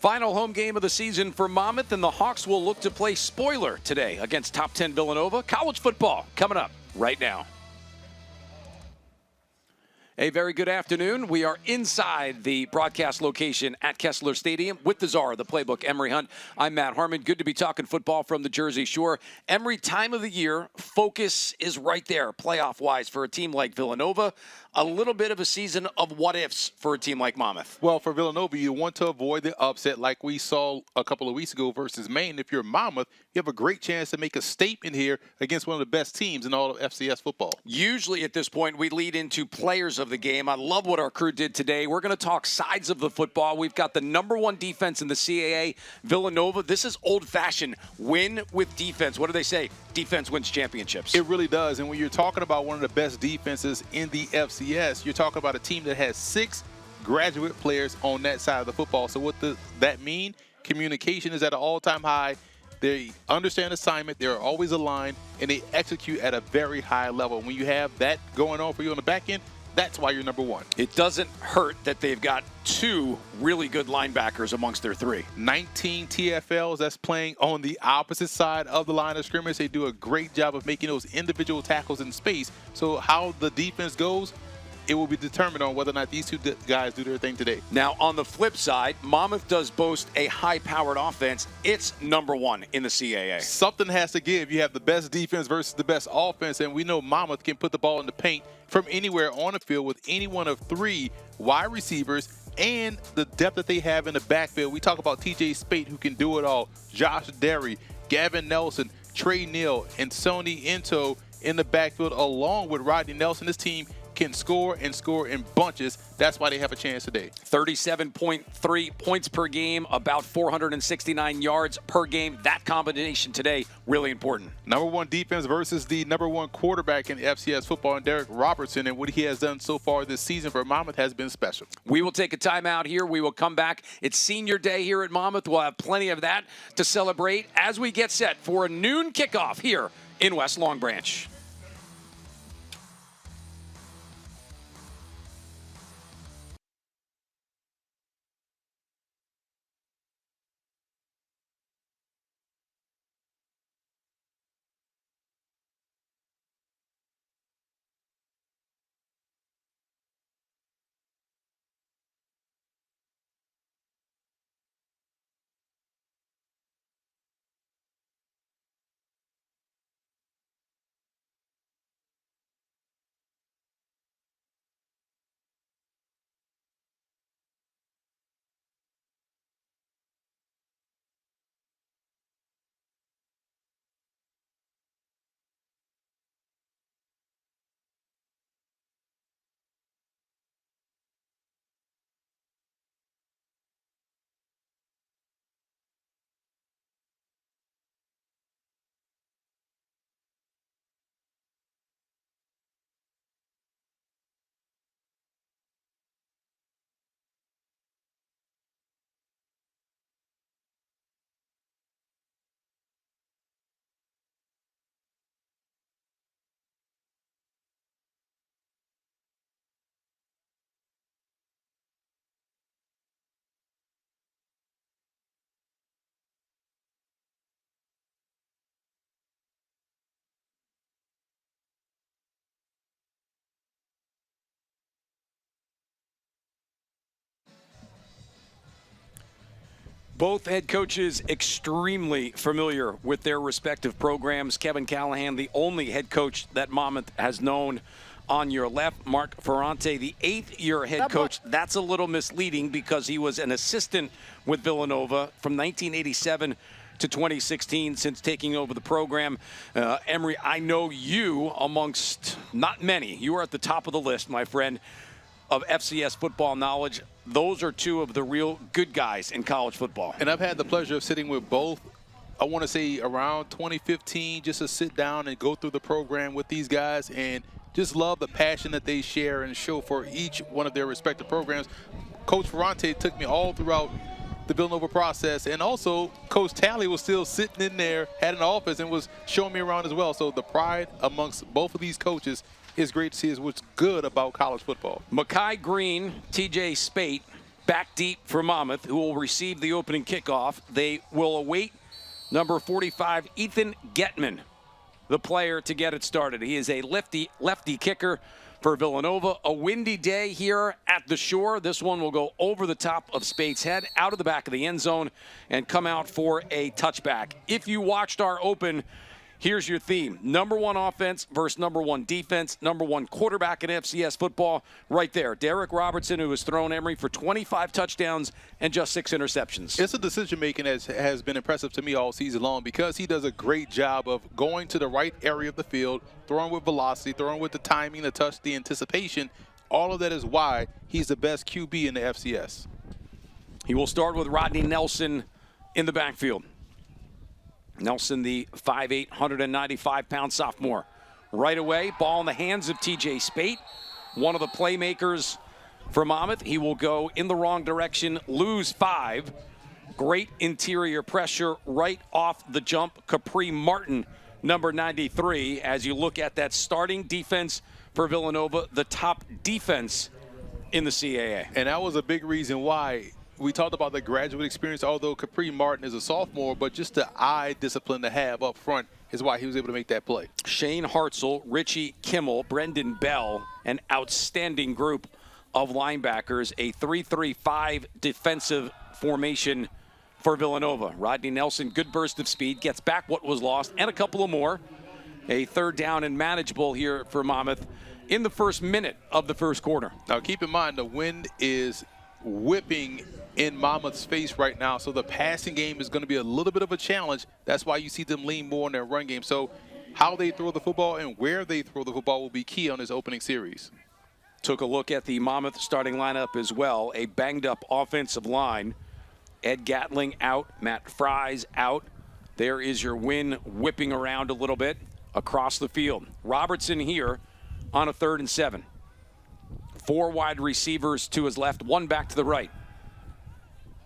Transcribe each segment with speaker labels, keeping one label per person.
Speaker 1: Final home game of the season for Monmouth, and the Hawks will look to play spoiler today against top 10 Villanova. College football coming up right now. A very good afternoon. We are inside the broadcast location at Kessler Stadium with the czar of the playbook, Emory Hunt. I'm Matt Harmon. Good to be talking football from the Jersey Shore. Emory, time of the year, focus is right there, playoff-wise, for a team like Villanova. A little bit of a season of what-ifs for a team like Monmouth.
Speaker 2: Well, for Villanova, you want to avoid the upset like we saw a couple of weeks ago versus Maine. If you're Monmouth, you have a great chance to make a statement here against one of the best teams in all of FCS football.
Speaker 1: Usually at this point, we lead into players of the game. I love what our crew did today. We're going to talk sides of the football. We've got the #1 defense in the CAA, Villanova. This is old-fashioned. Win with defense. What do they say? Defense wins championships.
Speaker 2: It really does. And when you're talking about one of the best defenses in the FCS, you're talking about a team that has 6 graduate players on that side of the football. So what does that mean? Communication is at an all-time high. They understand assignment. They're always aligned, and they execute at a very high level. When you have that going on for you on the back end, that's why you're #1.
Speaker 1: It doesn't hurt that they've got 2 really good linebackers amongst their 3.
Speaker 2: 19 TFLs that's playing on the opposite side of the line of scrimmage. They do a great job of making those individual tackles in space. So how the defense goes, it will be determined on whether or not these 2 guys do their thing today.
Speaker 1: Now, on the flip side, Monmouth does boast a high-powered offense. It's #1 in the CAA.
Speaker 2: Something has to give. You have the best defense versus the best offense, and we know Monmouth can put the ball in the paint from anywhere on the field with any one of 3 wide receivers and the depth that they have in the backfield. We talk about TJ Spate, who can do it all, Josh Derry, Gavin Nelson, Trey Neal, and Sony Into in the backfield, along with Rodney Nelson. This team can score and score in bunches. That's why they have a chance today.
Speaker 1: 37.3 points per game, about 469 yards per game. That combination today, really important.
Speaker 2: #1 defense versus the #1 quarterback in FCS football, and Derek Robertson, and what he has done so far this season for Monmouth has been special.
Speaker 1: We will take a timeout here. We will come back. It's senior day here at Monmouth. We'll have plenty of that to celebrate as we get set for a noon kickoff here in West Long Branch. Both head coaches extremely familiar with their respective programs. Kevin Callahan, the only head coach that Monmouth has known on your left. Mark Ferrante, the 8th-year head coach. That's a little misleading because he was an assistant with Villanova from 1987 to 2016 since taking over the program. Emory, I know you amongst not many. You are at the top of the list, my friend, of FCS football knowledge. Those are 2 of the real good guys in college football.
Speaker 2: And I've had the pleasure of sitting with both, I want to say around 2015, just to sit down and go through the program with these guys and just love the passion that they share and show for each one of their respective programs. Coach Ferrante took me all throughout the Villanova process, and also Coach Talley was still sitting in there, had an office, and was showing me around as well. So the pride amongst both of these coaches is great to see, is what's good about college football.
Speaker 1: Makai Green, TJ Spate, back deep for Monmouth, who will receive the opening kickoff. They will await number 45, Ethan Getman, the player to get it started. He is a lefty kicker for Villanova. A windy day here at the Shore. This one will go over the top of Spade's head, out of the back of the end zone, and come out for a touchback. If you watched our open, here's your theme. Number one offense versus number one defense. Number one quarterback in FCS football right there. Derek Robertson, who has thrown Emory for 25 touchdowns and just 6 interceptions.
Speaker 2: It's a decision-making that has been impressive to me all season long because he does a great job of going to the right area of the field, throwing with velocity, throwing with the timing, the touch, the anticipation. All of that is why he's the best QB in the FCS.
Speaker 1: He will start with Rodney Nelson in the backfield. Nelson, the 5'8", 195-pound sophomore. Right away, ball in the hands of TJ Spate, one of the playmakers for Monmouth. He will go in the wrong direction, lose 5. Great interior pressure right off the jump. Capri Martin, number 93, as you look at that starting defense for Villanova, the top defense in the CAA.
Speaker 2: And that was a big reason why. We talked about the graduate experience, although Capri Martin is a sophomore, but just the eye discipline to have up front is why he was able to make that play.
Speaker 1: Shane Hartzell, Richie Kimmel, Brendan Bell, an outstanding group of linebackers, a 3-3-5 defensive formation for Villanova. Rodney Nelson, good burst of speed, gets back what was lost, and a couple of more. A third down and manageable here for Monmouth in the first minute of the first quarter.
Speaker 2: Now keep in mind the wind is whipping in Monmouth's face right now, so the passing game is going to be a little bit of a challenge. That's why you see them lean more on their run game. So how they throw the football and where they throw the football will be key on this opening series.
Speaker 1: Took a look at the Monmouth starting lineup as well. A banged-up offensive line. Ed Gatling out, Matt Fries out. There is your wind whipping around a little bit across the field. Robertson here on a 3rd and 7. 4 wide receivers to his left, 1 back to the right.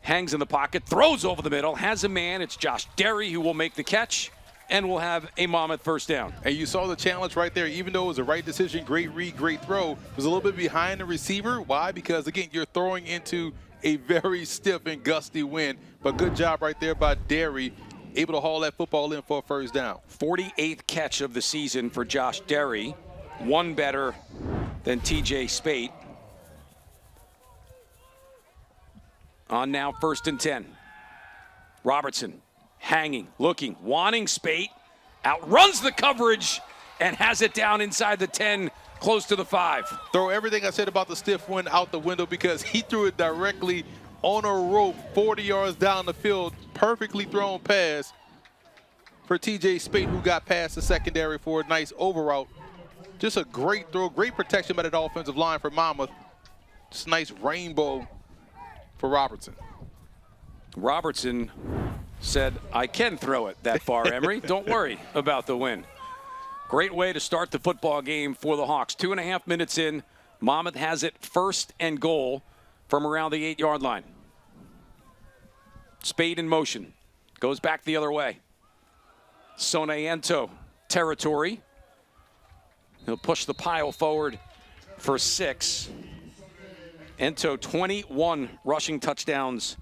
Speaker 1: Hangs in the pocket, throws over the middle, has a man. It's Josh Derry who will make the catch, and will have a Monmouth first down.
Speaker 2: And you saw the challenge right there. Even though it was the right decision, great read, great throw, it was a little bit behind the receiver. Why? Because, again, you're throwing into a very stiff and gusty wind. But good job right there by Derry, able to haul that football in for a first down.
Speaker 1: 48th catch of the season for Josh Derry. 1 better than TJ Spate. On now 1st and 10. Robertson hanging, looking, wanting Spate. Outruns the coverage and has it down inside the 10, close to the 5.
Speaker 2: Throw everything I said about the stiff wind out the window because he threw it directly on a rope 40 yards down the field. Perfectly thrown pass for TJ Spate, who got past the secondary for a nice over route. Just a great throw, great protection by that offensive line for Monmouth. Just a nice rainbow for Robertson.
Speaker 1: Robertson said, I can throw it that far, Emory. Don't worry about the win. Great way to start the football game for the Hawks. 2.5 minutes in, Monmouth has it 1st and goal from around the 8-yard line. Spade in motion. Goes back the other way. Soneento territory. He'll push the pile forward for 6. Ento, 21 rushing touchdowns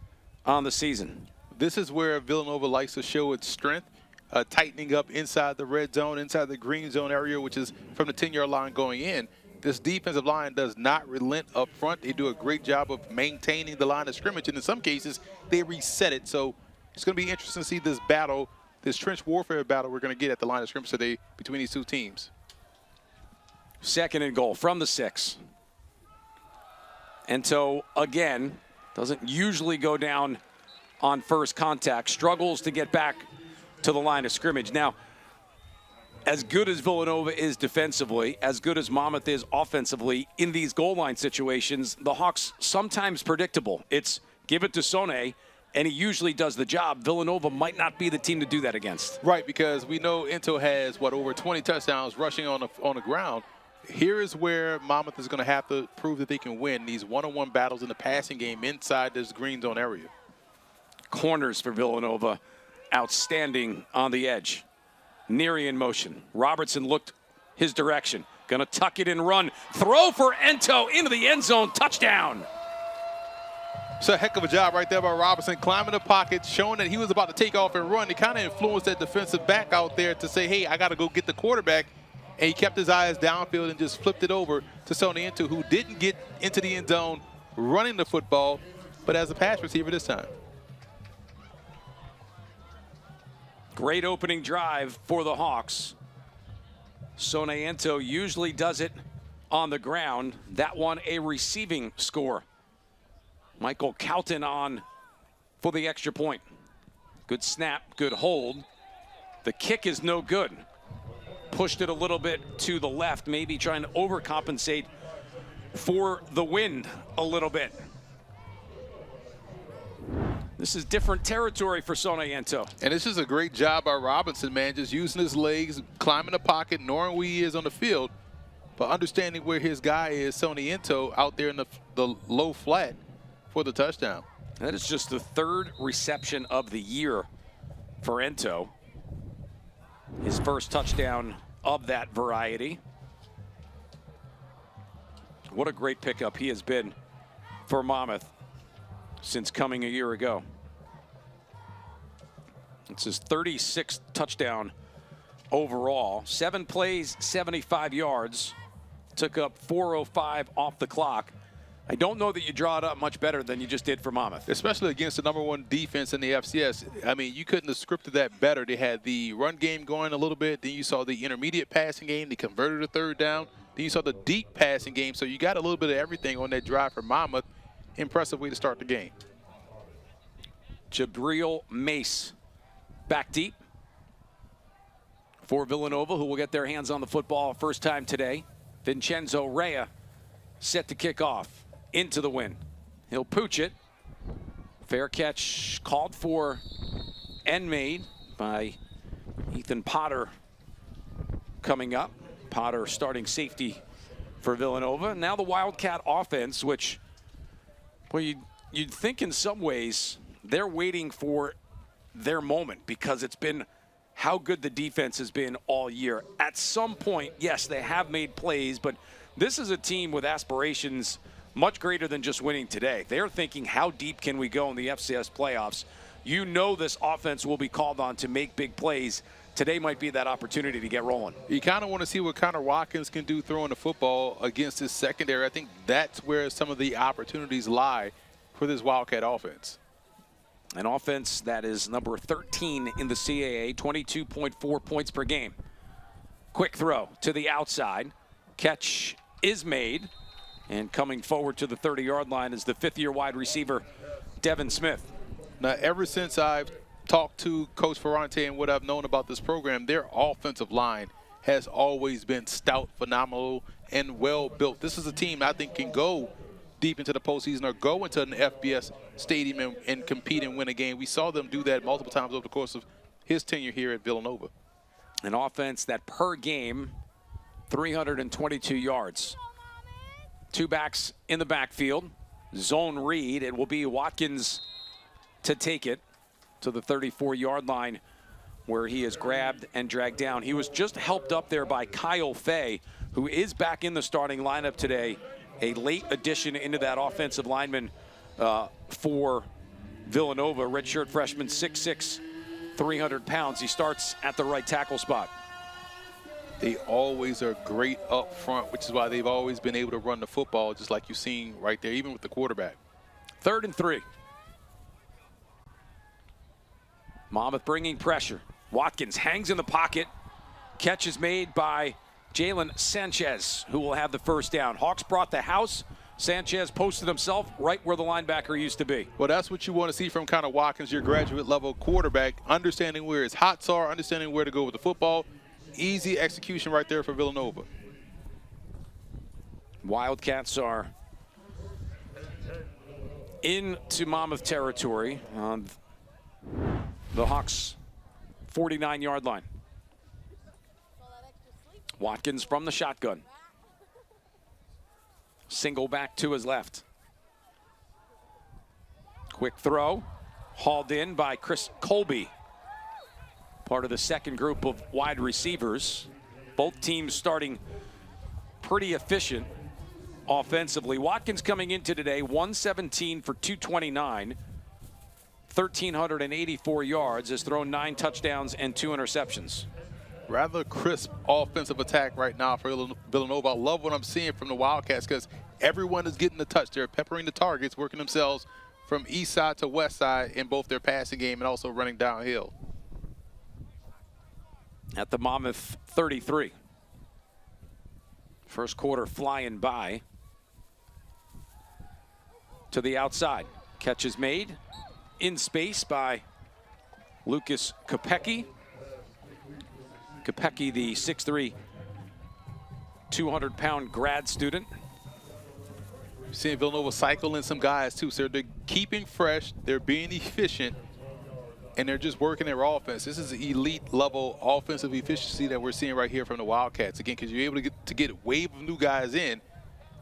Speaker 1: on the season.
Speaker 2: This is where Villanova likes to show its strength, tightening up inside the red zone, inside the green zone area, which is from the 10-yard line going in. This defensive line does not relent up front. They do a great job of maintaining the line of scrimmage, and in some cases, they reset it. So it's going to be interesting to see this battle, this trench warfare battle we're going to get at the line of scrimmage today between these two teams.
Speaker 1: 2nd and goal from the 6. Ento, again, doesn't usually go down on first contact, struggles to get back to the line of scrimmage. Now, as good as Villanova is defensively, as good as Monmouth is offensively, in these goal line situations, the Hawks sometimes predictable. It's give it to Sone, and he usually does the job. Villanova might not be the team to do that against.
Speaker 2: Right, because we know Ento has, over 20 touchdowns rushing on the ground. Here is where Monmouth is going to have to prove that they can win these one-on-one battles in the passing game inside this green zone area.
Speaker 1: Corners for Villanova, outstanding on the edge. Neary in motion. Robertson looked his direction. Going to tuck it and run. Throw for Ento into the end zone. Touchdown.
Speaker 2: It's a heck of a job right there by Robinson, climbing the pocket, showing that he was about to take off and run. He kind of influenced that defensive back out there to say, hey, I got to go get the quarterback. And he kept his eyes downfield and just flipped it over to Sonny Ento, who didn't get into the end zone running the football, but as a pass receiver this time.
Speaker 1: Great opening drive for the Hawks. Sonny Ento usually does it on the ground. That one a receiving score. Michael Cowton on for the extra point. Good snap, good hold. The kick is no good. Pushed it a little bit to the left, maybe trying to overcompensate for the wind a little bit. This is different territory for Sonny Ento.
Speaker 2: And it's just a great job by Robinson, man, just using his legs, climbing the pocket, knowing where he is on the field, but understanding where his guy is, Sonny Ento, out there in the low flat for the touchdown.
Speaker 1: That is just the third reception of the year for Ento. His first touchdown of that variety. What a great pickup he has been for Monmouth since coming a year ago. It's his 36th touchdown overall. 7 plays, 75 yards. Took up 4:05 off the clock. I don't know that you draw it up much better than you just did for Monmouth.
Speaker 2: Especially against the #1 defense in the FCS. I mean, you couldn't have scripted that better. They had the run game going a little bit. Then you saw the intermediate passing game. They converted a third down. Then you saw the deep passing game. So you got a little bit of everything on that drive for Monmouth. Impressive way to start the game.
Speaker 1: Jabril Mace back deep for Villanova, who will get their hands on the football first time today. Vincenzo Rea set to kick off. Into the wind. He'll pooch it. Fair catch called for and made by Ethan Potter coming up. Potter starting safety for Villanova. Now the Wildcat offense, which, well, you'd think in some ways they're waiting for their moment because it's been how good the defense has been all year. At some point, yes, they have made plays, but this is a team with aspirations much greater than just winning today. They're thinking, how deep can we go in the FCS playoffs? You know this offense will be called on to make big plays. Today might be that opportunity to get rolling.
Speaker 2: You kind of want to see what Connor Watkins can do throwing the football against his secondary. I think that's where some of the opportunities lie for this Wildcat offense.
Speaker 1: An offense that is number 13 in the CAA, 22.4 points per game. Quick throw to the outside. Catch is made. And coming forward to the 30-yard line is the fifth-year wide receiver, Devin Smith.
Speaker 2: Now, ever since I've talked to Coach Ferrante and what I've known about this program, their offensive line has always been stout, phenomenal, and well-built. This is a team I think can go deep into the postseason or go into an FBS stadium and compete and win a game. We saw them do that multiple times over the course of his tenure here at Villanova.
Speaker 1: An offense that per game, 322 yards. Two backs in the backfield. Zone read. It will be Watkins to take it to the 34-yard line where he is grabbed and dragged down. He was just helped up there by Kyle Fay, who is back in the starting lineup today. A late addition into that offensive lineman for Villanova. Redshirt freshman, 6'6", 300 pounds. He starts at the right tackle spot.
Speaker 2: They always are great up front, which is why they've always been able to run the football, just like you've seen right there, even with the quarterback.
Speaker 1: 3rd and 3. Monmouth bringing pressure. Watkins hangs in the pocket. Catch is made by Jalen Sanchez, who will have the first down. Hawks brought the house. Sanchez posted himself right where the linebacker used to be.
Speaker 2: Well, that's what you want to see from Connor Watkins, your graduate-level quarterback, understanding where his hots are, understanding where to go with the football. Easy execution right there for Villanova.
Speaker 1: Wildcats are into Monmouth territory on the Hawks' 49-yard line. Watkins from the shotgun. Single back to his left. Quick throw, hauled in by Chris Colby. Part of the second group of wide receivers. Both teams starting pretty efficient. offensively. Watkins coming into today, 117 for 229, 1,384 yards, has thrown 9 touchdowns and 2 interceptions.
Speaker 2: Rather crisp offensive attack right now for Villanova. I love what I'm seeing from the Wildcats because everyone is getting the touch. They're peppering the targets, working themselves from east side to west side in both their passing game and also running downhill.
Speaker 1: At the Monmouth 33. First quarter flying by. To the outside. Catch is made in space by Lucas Kopecki. Kopecki, the 6'3", 200-pound grad student.
Speaker 2: Seeing Villanova cycle in some guys too, so they're keeping fresh, they're being efficient, and they're just working their offense. This is elite level offensive efficiency that we're seeing right here from the Wildcats. Again, because you're able to get a wave of new guys in,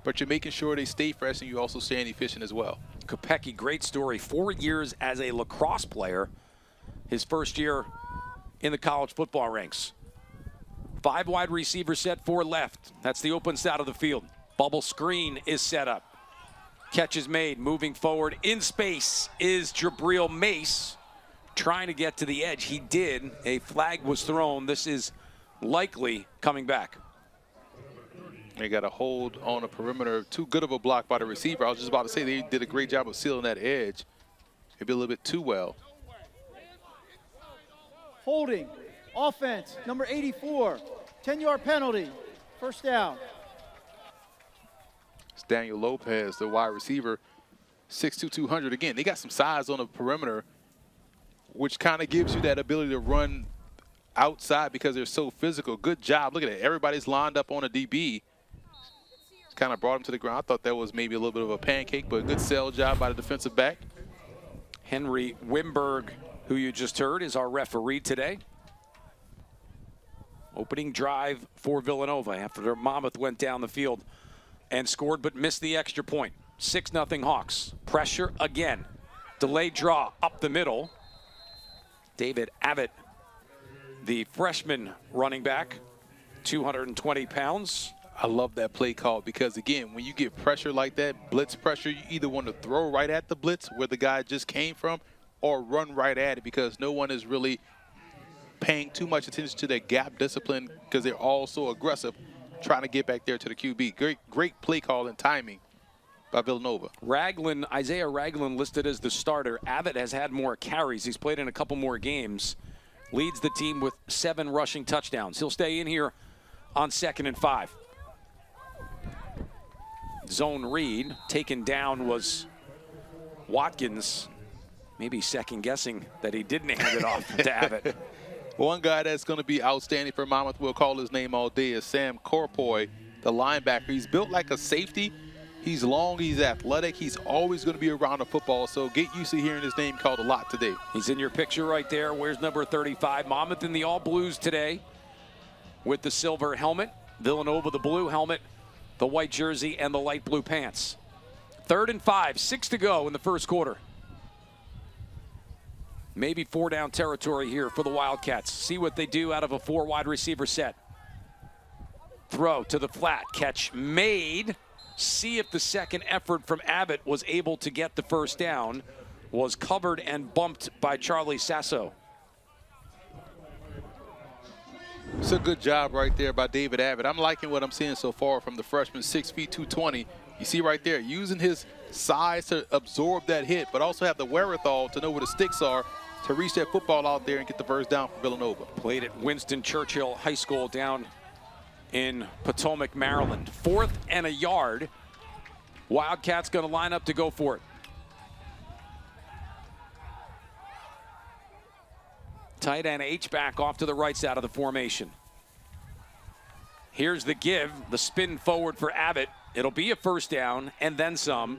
Speaker 2: but you're making sure they stay fresh and you're also staying efficient as well.
Speaker 1: Kopecki, great story. 4 years as a lacrosse player. His first year in the college football ranks. 5 wide receiver set, 4 left. That's the open side of the field. Bubble screen is set up. Catch is made. Moving forward in space is Jabril Mace. Trying to get to the edge. He did. A flag was thrown. This is likely coming back.
Speaker 2: They got a hold on the perimeter. Too good of a block by the receiver. I was just about to say they did a great job of sealing that edge. Maybe a little bit too well.
Speaker 3: Holding. Offense, number 84. 10-yard penalty. First down.
Speaker 2: It's Daniel Lopez, the wide receiver. 6'2", 200. Again, they got some size on the perimeter, which kind of gives you that ability to run outside because they're so physical. Good job. Look at it. Everybody's lined up on a DB. Kind of brought him to the ground. I thought that was maybe a little bit of a pancake, but a good sell job by the defensive back.
Speaker 1: Henry Wimberg, who you just heard, is our referee today. Opening drive for Villanova after Monmouth went down the field and scored but missed the extra point. 6-0 Hawks. Pressure again. Delayed draw up the middle. David Abbott, the freshman running back, 220 pounds.
Speaker 2: I love that play call because, again, when you get pressure like that, blitz pressure, you either want to throw right at the blitz where the guy just came from or run right at it because no one is really paying too much attention to their gap discipline because they're all so aggressive trying to get back there to the QB. Great play call and timing by Villanova.
Speaker 1: Isaiah Ragland listed as the starter. Abbott has had more carries. He's played in a couple more games. Leads the team with 7 rushing touchdowns. He'll stay in here on 2nd and 5. Zone read. Taken down was Watkins. Maybe second guessing that he didn't hand it off to Abbott.
Speaker 2: One guy that's going to be outstanding for Monmouth, we'll call his name all day, is Sam Corpoy, the linebacker. He's built like a safety. He's long, he's athletic, he's always going to be around the football, so get used to hearing his name called a lot today.
Speaker 1: He's in your picture right there. Where's number 35? Monmouth in the all blues today with the silver helmet. Villanova the blue helmet, the white jersey, and the light blue pants. 3rd and 5, 6 to go in the first quarter. Maybe 4-down territory here for the Wildcats. See what they do out of a 4 wide receiver set. Throw to the flat, catch made. See if the second effort from Abbott was able to get the first down. Was covered and bumped by Charlie Sasso.
Speaker 2: It's a good job right there by David Abbott. I'm liking what I'm seeing so far from the freshman, 6 feet, 220. You see right there, using his size to absorb that hit, but also have the wherewithal to know where the sticks are to reach that football out there and get the first down for Villanova.
Speaker 1: Played at Winston Churchill High School down in Potomac, Maryland. 4th and a yard. Wildcats going to line up to go for it. Tight end H-back off to the right side of the formation. Here's the give, the spin forward for Abbott. It'll be a first down and then some,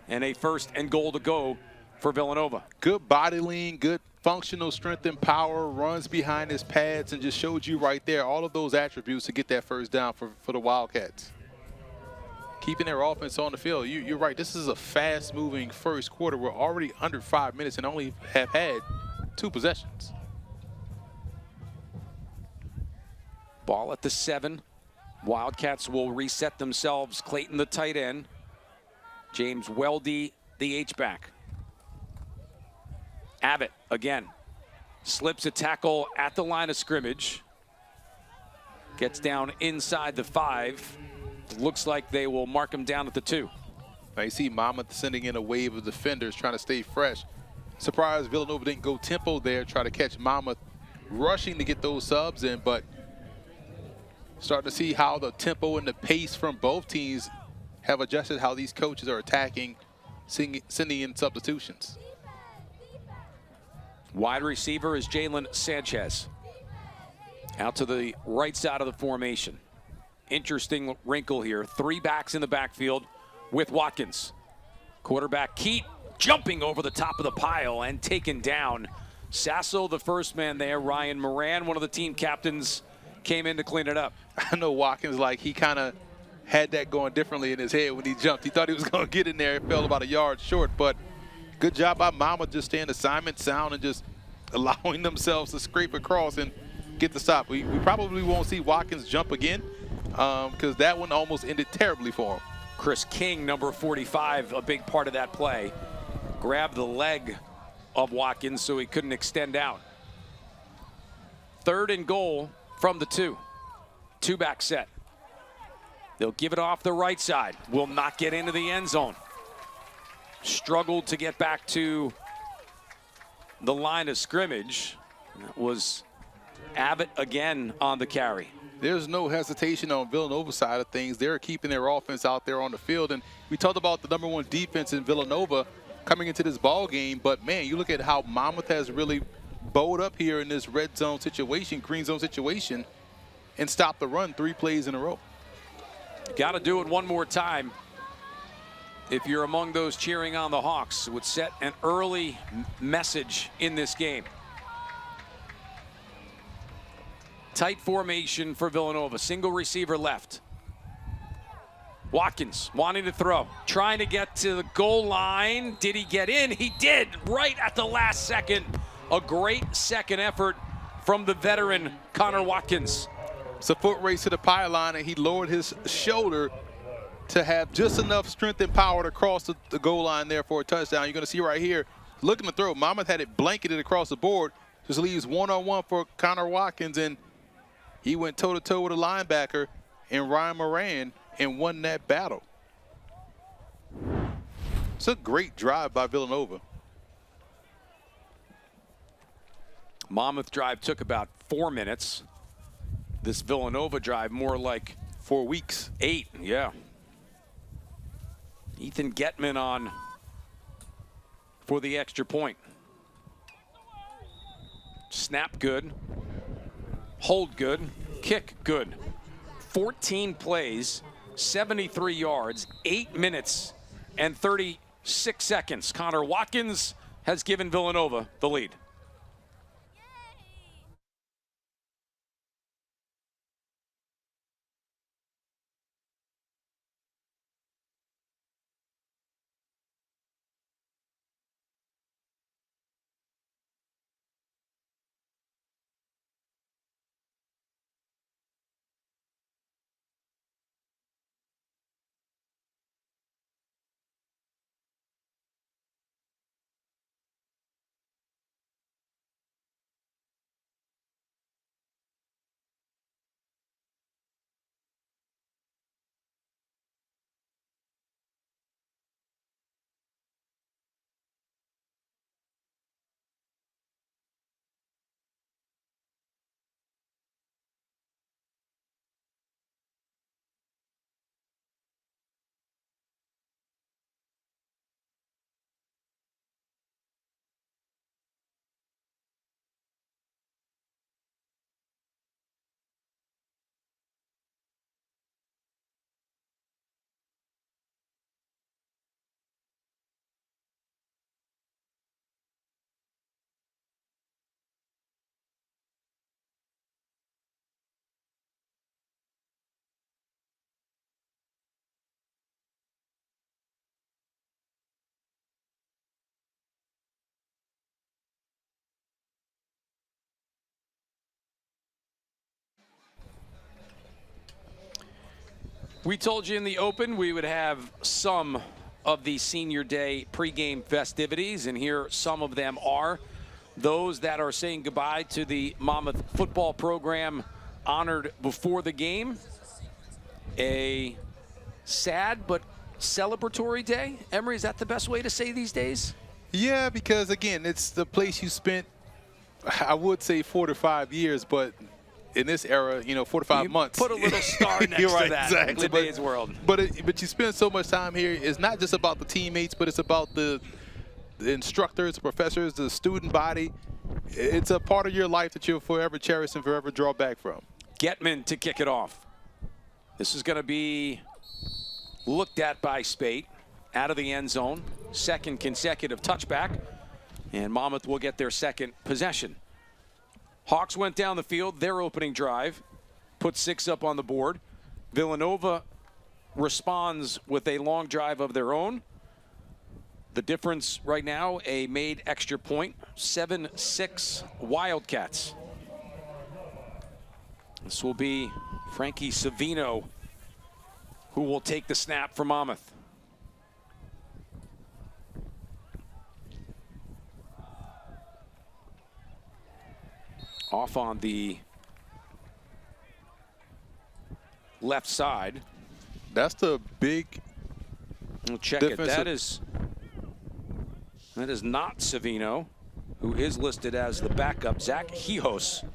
Speaker 1: and a 1st and goal to go for Villanova.
Speaker 2: Good body lean, good functional strength and power, runs behind his pads, and just showed you right there all of those attributes to get that first down for the Wildcats. Keeping their offense on the field. You're right, this is a fast-moving first quarter. We're already under 5 minutes and only have had 2 possessions.
Speaker 1: Ball at the 7. Wildcats will reset themselves. Clayton, the tight end. James Weldy, the H-back. Abbott, again, slips a tackle at the line of scrimmage. Gets down inside the 5. Looks like they will mark him down at the 2.
Speaker 2: Now you see Monmouth sending in a wave of defenders trying to stay fresh. Surprised Villanova didn't go tempo there, try to catch Monmouth rushing to get those subs in, but starting to see how the tempo and the pace from both teams have adjusted how these coaches are attacking, sending in substitutions.
Speaker 1: Wide receiver is Jalen Sanchez. Out to the right side of the formation. Interesting wrinkle here. 3 backs in the backfield with Watkins. Quarterback Keat jumping over the top of the pile and taken down. Sasso, the first man there. Ryan Moran, one of the team captains, came in to clean it up.
Speaker 2: I know Watkins, like, he kind of had that going differently in his head when he jumped. He thought he was going to get in there. It fell about a yard short, but good job by Monmouth just staying assignment sound and just allowing themselves to scrape across and get the stop. We probably won't see Watkins jump again because that one almost ended terribly for him.
Speaker 1: Chris King, number 45, a big part of that play. Grabbed the leg of Watkins so he couldn't extend out. 3rd and goal from the 2. 2-back set. They'll give it off the right side. Will not get into the end zone. Struggled to get back to the line of scrimmage. That was Abbott again on the carry.
Speaker 2: There's no hesitation on Villanova's side of things. They're keeping their offense out there on the field. And we talked about the #1 defense in Villanova coming into this ball game. But, man, you look at how Monmouth has really bowed up here in this red zone situation, green zone situation, and stopped the run 3 plays in a row.
Speaker 1: Got to do it one more time. If you're among those cheering on the Hawks, it would set an early message in this game. Tight formation for Villanova. Single receiver left. Watkins wanting to throw. Trying to get to the goal line. Did he get in? He did, right at the last second. A great second effort from the veteran Connor Watkins.
Speaker 2: It's a foot race to the pylon, and he lowered his shoulder to have just enough strength and power to cross the goal line there for a touchdown. You're going to see right here, looking to throw. Monmouth had it blanketed across the board. Just leaves one-on-one for Connor Watkins, and he went toe-to-toe with a linebacker and Ryan Moran and won that battle. It's a great drive by Villanova.
Speaker 1: Monmouth drive took about 4 minutes. This Villanova drive more like
Speaker 2: 4 weeks.
Speaker 1: 8, yeah. Ethan Getman on for the extra point. Snap good. Hold good. Kick good. 14 plays, 73 yards, 8 minutes and 36 seconds. Connor Watkins has given Villanova the lead. We told you in the open we would have some of the senior day pregame festivities, and here some of them are. Those that are saying goodbye to the Monmouth football program honored before the game. A sad but celebratory day. Emery, is that the best way to say these days?
Speaker 2: Yeah, because again, it's the place you spent, I would say 4 to 5 years, but in this era, 4 to 5 months.
Speaker 1: Put a little star next
Speaker 2: You're right,
Speaker 1: to that
Speaker 2: exactly.
Speaker 1: in today's world.
Speaker 2: But you spend so much time here. It's not just about the teammates, but it's about the instructors, the professors, the student body. It's a part of your life that you'll forever cherish and forever draw back from.
Speaker 1: Getman to kick it off. This is going to be looked at by Spate out of the end zone. Second consecutive touchback. And Monmouth will get their second possession. Hawks went down the field, their opening drive, put 6 up on the board. Villanova responds with a long drive of their own. The difference right now, a made extra point, 7-6 Wildcats. This will be Frankie Savino who will take the snap for Monmouth. Off on the left side.
Speaker 2: That's the big
Speaker 1: We'll check it. That is not Savino, who is listed as the backup. Zach Hijos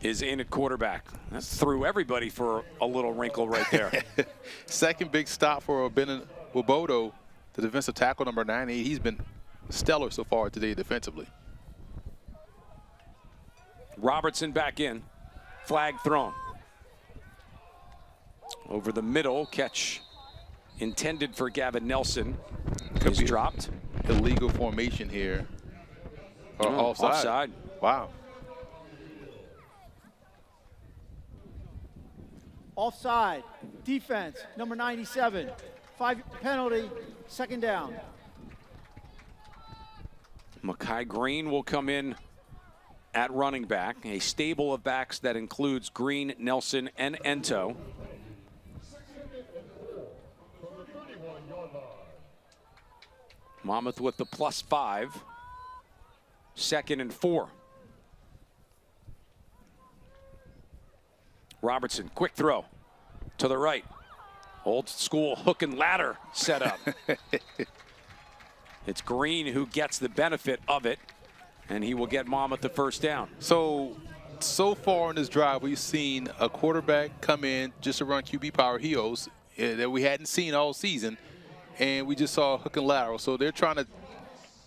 Speaker 1: is in at quarterback. That threw everybody for a little wrinkle right there.
Speaker 2: Second big stop for Ben Wobodo, the defensive tackle, number 98. He's been stellar so far today defensively.
Speaker 1: Robertson back in. Flag thrown. Over the middle, catch intended for Gavin Nelson. Is dropped.
Speaker 2: Illegal formation here. Offside.
Speaker 1: Offside.
Speaker 2: Wow.
Speaker 3: Offside. Defense, number 97. 5 penalty, second down.
Speaker 1: Makai Green will come in at running back. A stable of backs that includes Green, Nelson, and Ento. Monmouth with the +5. 2nd and 4. Robertson, quick throw to the right. Old school hook and ladder setup. It's Green who gets the benefit of it, and he will get Monmouth the first down.
Speaker 2: So far in this drive, we've seen a quarterback come in just to run QB power heels that we hadn't seen all season, and we just saw a hook and lateral. So they're trying to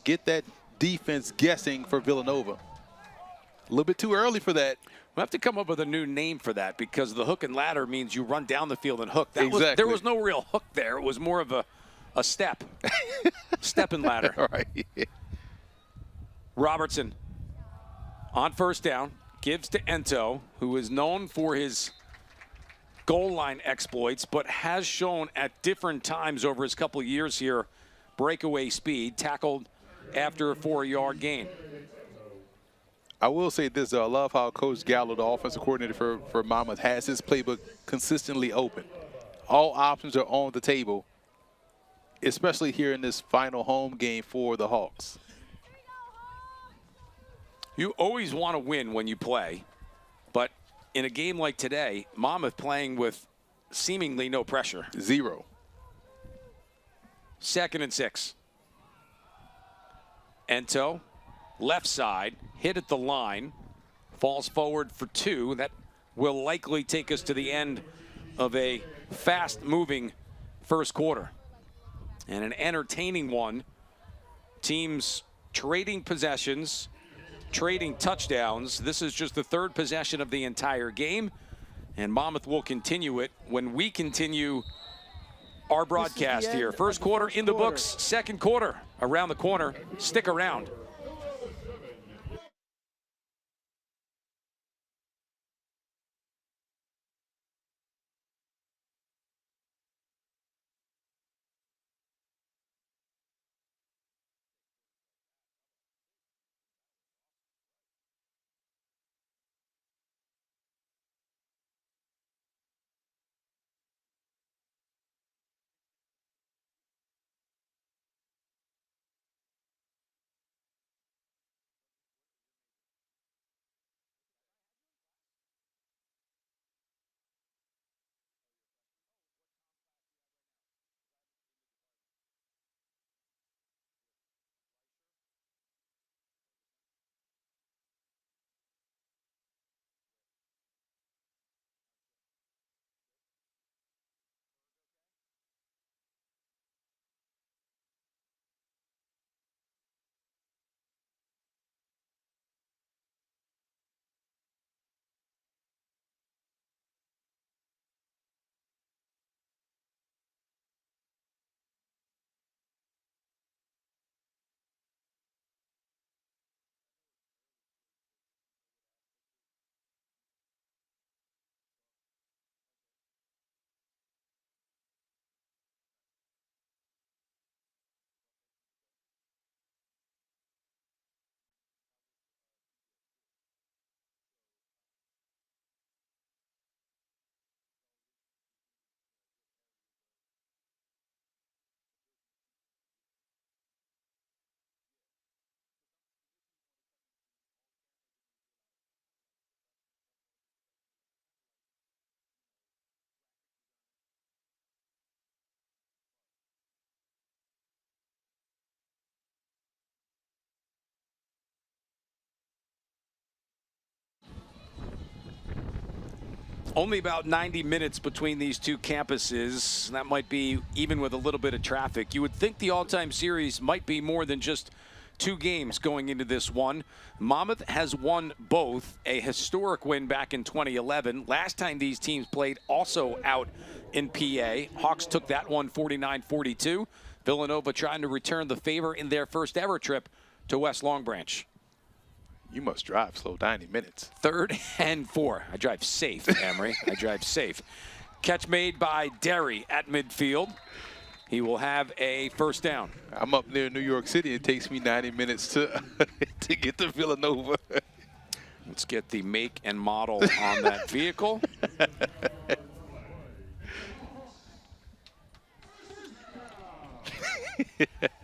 Speaker 2: get that defense guessing for Villanova. A little bit too early for that.
Speaker 1: We'll have to come up with a new name for that, because the hook and ladder means you run down the field and hook.
Speaker 2: Exactly.
Speaker 1: There was no real hook there. It was more of a step. Step and ladder.
Speaker 2: All right.
Speaker 1: Robertson on first down, gives to Ento, who is known for his goal line exploits, but has shown at different times over his couple of years here breakaway speed, tackled after a 4-yard gain.
Speaker 2: I will say this, though. I love how Coach Gallo, the offensive coordinator for Monmouth, has his playbook consistently open. All options are on the table, especially here in this final home game for the Hawks.
Speaker 1: You always want to win when you play, but in a game like today, Monmouth playing with seemingly no pressure.
Speaker 2: 0.
Speaker 1: 2nd and 6. Ento, left side, hit at the line, falls forward for 2. That will likely take us to the end of a fast-moving first quarter. And an entertaining one. Teams trading possessions, trading touchdowns. This is just the 3rd possession of the entire game, and Monmouth will continue it when we continue our broadcast here. First quarter in the books, second quarter around the corner. Stick around. Only about 90 minutes between these two campuses. That might be even with a little bit of traffic. You would think the all-time series might be more than just 2 games going into this one. Monmouth has won both, a historic win back in 2011. Last time these teams played also out in PA. Hawks took that one 49-42. Villanova trying to return the favor in their first ever trip to West Long Branch.
Speaker 2: You must drive slow 90 minutes.
Speaker 1: 3rd and 4. I drive safe, Emery. I drive safe. Catch made by Derry at midfield. He will have a first down.
Speaker 2: I'm up near New York City. It takes me 90 minutes to get to Villanova.
Speaker 1: Let's get the make and model on that vehicle.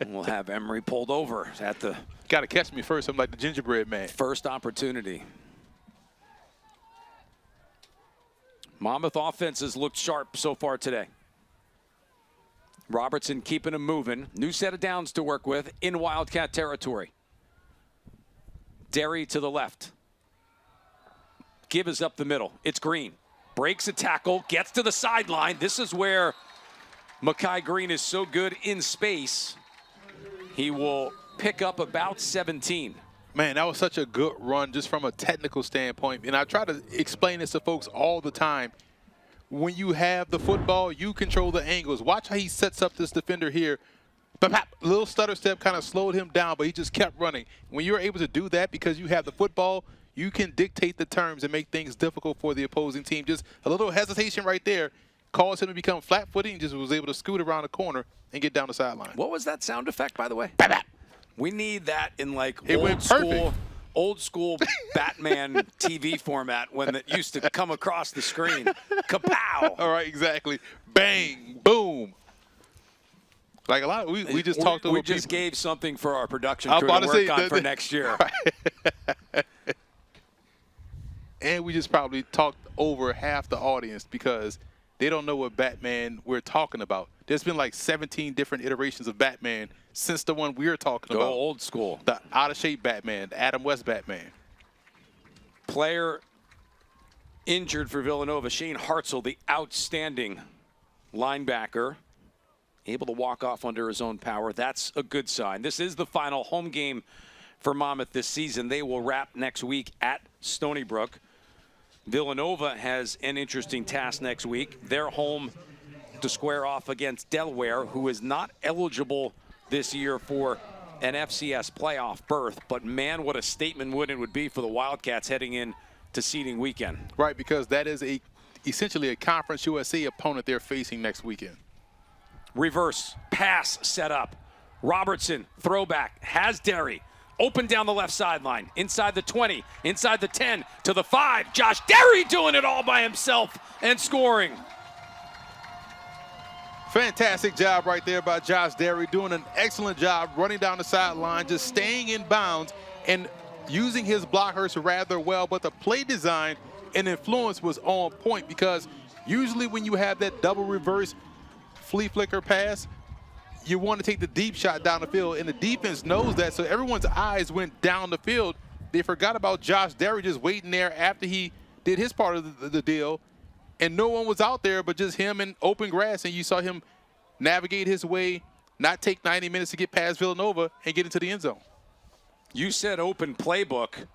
Speaker 1: We'll have Emery pulled over at the
Speaker 2: Got to catch me first. I'm like the gingerbread man.
Speaker 1: first opportunity. Monmouth offense has looked sharp so far today. Robertson keeping him moving. New set of downs to work with in Wildcat territory. Derry to the left. Give is up the middle. It's Green. Breaks a tackle, gets to the sideline. This is where Makai Green is so good in space. He will pick up about 17.
Speaker 2: Man, that was such a good run just from a technical standpoint. And I try to explain this to folks all the time. When you have the football, you control the angles. Watch how he sets up this defender here. Little stutter step kind of slowed him down, but he just kept running. When you're able to do that because you have the football, you can dictate the terms and make things difficult for the opposing team. Just a little hesitation right there caused him to become flat-footed and just was able to scoot around the corner and get down the sideline.
Speaker 1: What was that sound effect, by the way? We need that in like old school Batman TV format when it used to come across the screen. Kapow!
Speaker 2: All right, exactly. Bang, boom. Like a lot, we just talked over.
Speaker 1: We just gave something for our production crew to work on for next year.
Speaker 2: Right. And we just probably talked over half the audience because they don't know what Batman we're talking about. There's been like 17 different iterations of Batman since the one we're talking about.
Speaker 1: Go old school.
Speaker 2: The out-of-shape Batman, the Adam West Batman.
Speaker 1: Player injured for Villanova, Shane Hartzell, the outstanding linebacker, able to walk off under his own power. That's a good sign. This is the final home game for Monmouth this season. They will wrap next week at Stony Brook. Villanova has an interesting task next week. They're home to square off against Delaware, who is not eligible this year for an FCS playoff berth. But, man, what a statement win it would be for the Wildcats heading in to seeding weekend.
Speaker 2: Right, because that is essentially a Conference USA opponent they're facing next weekend.
Speaker 1: Reverse pass set up. Robertson, throwback, has Derry. Open down the left sideline, inside the 20, inside the 10, to the 5. Josh Derry doing it all by himself and scoring.
Speaker 2: Fantastic job right there by Josh Derry, doing an excellent job running down the sideline, just staying in bounds and using his blockers rather well. But the play design and influence was on point because usually when you have that double reverse flea flicker pass, you want to take the deep shot down the field, and the defense knows that, so everyone's eyes went down the field. They forgot about Josh Derry just waiting there after he did his part of the deal, and no one was out there but just him in open grass, and you saw him navigate his way, not take 90 minutes to get past Villanova and get into the end zone.
Speaker 1: You said open playbook.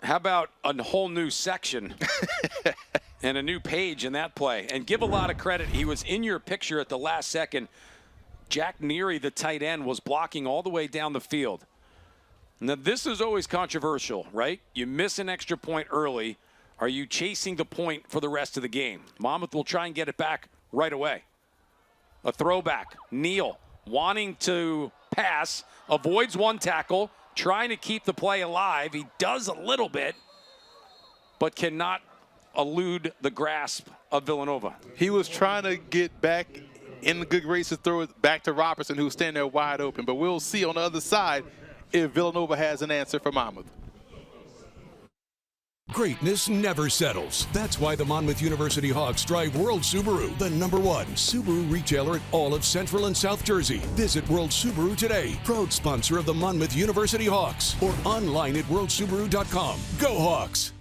Speaker 1: How about a whole new section and a new page in that play? And give a lot of credit. He was in your picture at the last second. Jack Neary, the tight end, was blocking all the way down the field. Now, this is always controversial, right? You miss an extra point early. Are you chasing the point for the rest of the game? Monmouth will try and get it back right away. A throwback. Neal wanting to pass, avoids one tackle, trying to keep the play alive. He does a little bit, but cannot elude the grasp of Villanova.
Speaker 2: He was trying to get back in the good graces, throw it back to Robertson, who's standing there wide open. But we'll see on the other side if Villanova has an answer for Monmouth.
Speaker 4: Greatness never settles. That's why the Monmouth University Hawks drive World Subaru, the #1 Subaru retailer in all of Central and South Jersey. Visit World Subaru today, proud sponsor of the Monmouth University Hawks, or online at worldsubaru.com. Go Hawks!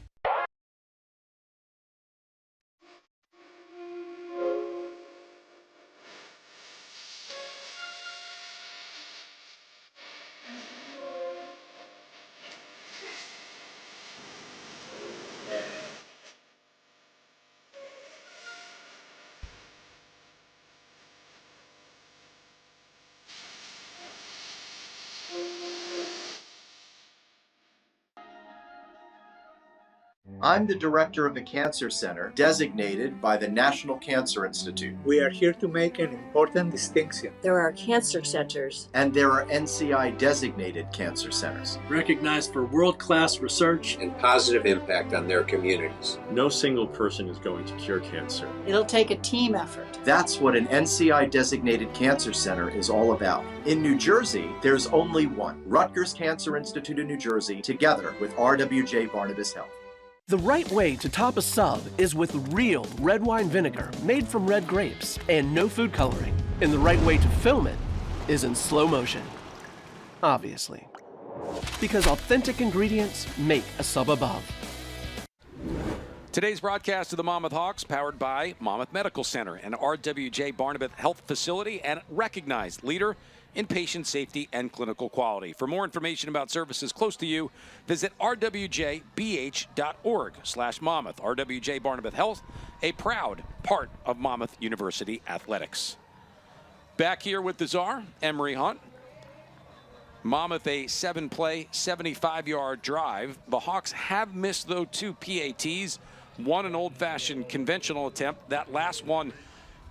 Speaker 5: I'm the director of the Cancer Center, designated by the National Cancer Institute.
Speaker 6: We are here to make an important distinction.
Speaker 7: There are cancer centers.
Speaker 5: And there are NCI-designated cancer centers.
Speaker 8: Recognized for world-class research
Speaker 9: and positive impact on their communities.
Speaker 10: No single person is going to cure cancer.
Speaker 7: It'll take a team effort.
Speaker 5: That's what an NCI-designated cancer center is all about. In New Jersey, there's only one. Rutgers Cancer Institute in New Jersey, together with RWJ Barnabas Health.
Speaker 11: The right way to top a sub is with real red wine vinegar made from red grapes and no food coloring. And the right way to film it is in slow motion. Obviously. Because authentic ingredients make a sub above.
Speaker 1: Today's broadcast of the Monmouth Hawks, powered by Monmouth Medical Center, an RWJ Barnabas Health facility and recognized leader in patient safety and clinical quality. For more information about services close to you, visit rwjbh.org/Monmouth. RWJ Barnabas Health, a proud part of Monmouth University Athletics. Back here with the czar, Emery Hunt. Monmouth a 7-play, 75-yard drive. The Hawks have missed, though, 2 PATs. One an old-fashioned conventional attempt. That last one,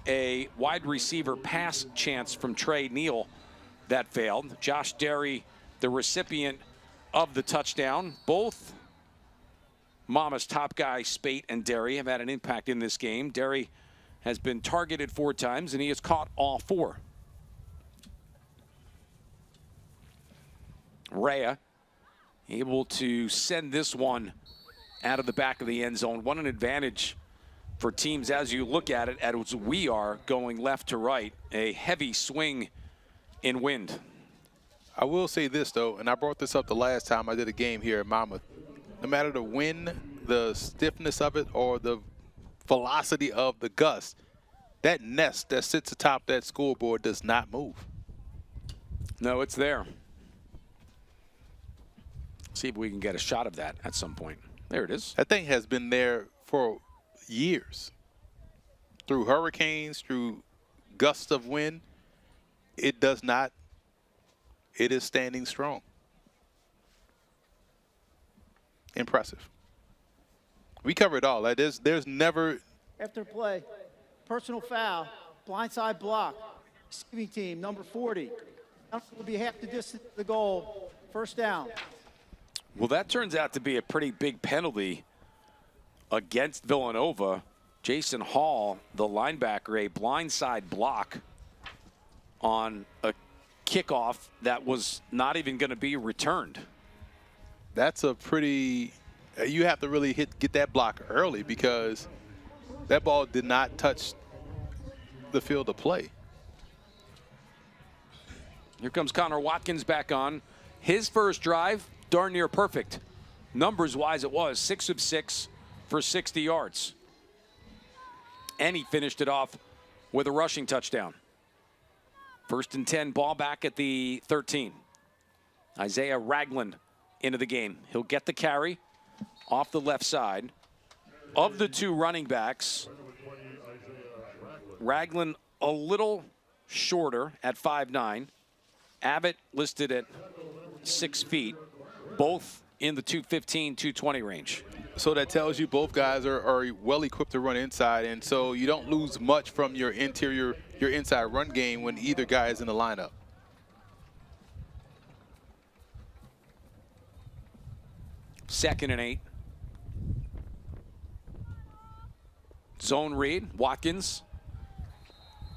Speaker 1: a wide receiver pass chance from Trey Neal. That failed. Josh Derry, the recipient of the touchdown. Both Monmouth's top guys, Spate and Derry, have had an impact in this game. Derry has been targeted 4 times, and he has caught all 4. Rhea able to send this one out of the back of the end zone. What an advantage for teams as you look at it, as we are going left to right. A heavy swing in wind.
Speaker 2: I will say this, though, and I brought this up the last time I did a game here at Monmouth. No matter the wind, the stiffness of it, or the velocity of the gust, that nest that sits atop that scoreboard does not move.
Speaker 1: No, it's there. See if we can get a shot of that at some point. There it is.
Speaker 2: That thing has been there for years. Through hurricanes, through gusts of wind, it does not. It is standing strong. Impressive. We cover it all. Like there's never.
Speaker 3: After play, personal foul, blindside block, receiving team, number 40. Will be half the distance to the goal. First down.
Speaker 1: Well, that turns out to be a pretty big penalty against Villanova. Jason Hall, the linebacker, a blindside block on a kickoff that was not even going to be returned.
Speaker 2: That's a pretty. You have to really get that block early because that ball did not touch the field of play.
Speaker 1: Here comes Connor Watkins back on. His first drive, darn near perfect. Numbers-wise, it was 6 of 6 for 60 yards. And he finished it off with a rushing touchdown. 1st and 10, ball back at the 13. Isaiah Ragland into the game. He'll get the carry off the left side. Of the 2 running backs, Ragland a little shorter at 5'9". Abbott listed at 6 feet, both in the 215, 220 range.
Speaker 2: So that tells you both guys are well equipped to run inside, and so you don't lose much from your inside run game when either guy is in the lineup.
Speaker 1: Second and 8. Zone read. Watkins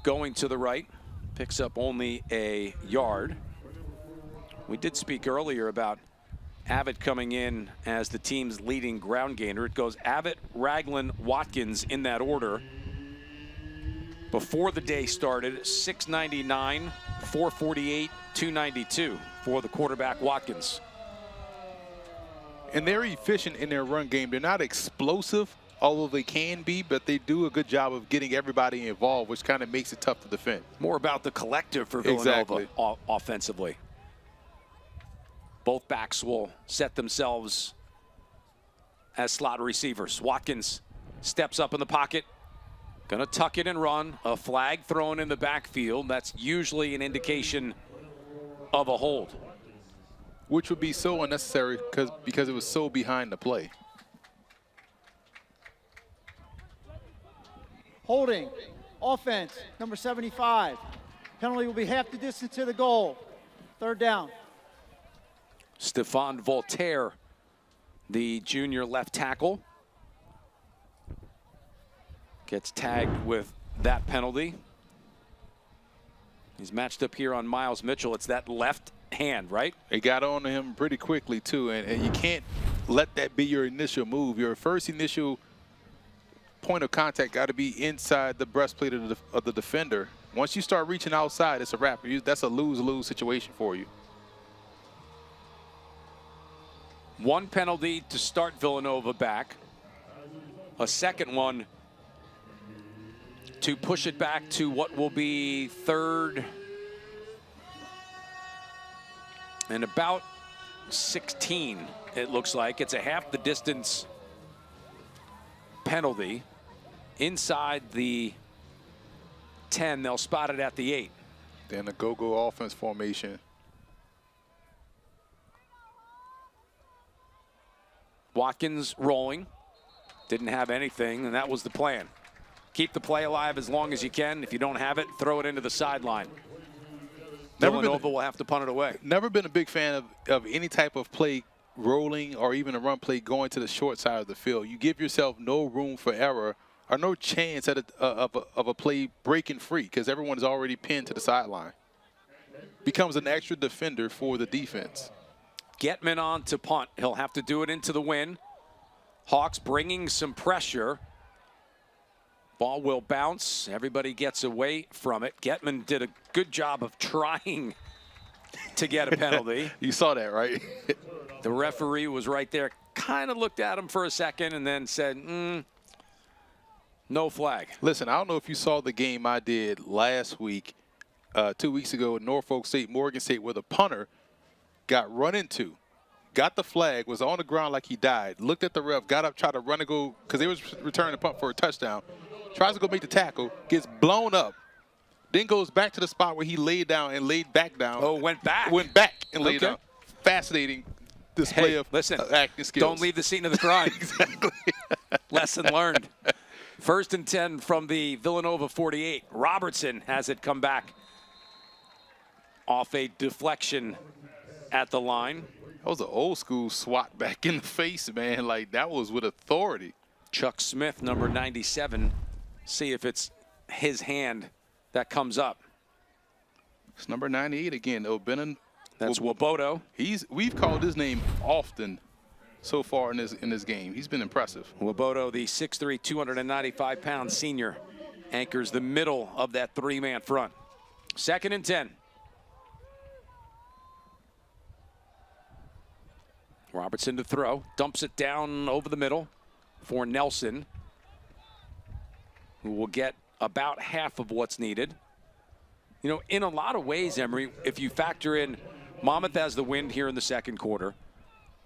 Speaker 1: going to the right. Picks up only a yard. We did speak earlier about Abbott coming in as the team's leading ground gainer. It goes Abbott, Ragland, Watkins in that order. Before the day started, 699, 448, 292 for the quarterback Watkins.
Speaker 2: And they're efficient in their run game. They're not explosive, although they can be, but they do a good job of getting everybody involved, which kind of makes it tough to defend.
Speaker 1: More about the collective for Villanova offensively. Both backs will set themselves as slot receivers. Watkins steps up in the pocket, gonna tuck it and run. A flag thrown in the backfield. That's usually an indication of a hold.
Speaker 2: Which would be so unnecessary because it was so behind the play.
Speaker 3: Holding. Offense, number 75. Penalty will be half the distance to the goal. 3rd down.
Speaker 1: Stephon Voltaire, the junior left tackle, gets tagged with that penalty. He's matched up here on Miles Mitchell. It's that left hand, right?
Speaker 2: It got on to him pretty quickly, too, and you can't let that be your initial move. Your first initial point of contact got to be inside the breastplate of the defender. Once you start reaching outside, it's a wrap. That's a lose-lose situation for you.
Speaker 1: One penalty to start Villanova back. A second one to push it back to what will be 3rd and about 16, it looks like. It's a half the distance penalty. Inside the 10, they'll spot it at the 8.
Speaker 2: Then the go-go offense formation.
Speaker 1: Watkins rolling. Didn't have anything, and that was the plan. Keep the play alive as long as you can. If you don't have it, throw it into the sideline. Villanova will have to punt it away.
Speaker 2: Never been a big fan of any type of play rolling or even a run play going to the short side of the field. You give yourself no room for error or no chance at of a play breaking free because everyone is already pinned to the sideline. Becomes an extra defender for the defense.
Speaker 1: Getman on to punt. He'll have to do it into the wind. Hawks bringing some pressure. Ball will bounce. Everybody gets away from it. Getman did a good job of trying to get a penalty.
Speaker 2: You saw that, right?
Speaker 1: The referee was right there, kind of looked at him for a second and then said, no flag.
Speaker 2: Listen, I don't know if you saw the game I did last week, 2 weeks ago at Norfolk State, Morgan State, where the punter got run into, got the flag, was on the ground like he died, looked at the ref, got up, tried to run and go, because they was returning the punt for a touchdown, tries to go make the tackle, gets blown up, then goes back to the spot where he laid down and laid back down.
Speaker 1: Oh, went back.
Speaker 2: Went back and laid down. Fascinating display of acting skills.
Speaker 1: Don't leave the scene of the crime.
Speaker 2: Exactly.
Speaker 1: Lesson learned. 1st and 10 from the Villanova 48. Robertson has it come back off a deflection at the line.
Speaker 2: That was an old school swat back in the face, man. Like, that was with authority.
Speaker 1: Chuck Smith, number 97. See if it's his hand that comes up.
Speaker 2: It's number 98 again, Obenon.
Speaker 1: That's Woboto.
Speaker 2: We've called his name often so far in this game. He's been impressive.
Speaker 1: Woboto, the 6'3", 295-pound senior, anchors the middle of that three-man front. 2nd and 10. Robertson to throw, dumps it down over the middle for Nelson, who will get about half of what's needed. You know, in a lot of ways, Emery, if you factor in Monmouth has the wind here in the 2nd quarter,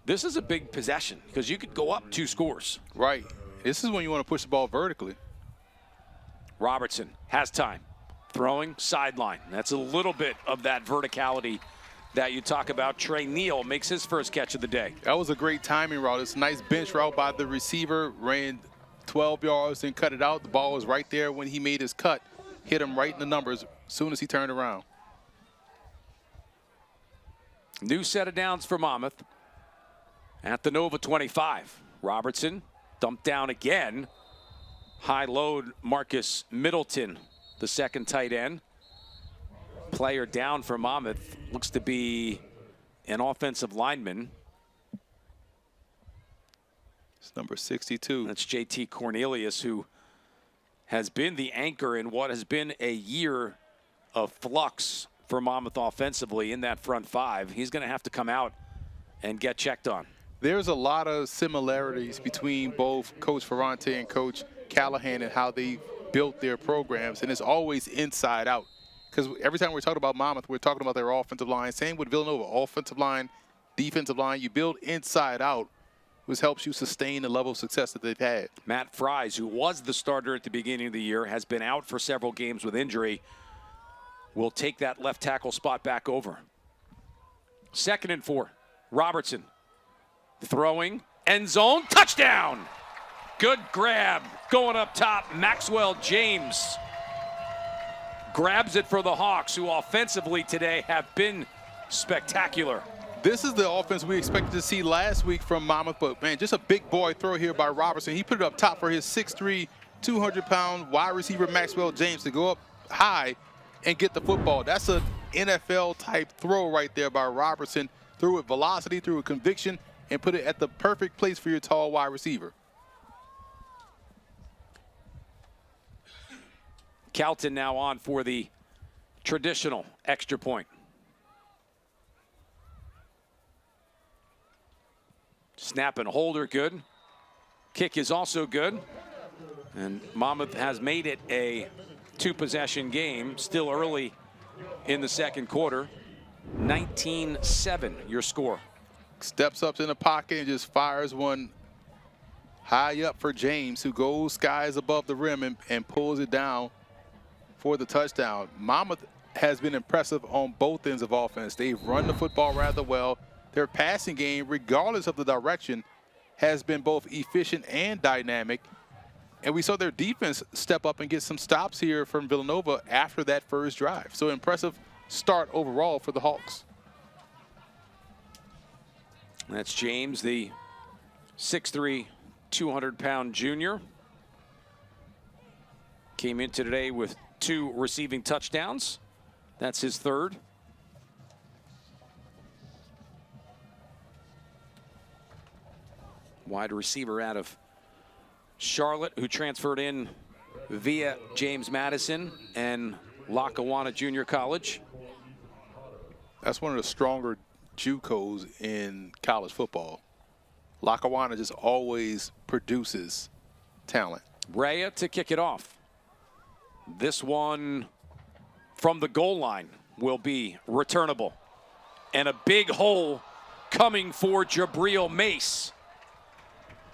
Speaker 1: this is a big possession because you could go up 2 scores.
Speaker 2: Right. This is when you want to push the ball vertically.
Speaker 1: Robertson has time. Throwing sideline. That's a little bit of that verticality that you talk about. Trey Neal makes his first catch of the day.
Speaker 2: That was a great timing route. It's a nice bench route by the receiver. Ran 12 yards and cut it out. The ball was right there when he made his cut. Hit him right in the numbers as soon as he turned around.
Speaker 1: New set of downs for Monmouth at the Nova 25. Robertson dumped down again. High load Marcus Middleton, the 2nd tight end. Player down for Monmouth looks to be an offensive lineman.
Speaker 2: It's number 62.
Speaker 1: That's JT Cornelius, who has been the anchor in what has been a year of flux for Monmouth offensively in that front 5. He's going to have to come out and get checked on.
Speaker 2: There's a lot of similarities between both Coach Ferrante and Coach Callahan and how they built their programs, and it's always inside out. Because every time we're talking about Monmouth, we're talking about their offensive line. Same with Villanova, offensive line, defensive line. You build inside out, which helps you sustain the level of success that they've had.
Speaker 1: Matt Fries, who was the starter at the beginning of the year, has been out for several games with injury, will take that left tackle spot back over. 2nd and 4. Robertson throwing, end zone, touchdown! Good grab going up top. Maxwell James grabs it for the Hawks, who offensively today have been spectacular.
Speaker 2: This is the offense we expected to see last week from Monmouth, but man, just a big boy throw here by Robertson. He put it up top for his 6'3", 200-pound wide receiver Maxwell James to go up high and get the football. That's an NFL-type throw right there by Robertson. Threw with velocity, threw with conviction, and put it at the perfect place for your tall wide receiver.
Speaker 1: Calton now on for the traditional extra point. Snap and holder good. Kick is also good. And Monmouth has made it a two-possession game. Still early in the second quarter. 19-7 your score.
Speaker 2: Steps up in the pocket and just fires one high up for James, who goes skies above the rim and pulls it down for the touchdown. Monmouth has been impressive on both ends of offense. They've run the football rather well. Their passing game, regardless of the direction, has been both efficient and dynamic. And we saw their defense step up and get some stops here from Villanova after that first drive. So impressive start overall for the Hawks.
Speaker 1: That's James, the 6'3", 200-pound junior. Came into today with 2 receiving touchdowns. That's his third. Wide receiver out of Charlotte, who transferred in via James Madison and Lackawanna Junior College.
Speaker 2: That's one of the stronger JUCOs in college football. Lackawanna just always produces talent.
Speaker 1: Rhea to kick it off. This one from the goal line will be returnable. And a big hole coming for Jabril Mace,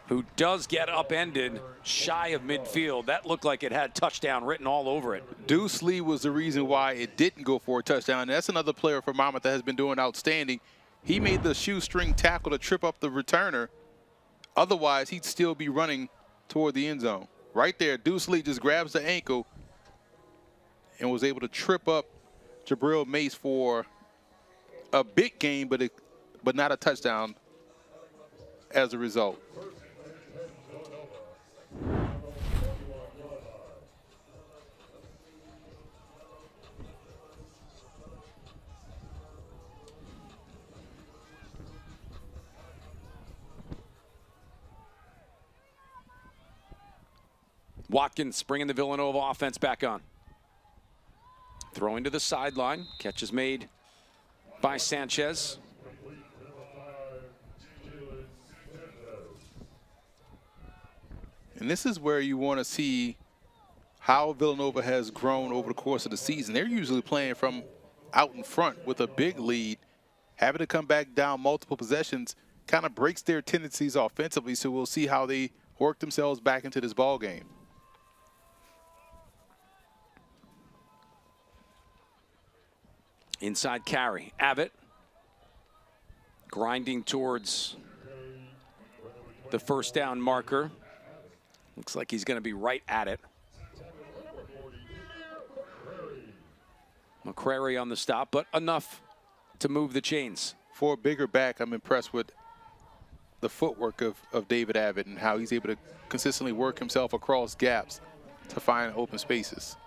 Speaker 1: who does get upended shy of midfield. That looked like it had touchdown written all over it.
Speaker 2: Deuce Lee was the reason why it didn't go for a touchdown. And that's another player for Monmouth that has been doing outstanding. He made the shoestring tackle to trip up the returner. Otherwise, he'd still be running toward the end zone. Right there, Deuce Lee just grabs the ankle and was able to trip up Jabril Mace for a big game, but not a touchdown as a result.
Speaker 1: Watkins bringing the Villanova offense back on. Throwing to the sideline. Catch is made by Sanchez.
Speaker 2: And this is where you want to see how Villanova has grown over the course of the season. They're usually playing from out in front with a big lead. Having to come back down multiple possessions kind of breaks their tendencies offensively, so we'll see how they work themselves back into this ball game.
Speaker 1: Inside carry. Abbott grinding towards the first down marker. Looks like he's going to be right at it. McCrary on the stop, but enough to move the chains.
Speaker 2: For a bigger back, I'm impressed with the footwork of David Abbott and how he's able to consistently work himself across gaps to find open spaces.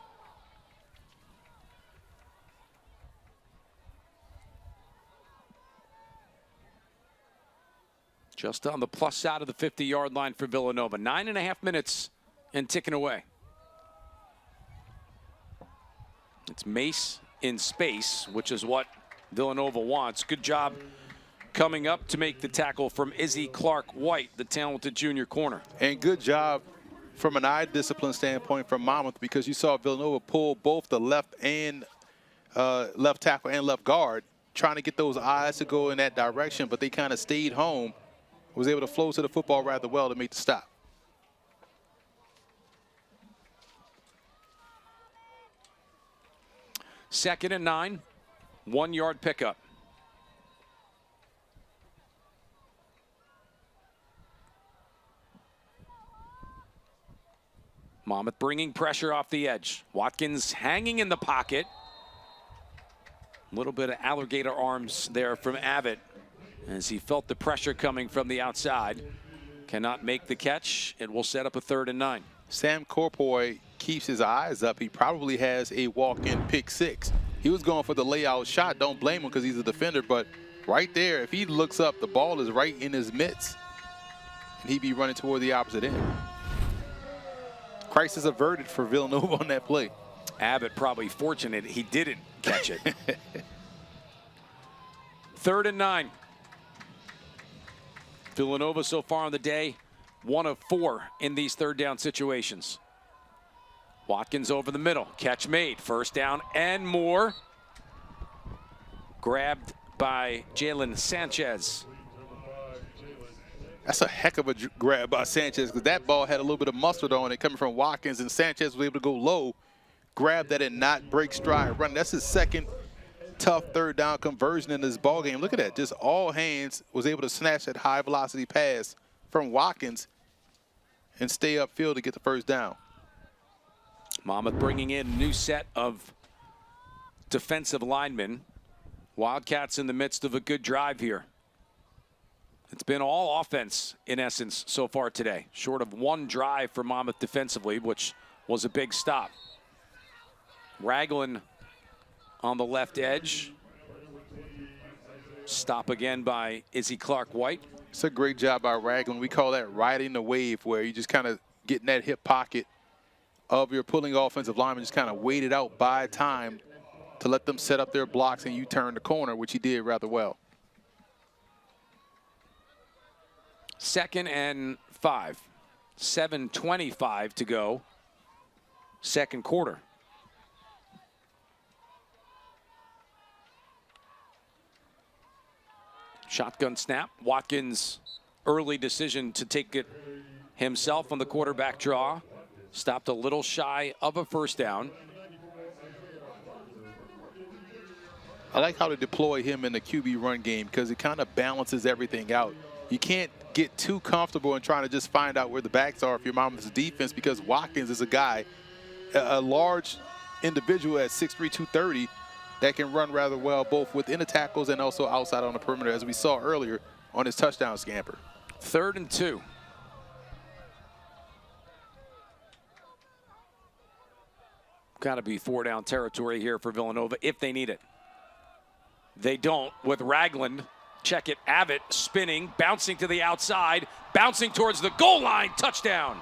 Speaker 1: Just on the plus side of the 50-yard line for Villanova. 9.5 minutes and ticking away. It's Mace in space, which is what Villanova wants. Good job coming up to make the tackle from Izzy Clark-White, the talented junior corner.
Speaker 2: And good job from an eye discipline standpoint from Monmouth, because you saw Villanova pull both the left tackle and left guard, trying to get those eyes to go in that direction, but they kind of stayed home. Was able to flow to the football rather well to make the stop.
Speaker 1: Second and 9, 1-yard pickup. Monmouth bringing pressure off the edge. Watkins hanging in the pocket. A little bit of alligator arms there from Abbott as he felt the pressure coming from the outside. Cannot make the catch. It will set up a 3rd and 9.
Speaker 2: Sam Corpoy keeps his eyes up. He probably has a walk-in pick 6. He was going for the layout shot. Don't blame him because he's a defender, but right there, if he looks up, the ball is right in his mitts, and he'd be running toward the opposite end. Crisis averted for Villanova on that play.
Speaker 1: Abbott probably fortunate he didn't catch it. 3rd and 9. Villanova so far on the day, 1 of 4 in these 3rd down situations. Watkins over the middle, catch made, 1st down and more. Grabbed by Jalen Sanchez.
Speaker 2: That's a heck of a grab by Sanchez because that ball had a little bit of mustard on it coming from Watkins, and Sanchez was able to go low, grab that and not break stride running. That's his 2nd tough 3rd down conversion in this ball game. Look at that, just all hands was able to snatch that high velocity pass from Watkins and stay upfield to get the 1st down.
Speaker 1: Monmouth bringing in a new set of defensive linemen. Wildcats in the midst of a good drive here. It's been all offense, in essence, so far today, short of 1 drive for Monmouth defensively, which was a big stop. Ragland on the left edge. Stop again by Izzy Clark-White.
Speaker 2: It's a great job by Ragland. We call that riding the wave, where you just kind of get in that hip pocket of your pulling offensive lineman, just kind of wait it out, buy time to let them set up their blocks and you turn the corner, which he did rather well.
Speaker 1: 2nd and 5. 7:25 to go. 2nd quarter. Shotgun snap. Watkins, early decision to take it himself on the quarterback draw. Stopped a little shy of a 1st down.
Speaker 2: I like how to deploy him in the QB run game because it kind of balances everything out. You can't get too comfortable in trying to just find out where the backs are if you're Monmouth's defense, because Watkins is a guy, a large individual at 6'3", 230, that can run rather well both within the tackles and also outside on the perimeter, as we saw earlier on his touchdown scamper.
Speaker 1: 3rd and 2. Got to be 4 down territory here for Villanova if they need it. They don't with Ragland. Check it, Abbott spinning, bouncing to the outside, bouncing towards the goal line, touchdown.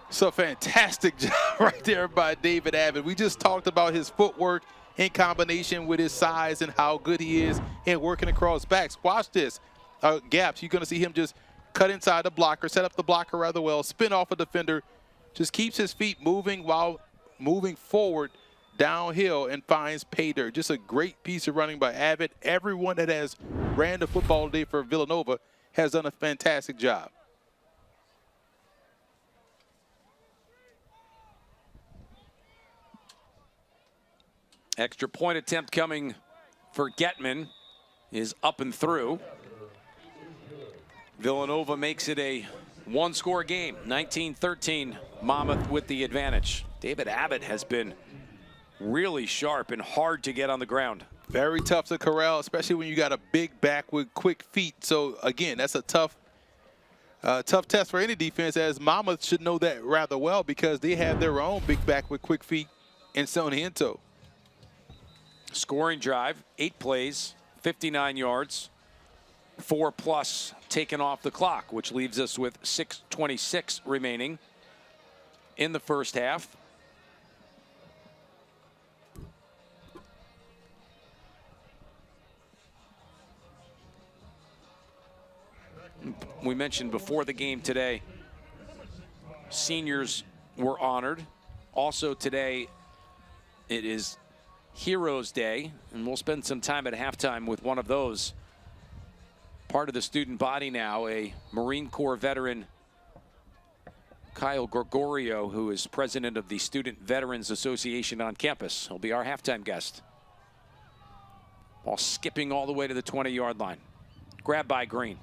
Speaker 2: It's a fantastic job right there by David Abbott. We just talked about his footwork in combination with his size and how good he is in working across backs. Watch this, gaps. You're gonna see him just cut inside the blocker, set up the blocker rather well, spin off a defender, just keeps his feet moving while moving forward downhill and finds pay dirt. Just a great piece of running by Abbott. Everyone that has ran the football today for Villanova has done a fantastic job.
Speaker 1: Extra point attempt coming for Getman is up and through. Villanova makes it a 1-score game, 19-13, Monmouth with the advantage. David Abbott has been really sharp and hard to get on the ground.
Speaker 2: Very tough to corral, especially when you got a big back with quick feet. So again, that's a tough test for any defense, as Monmouth should know that rather well because they have their own big back with quick feet in Sonny Ento.
Speaker 1: Scoring drive, 8 plays, 59 yards, 4+ taken off the clock, which leaves us with 6:26 remaining in the first half. We mentioned before the game today, seniors were honored. Also today, it is Heroes Day, and we'll spend some time at halftime with one of those. Part of the student body now, a Marine Corps veteran, Kyle Gregorio, who is president of the Student Veterans Association on campus. He'll be our halftime guest. Ball skipping all the way to the 20-yard line. Grabbed by Green.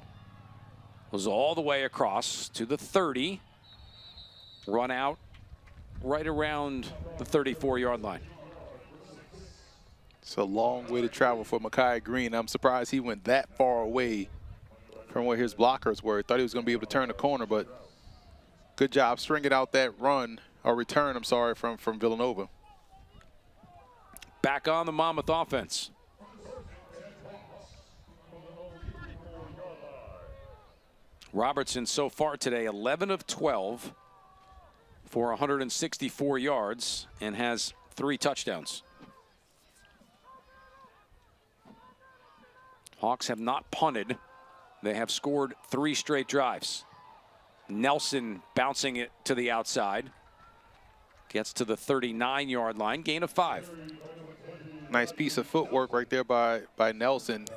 Speaker 1: Was all the way across to the 30. Run out right around the 34-yard line.
Speaker 2: It's a long way to travel for Mekhi Green. I'm surprised he went that far away from where his blockers were. Thought he was going to be able to turn the corner, but good job stringing out that run, or return, I'm sorry, from Villanova.
Speaker 1: Back on the Monmouth offense. Robertson so far today, 11 of 12 for 164 yards and has 3 touchdowns. Hawks have not punted. They have scored 3 straight drives. Nelson bouncing it to the outside. Gets to the 39-yard line, gain of 5.
Speaker 2: Nice piece of footwork right there by Nelson,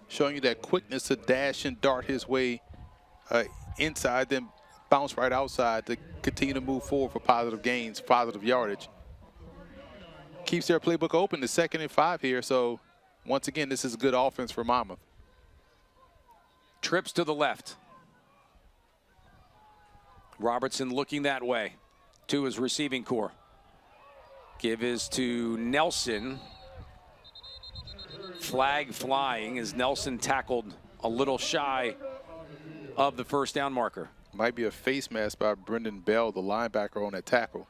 Speaker 2: showing you that quickness to dash and dart his way inside, then bounce right outside to continue to move forward for positive gains, positive yardage. Keeps their playbook open to 2nd and 5 here, so once again, this is a good offense for Monmouth.
Speaker 1: Trips to the left. Robertson looking that way to his receiving core. Give is to Nelson. Flag flying as Nelson tackled a little shy of the first down marker.
Speaker 2: Might be a face mask by Brendan Bell, the linebacker on that tackle.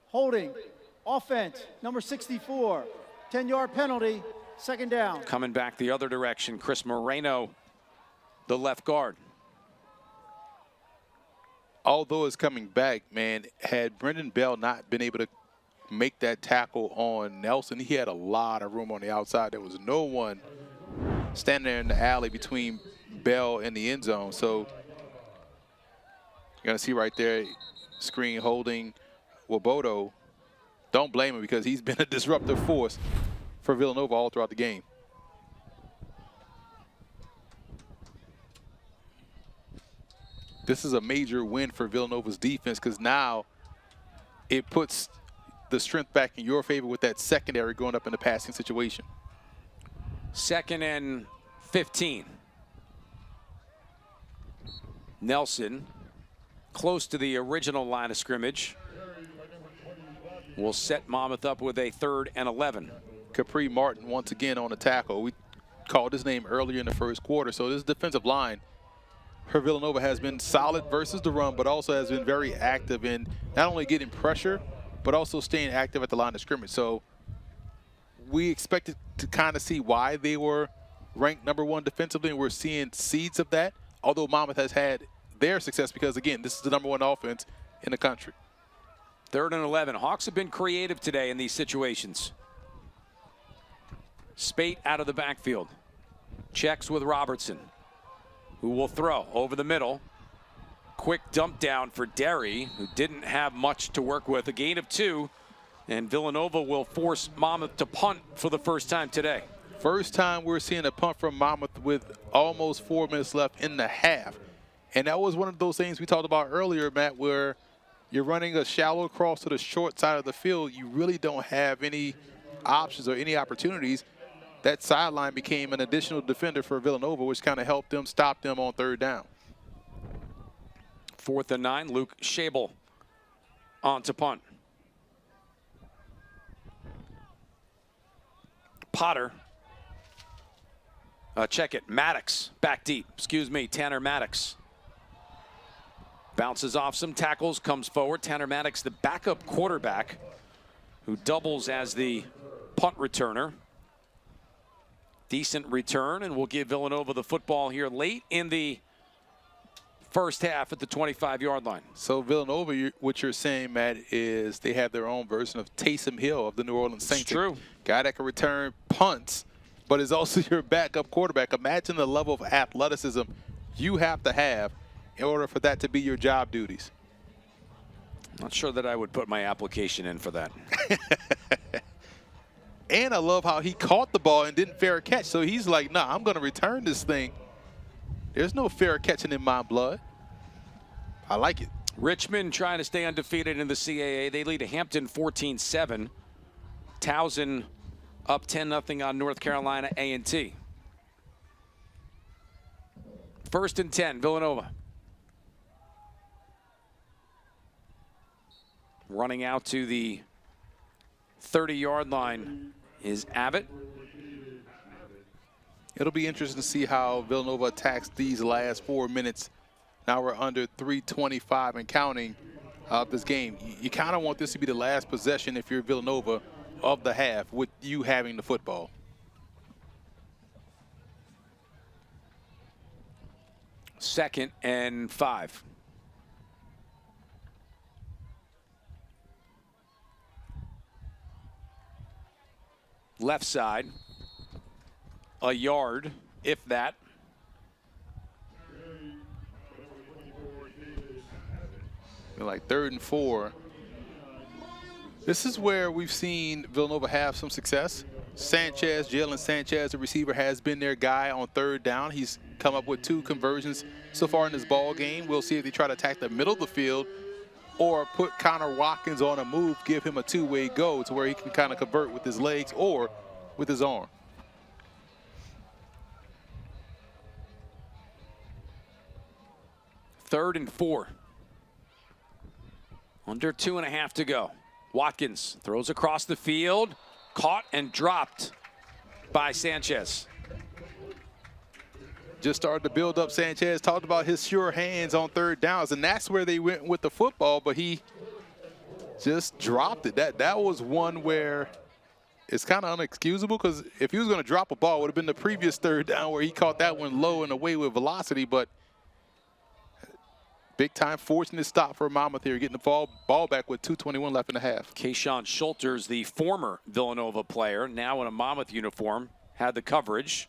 Speaker 3: Holding. Offense, number 64. 10-yard penalty, 2nd down.
Speaker 1: Coming back the other direction, Chris Moreno, the left guard.
Speaker 2: Although it's coming back, man, had Brendan Bell not been able to make that tackle on Nelson, he had a lot of room on the outside. There was no one standing there in the alley between Bell and the end zone. So you're going to see right there, screen holding Wabodo. Don't blame him because he's been a disruptive force for Villanova all throughout the game. This is a major win for Villanova's defense because now it puts the strength back in your favor with that secondary going up in the passing situation.
Speaker 1: 2nd and 15. Nelson, close to the original line of scrimmage, will set Monmouth up with a 3rd and 11.
Speaker 2: Capri Martin once again on the tackle. We called his name earlier in the first quarter. So this defensive line for Villanova has been solid versus the run, but also has been very active in not only getting pressure, but also staying active at the line of scrimmage. So we expected to kind of see why they were ranked #1 defensively, and we're seeing seeds of that, although Monmouth has had their success because, again, this is the #1 offense in the country.
Speaker 1: 3rd and 11. Hawks have been creative today in these situations. Spate out of the backfield. Checks with Robertson, who will throw over the middle. Quick dump down for Derry, who didn't have much to work with. A gain of 2, and Villanova will force Monmouth to punt for the first time today.
Speaker 2: First time we're seeing a punt from Monmouth with almost 4 minutes left in the half. And that was one of those things we talked about earlier, Matt, where you're running a shallow cross to the short side of the field. You really don't have any options or any opportunities. That sideline became an additional defender for Villanova, which kind of helped them stop them on 3rd down.
Speaker 1: 4th and 9, Luke Schabel on to punt. Potter. Check it. Maddox back deep. Excuse me, Tanner Maddox. Bounces off some tackles, comes forward. Tanner Maddox, the backup quarterback, who doubles as the punt returner. Decent return, and we'll give Villanova the football here late in the first half at the 25-yard line.
Speaker 2: So Villanova, what you're saying, Matt, is they have their own version of Taysom Hill of the New Orleans Saints.
Speaker 1: It's true.
Speaker 2: Guy that can return punts, but is also your backup quarterback. Imagine the level of athleticism you have to have in order for that to be your job duties.
Speaker 1: Not sure that I would put my application in for that.
Speaker 2: And I love how he caught the ball and didn't fair catch. So he's like, nah, I'm going to return this thing. There's no fair catching in my blood. I like it.
Speaker 1: Richmond trying to stay undefeated in the CAA. They lead Hampton 14-7. Towson up 10-0 on North Carolina A&T. 1st and 10, Villanova. Running out to the 30-yard line is Abbott.
Speaker 2: It'll be interesting to see how Villanova attacks these last 4 minutes. Now we're under 3:25 and counting of this game. You kind of want this to be the last possession if you're Villanova of the half with you having the football.
Speaker 1: Second and 5. Left side, a yard, if that.
Speaker 2: Like 3rd and 4. This is where we've seen Villanova have some success. Jalen Sanchez, the receiver, has been their guy on 3rd down. He's come up with 2 conversions so far in this ball game. We'll see if they try to attack the middle of the field or put Connor Watkins on a move, give him a 2-way go to where he can kind of convert with his legs or with his arm.
Speaker 1: Third and 4. Under 2.5 to go. Watkins throws across the field, caught and dropped by Sanchez.
Speaker 2: Just started to build up. Sanchez talked about his sure hands on 3rd downs, and that's where they went with the football, but he just dropped it. That was one where it's kind of unexcusable, because if he was going to drop a ball, it would have been the previous 3rd down where he caught that one low and away with velocity, but big time fortunate stop for Monmouth here, getting the ball back with 2:21 left in the half.
Speaker 1: Kayshawn Schulters, the former Villanova player, now in a Monmouth uniform, had the coverage.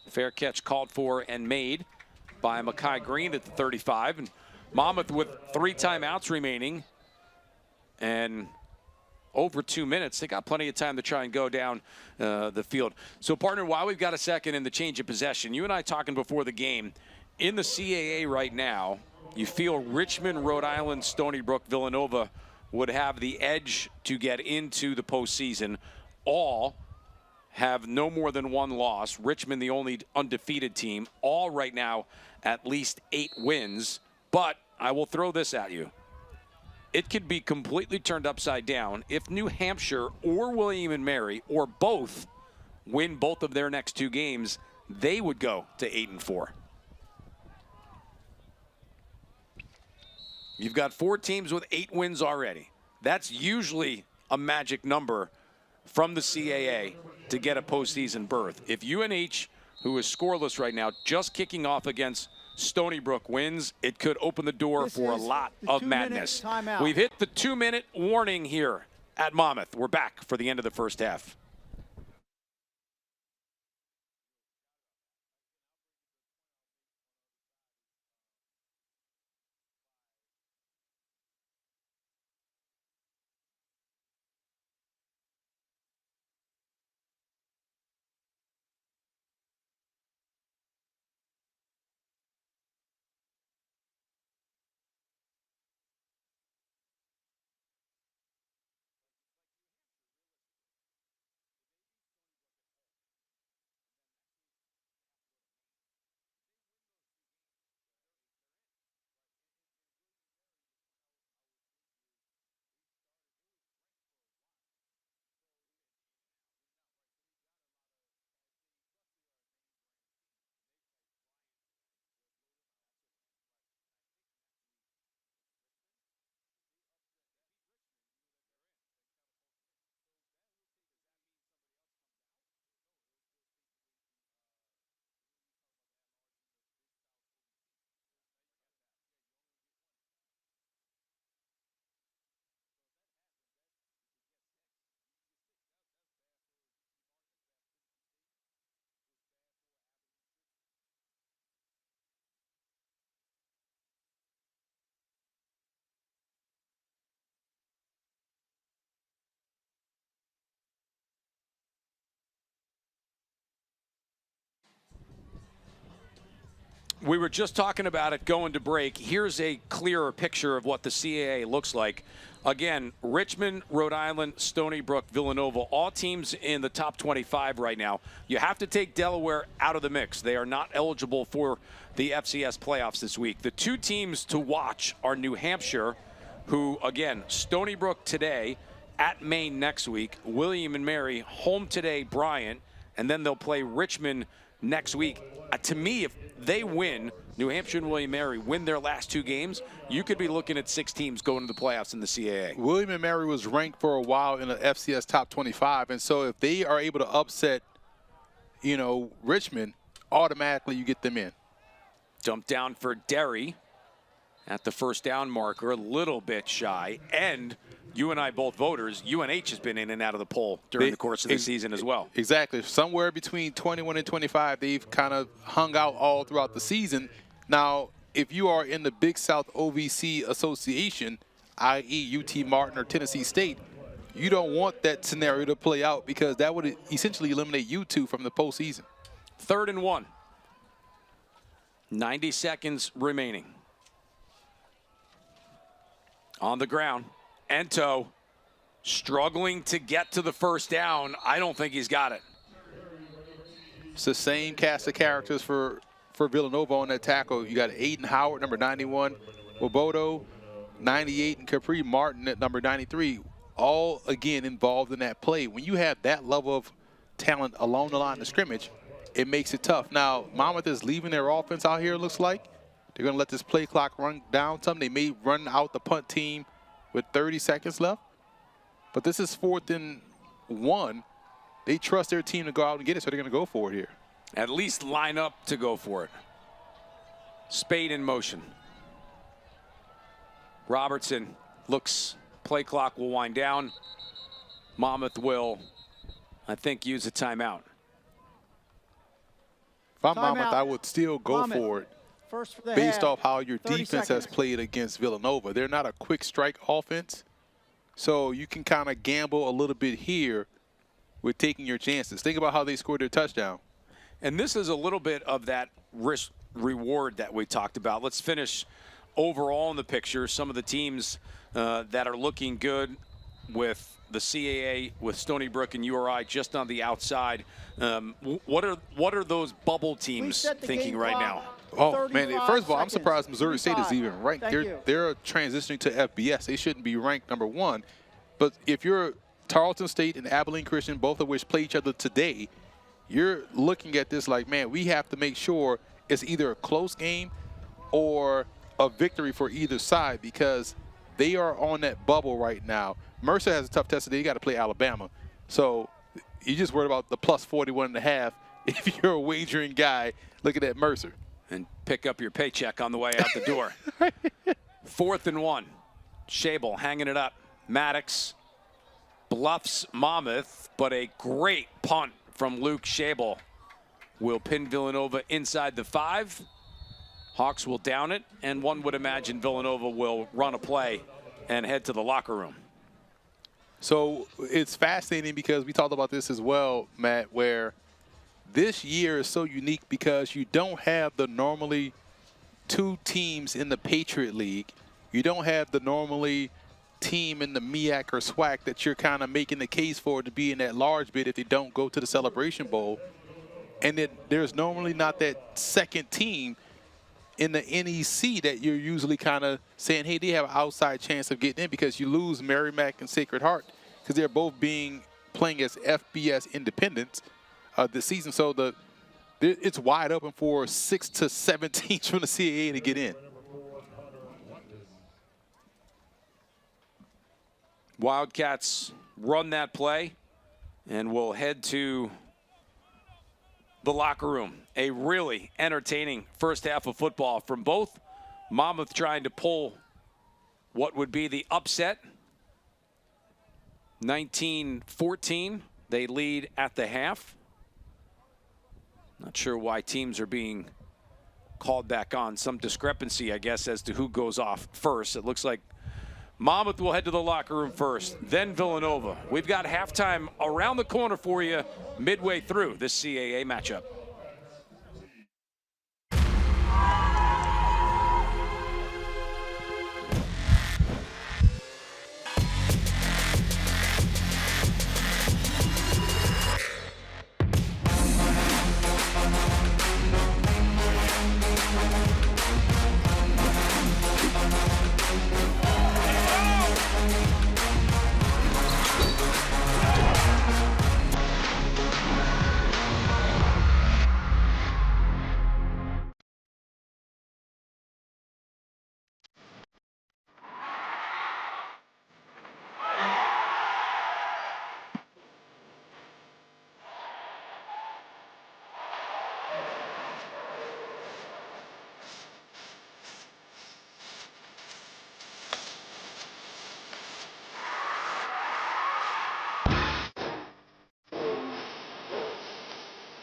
Speaker 1: Fair catch called for and made by Makai Green at the 35. And Monmouth with 3 timeouts remaining and over 2 minutes. They got plenty of time to try and go down the field. So, partner, while we've got a second in the change of possession, you and I talking before the game, in the CAA right now, you feel Richmond, Rhode Island, Stony Brook, Villanova would have the edge to get into the postseason. All have no more than 1 loss. Richmond, the only undefeated team, all right now at least 8 wins. But I will throw this at you. It could be completely turned upside down if New Hampshire or William & Mary or both win both of their next 2 games. They would go to 8-4. You've got 4 teams with 8 wins already. That's usually a magic number from the CAA to get a postseason berth. If UNH, who is scoreless right now, just kicking off against Stony Brook, wins, it could open the door for a lot of madness. We've hit the 2-minute warning here at Monmouth. We're back for the end of the first half. We were just talking about it going to break. Here's a clearer picture of what the CAA looks like. Again, Richmond, Rhode Island, Stony Brook, Villanova, all teams in the top 25 right now. You have to take Delaware out of the mix. They are not eligible for the FCS playoffs this week. The two teams to watch are New Hampshire, who, again, Stony Brook today, at Maine next week, William and Mary home today, Bryant, and then they'll play Richmond next week. To me, if they win, New Hampshire and William and Mary win their last two games, you could be looking at 6 teams going to the playoffs in the CAA.
Speaker 2: William and Mary was ranked for a while in the FCS top 25, and so if they are able to upset, Richmond, automatically you get them in.
Speaker 1: Dump down for Derry at the first down marker, a little bit shy. And you and I both voters, UNH has been in and out of the poll during the course of the season as well.
Speaker 2: Exactly. Somewhere between 21 and 25, they've kind of hung out all throughout the season. Now, if you are in the Big South OVC Association, i.e. UT Martin or Tennessee State, you don't want that scenario to play out because that would essentially eliminate you two from the postseason.
Speaker 1: 3rd and 1. 90 seconds remaining. On the ground, Ento struggling to get to the first down. I don't think he's got it.
Speaker 2: It's the same cast of characters for Villanova on that tackle. You got Aiden Howard, number 91, Wobodo, 98, and Capri Martin at number 93, all, again, involved in that play. When you have that level of talent along the line of scrimmage, it makes it tough. Now, Monmouth is leaving their offense out here, it looks like. They're going to let this play clock run down some. They may run out the punt team with 30 seconds left. But this is 4th and 1. They trust their team to go out and get it, so they're going to go for it here.
Speaker 1: At least line up to go for it. Spade in motion. Robertson looks, play clock will wind down. Monmouth will, I think, use a timeout.
Speaker 2: If I'm Monmouth, I would still go for it
Speaker 3: First for the
Speaker 2: based
Speaker 3: half.
Speaker 2: off how your
Speaker 3: 30
Speaker 2: defense
Speaker 3: seconds.
Speaker 2: has played against Villanova. They're not a quick strike offense, so you can kind of gamble a little bit here with taking your chances. Think about how they scored their touchdown.
Speaker 1: And this is a little bit of that risk reward that we talked about. Let's finish overall in the picture. Some of the teams that are looking good with the CAA, with Stony Brook and URI just on the outside. What are those bubble teams thinking right now?
Speaker 2: Oh, man, first of all, I'm
Speaker 3: seconds.
Speaker 2: surprised Missouri State is even ranked.
Speaker 3: Thank
Speaker 2: They're transitioning to FBS. They shouldn't be ranked number 1. But if you're Tarleton State and Abilene Christian, both of which play each other today, you're looking at this like, man, we have to make sure it's either a close game or a victory for either side because they are on that bubble right now. Mercer has a tough test today. You got to play Alabama. So you just worried about the plus 41.5 if you're a wagering guy looking at Mercer.
Speaker 1: And pick up your paycheck on the way out the door. 4th and 1. Shable hanging it up. Maddox bluffs Monmouth, but a great punt from Luke Shable will pin Villanova inside the 5. Hawks will down it, and one would imagine Villanova will run a play and head to the locker room.
Speaker 2: So it's fascinating because we talked about this as well, Matt, where this year is so unique because you don't have the normally 2 teams in the Patriot League. You don't have the normally team in the MEAC or SWAC that you're kind of making the case for to be in that large bid if they don't go to the Celebration Bowl. And then there's normally not that second team in the NEC that you're usually kind of saying, hey, they have an outside chance of getting in because you lose Merrimack and Sacred Heart because they're both playing as FBS independents this season. So it's wide open for 6 to 7 teams from the CAA to get in.
Speaker 1: Wildcats run that play and will head to the locker room. A really entertaining first half of football from both. Monmouth trying to pull what would be the upset. 19-14, they lead at the half. Not sure why teams are being called back on. Some discrepancy, I guess, as to who goes off first. It looks like Monmouth will head to the locker room first, then Villanova. We've got halftime around the corner for you midway through this CAA matchup.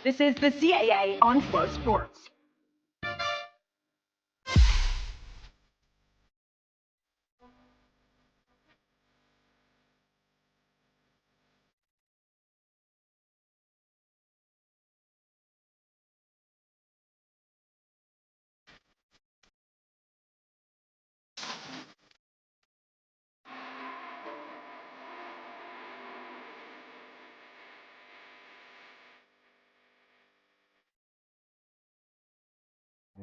Speaker 12: This is the CAA on Flow Sports.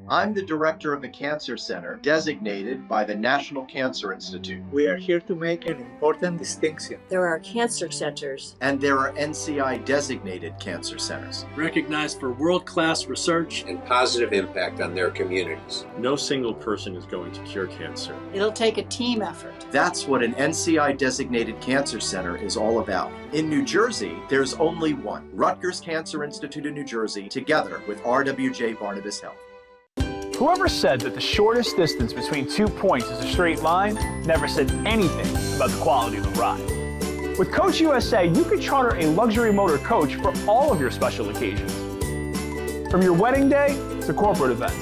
Speaker 5: I'm the director of the Cancer Center, designated by the National Cancer Institute.
Speaker 6: We are here to make an important distinction.
Speaker 7: There are cancer centers.
Speaker 5: And there are NCI-designated cancer centers.
Speaker 8: Recognized for world-class research
Speaker 9: and positive impact on their communities.
Speaker 10: No single person is going to cure cancer.
Speaker 7: It'll take a team effort.
Speaker 5: That's what an NCI-designated cancer center is all about. In New Jersey, there's only one, Rutgers Cancer Institute in New Jersey, together with RWJ Barnabas Health.
Speaker 13: Whoever said that the shortest distance between 2 points is a straight line never said anything about the quality of the ride. With Coach USA, you can charter a luxury motor coach for all of your special occasions. From your wedding day to corporate events,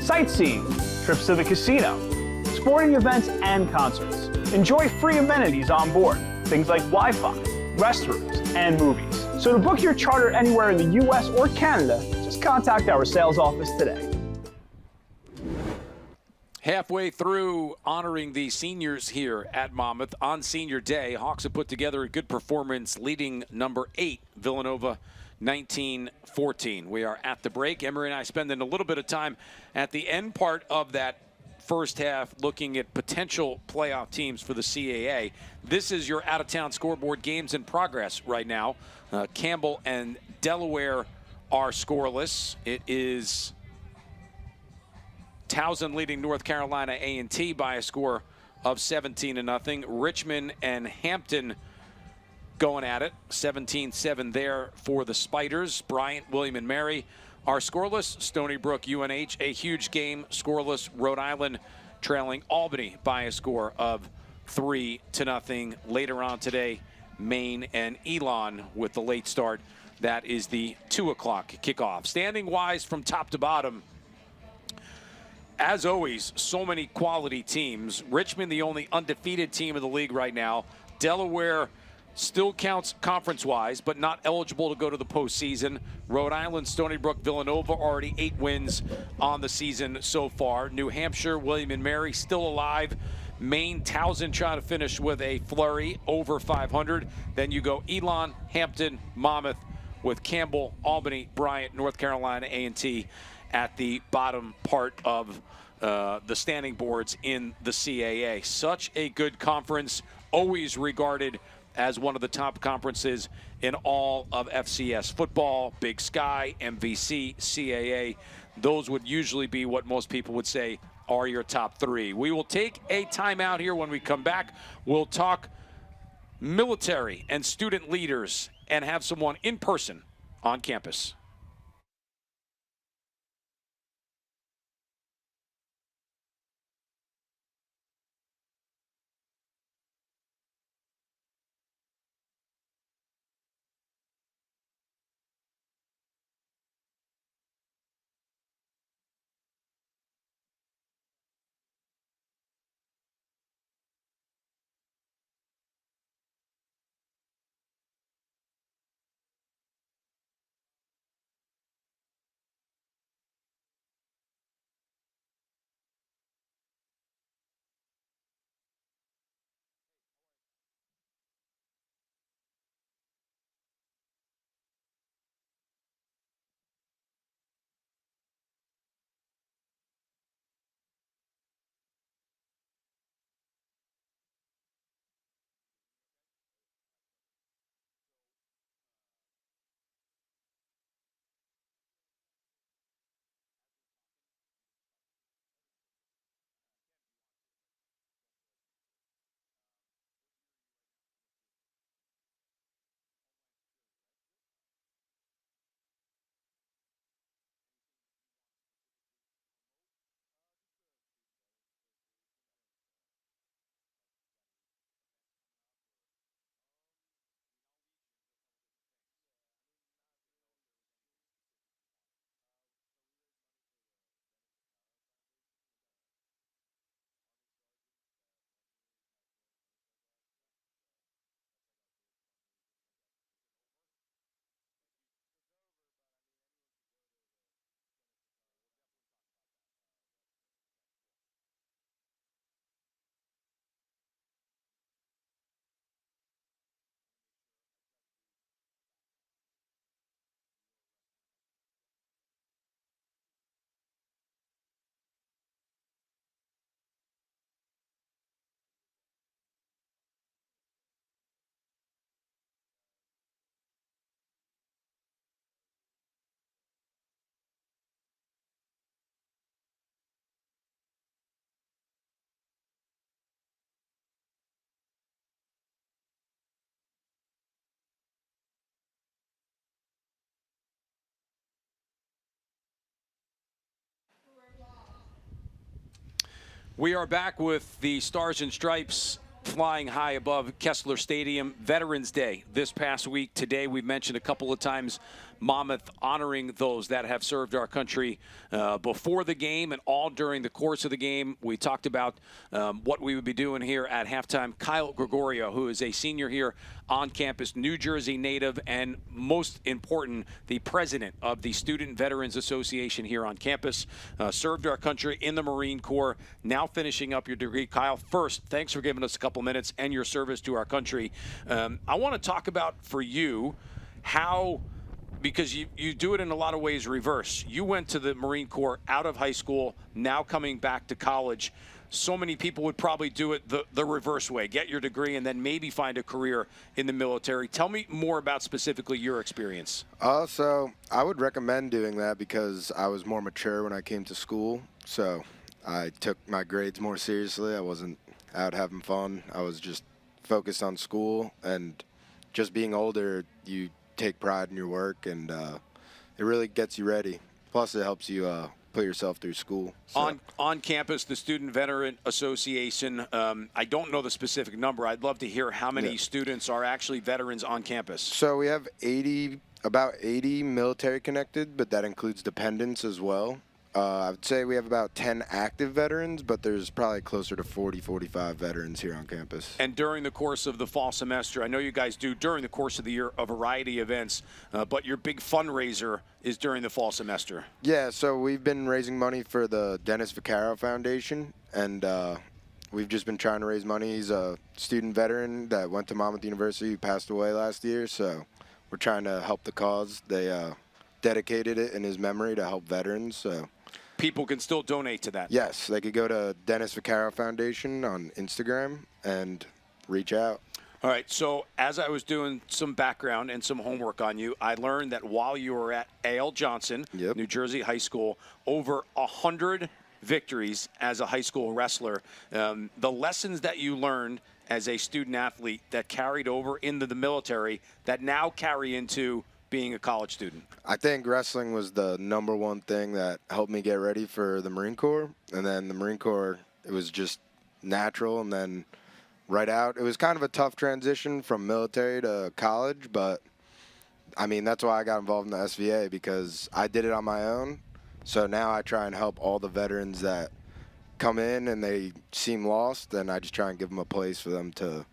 Speaker 13: sightseeing, trips to the casino, sporting events, and concerts. Enjoy free amenities on board, things like Wi-Fi, restrooms, and movies. So to book your charter anywhere in the US or Canada, just contact our sales office today.
Speaker 1: Halfway through honoring the seniors here at Monmouth on Senior Day, Hawks have put together a good performance, leading number 8, Villanova, 19-14. We are at the break. Emery and I spending a little bit of time at the end part of that first half looking at potential playoff teams for the CAA. This is your out-of-town scoreboard, games in progress right now. Campbell and Delaware are scoreless. It is Towson leading North Carolina A&T by a score of 17-0. Richmond and Hampton going at it, 17-7 there for the Spiders. Bryant, William & Mary are scoreless. Stony Brook, UNH, a huge game, scoreless. Rhode Island trailing Albany by a score of 3-0. Later on today, Maine and Elon with the late start. That is the 2 o'clock kickoff. Standing-wise from top to bottom, as always, so many quality teams. Richmond, the only undefeated team in the league right now. Delaware still counts conference-wise, but not eligible to go to the postseason. Rhode Island, Stony Brook, Villanova, already 8 wins on the season so far. New Hampshire, William & Mary still alive. Maine, Towson trying to finish with a flurry over 500. Then you go Elon, Hampton, Monmouth, with Campbell, Albany, Bryant, North Carolina A&T at the bottom part of the standing boards in the CAA. Such a good conference, always regarded as one of the top conferences in all of FCS football. Big Sky, MVC, CAA, those would usually be what most people would say are your top 3. We will take a timeout here. When we come back, we'll talk military and student leaders and have someone in person on campus. We are back with the Stars and Stripes flying high above Kessler Stadium. Veterans Day this past week. Today, we've mentioned a couple of times Monmouth honoring those that have served our country before the game and all during the course of the game. We talked about what we would be doing here at halftime. Kyle Gregorio, who is a senior here on campus, New Jersey native, and most important, the president of the Student Veterans Association here on campus, served our country in the Marine Corps, now finishing up your degree. Kyle, first, thanks for giving us a couple minutes and your service to our country. I want to talk about for you how, because you do it in a lot of ways reverse. You went to the Marine Corps out of high school, now coming back to college. So many people would probably do it the reverse way, get your degree and then maybe find a career in the military. Tell me more about specifically your experience.
Speaker 14: So I would recommend doing that because I was more mature when I came to school. So I took my grades more seriously. I wasn't out having fun. I was just focused on school, and just being older, you take pride in your work, and it really gets you ready. Plus, it helps you put yourself through school. So.
Speaker 1: On campus, the Student Veteran Association, I don't know the specific number. I'd love to hear how many students are actually veterans on campus.
Speaker 14: So we have about 80 military connected, but that includes dependents as well. I would say we have about 10 active veterans, but there's probably closer to 40, 45 veterans here on campus.
Speaker 1: And during the course of the fall semester, I know you guys do during the course of the year a variety of events, but your big fundraiser is during the fall semester.
Speaker 14: Yeah, so we've been raising money for the Dennis Vaccaro Foundation, and we've just been trying to raise money. He's a student veteran that went to Monmouth University who passed away last year, so we're trying to help the cause. They dedicated it in his memory to help veterans, so.
Speaker 1: People can still donate to that.
Speaker 14: Yes, they could go to Dennis Vaccaro Foundation on Instagram and reach out.
Speaker 1: All right, so as I was doing some background and some homework on you, I learned that while you were at A.L. Johnson, New Jersey High School, over 100 victories as a high school wrestler. The lessons that you learned as a student athlete that carried over into the military that now carry into being a college student?
Speaker 14: I think wrestling was the #1 thing that helped me get ready for the Marine Corps. And then the Marine Corps, it was just natural. And then right out, it was kind of a tough transition from military to college. But, I mean, that's why I got involved in the SVA, because I did it on my own. So now I try and help all the veterans that come in and they seem lost. And I just try and give them a place for them to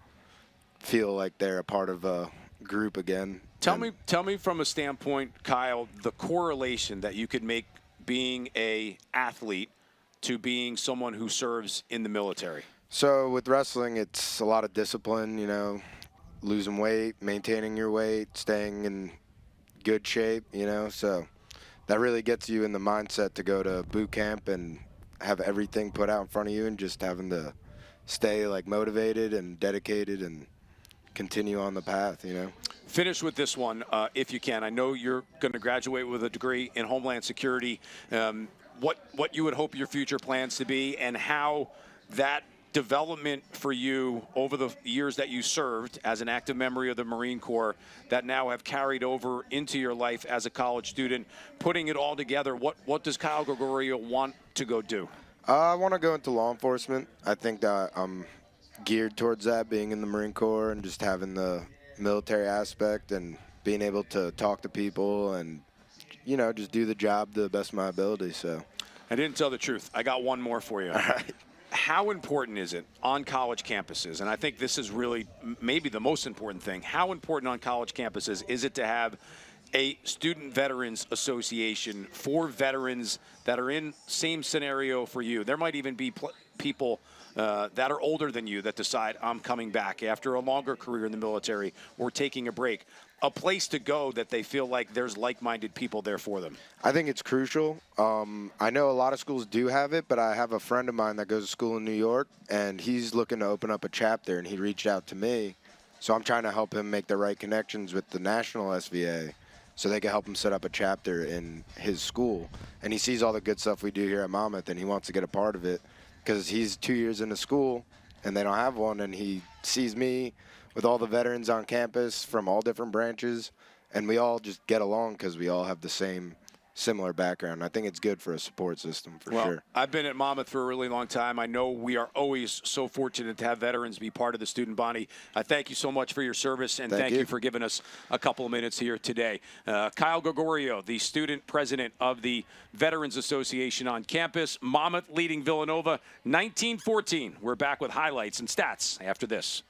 Speaker 14: feel like they're a part of a group again.
Speaker 1: Tell me from a standpoint, Kyle, the correlation that you could make being a athlete to being someone who serves in the military.
Speaker 14: So with wrestling, it's a lot of discipline, you know, losing weight, maintaining your weight, staying in good shape, you know, so that really gets you in the mindset to go to boot camp and have everything put out in front of you, and just having to stay like motivated and dedicated and continue on the path, you know.
Speaker 1: Finish with this one, if you can. I know you're going to graduate with a degree in Homeland Security. What you would hope your future plans to be, and how that development for you over the years that you served as an active member of the Marine Corps that now have carried over into your life as a college student, putting it all together, what does Kyle Gregorio want to go do?
Speaker 14: I want to go into law enforcement. I think that I'm geared towards that, being in the Marine Corps and just having the military aspect and being able to talk to people and, you know, just do the job to the best of my ability. So
Speaker 1: I didn't tell the truth. I got one more for you.
Speaker 14: All right.
Speaker 1: How important is it on college campuses, and I think this is really maybe the most important thing, how important on college campuses is it to have a Student Veterans Association for veterans that are in same scenario for you? There might even be people that are older than you that decide, I'm coming back after a longer career in the military or taking a break. A place to go that they feel like there's like-minded people there for them.
Speaker 14: I think it's crucial. I know a lot of schools do have it, but I have a friend of mine that goes to school in New York, and he's looking to open up a chapter, and he reached out to me. So I'm trying to help him make the right connections with the national SVA so they can help him set up a chapter in his school. And he sees all the good stuff we do here at Monmouth, and he wants to get a part of it because he's 2 years into school, and they don't have one, and he sees me with all the veterans on campus from all different branches, and we all just get along because we all have the same similar background. I think it's good for a support system for sure.
Speaker 1: I've been at Monmouth for a really long time. I know we are always so fortunate to have veterans be part of the student body. I thank you so much for your service, and thank you for giving us a couple of minutes here today. Kyle Gregorio, the student president of the Veterans Association on campus. Monmouth leading Villanova 19-14. We're back with highlights and stats after this.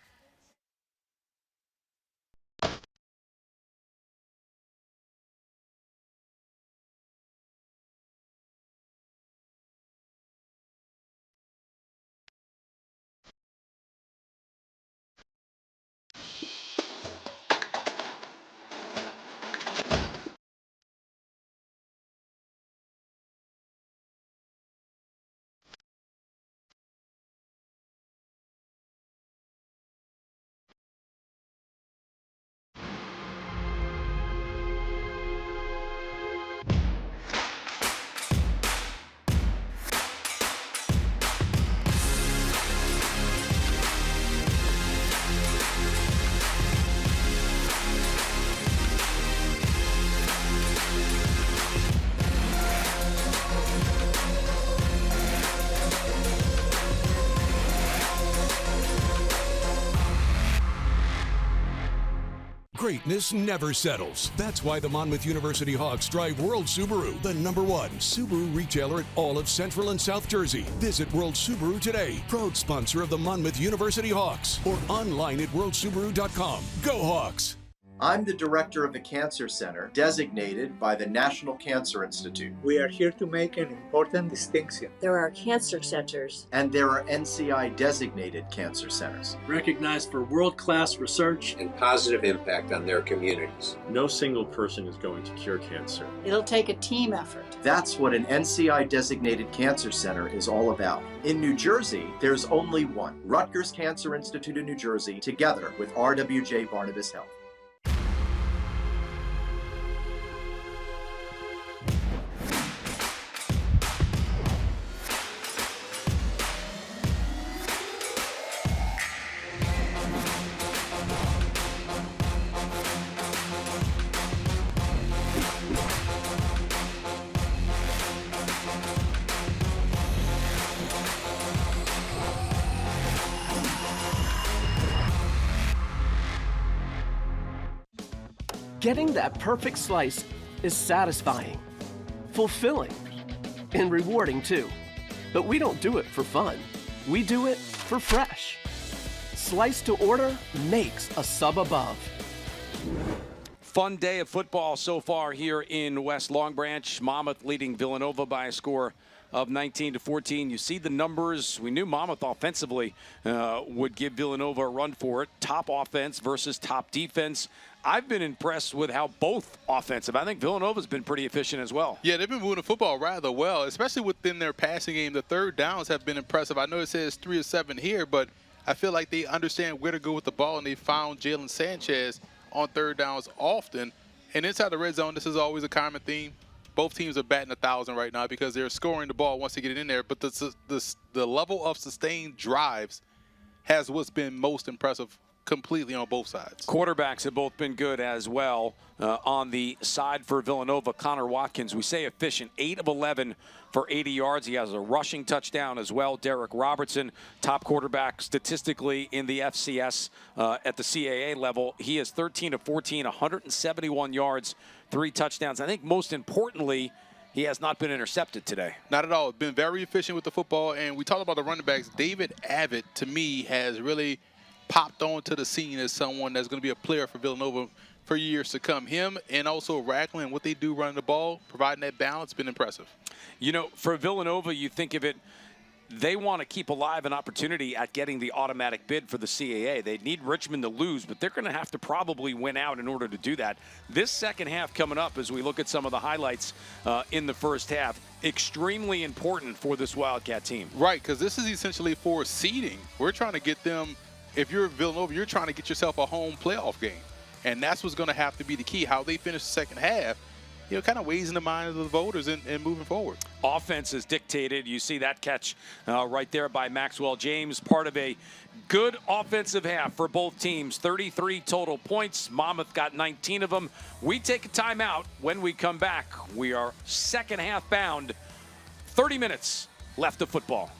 Speaker 4: Greatness never settles. That's why the Monmouth University Hawks drive World Subaru, the #1 Subaru retailer at all of Central and South Jersey. Visit World Subaru today, proud sponsor of the Monmouth University Hawks, or online at worldsubaru.com. Go Hawks!
Speaker 5: I'm the director of the Cancer Center, designated by the National Cancer Institute.
Speaker 6: We are here to make an important distinction.
Speaker 7: There are cancer centers.
Speaker 5: And there are NCI-designated cancer centers.
Speaker 8: Recognized for world-class research
Speaker 9: and positive impact on their communities.
Speaker 10: No single person is going to cure cancer.
Speaker 7: It'll take a team effort.
Speaker 5: That's what an NCI-designated cancer center is all about. In New Jersey, there's only one, Rutgers Cancer Institute in New Jersey, together with RWJ Barnabas Health.
Speaker 11: Getting that perfect slice is satisfying, fulfilling, and rewarding too. But we don't do it for fun. We do it for fresh. Slice to order makes a sub above.
Speaker 1: Fun day of football so far here in West Long Branch. Monmouth leading Villanova by a score of 19-14. You see the numbers. We knew Monmouth offensively would give Villanova a run for it. Top offense versus top defense. I've been impressed with how both offensive. I think Villanova's been pretty efficient as well.
Speaker 2: Yeah, they've been moving the football rather well, especially within their passing game. The third downs have been impressive. I know it says 3 of 7 here, but I feel like they understand where to go with the ball, and they found Jalen Sanchez on third downs often. And inside the red zone, this is always a common theme. Both teams are batting 1,000 right now because they're scoring the ball once they get it in there. But the level of sustained drives has what's been most impressive completely on both sides.
Speaker 1: Quarterbacks have both been good as well. On the side for Villanova, Connor Watkins, we say efficient, 8 of 11 for 80 yards. He has a rushing touchdown as well. Derek Robertson, top quarterback statistically in the FCS at the CAA level. He is 13 of 14, 171 yards, 3 touchdowns. I think most importantly, he has not been intercepted today.
Speaker 2: Not at all. Been very efficient with the football. And we talked about the running backs. David Abbott, to me, has really popped onto the scene as someone that's going to be a player for Villanova for years to come. Him and also Racklin, what they do running the ball, providing that balance, been impressive.
Speaker 1: You know, for Villanova, you think of it, they want to keep alive an opportunity at getting the automatic bid for the CAA. They need Richmond to lose, but they're going to have to probably win out in order to do that. This second half coming up, as we look at some of the highlights in the first half, extremely important for this Wildcat team.
Speaker 2: Right, because this is essentially for seeding. We're trying to get them, if you're Villanova, you're trying to get yourself a home playoff game. And that's what's going to have to be the key. How they finish the second half kind of weighs in the minds of the voters and moving forward.
Speaker 1: Offense is dictated. You see that catch right there by Maxwell James, part of a good offensive half for both teams. 33 total points. Monmouth got 19 of them. We take a timeout. When we come back, we are second half bound. 30 minutes left of football.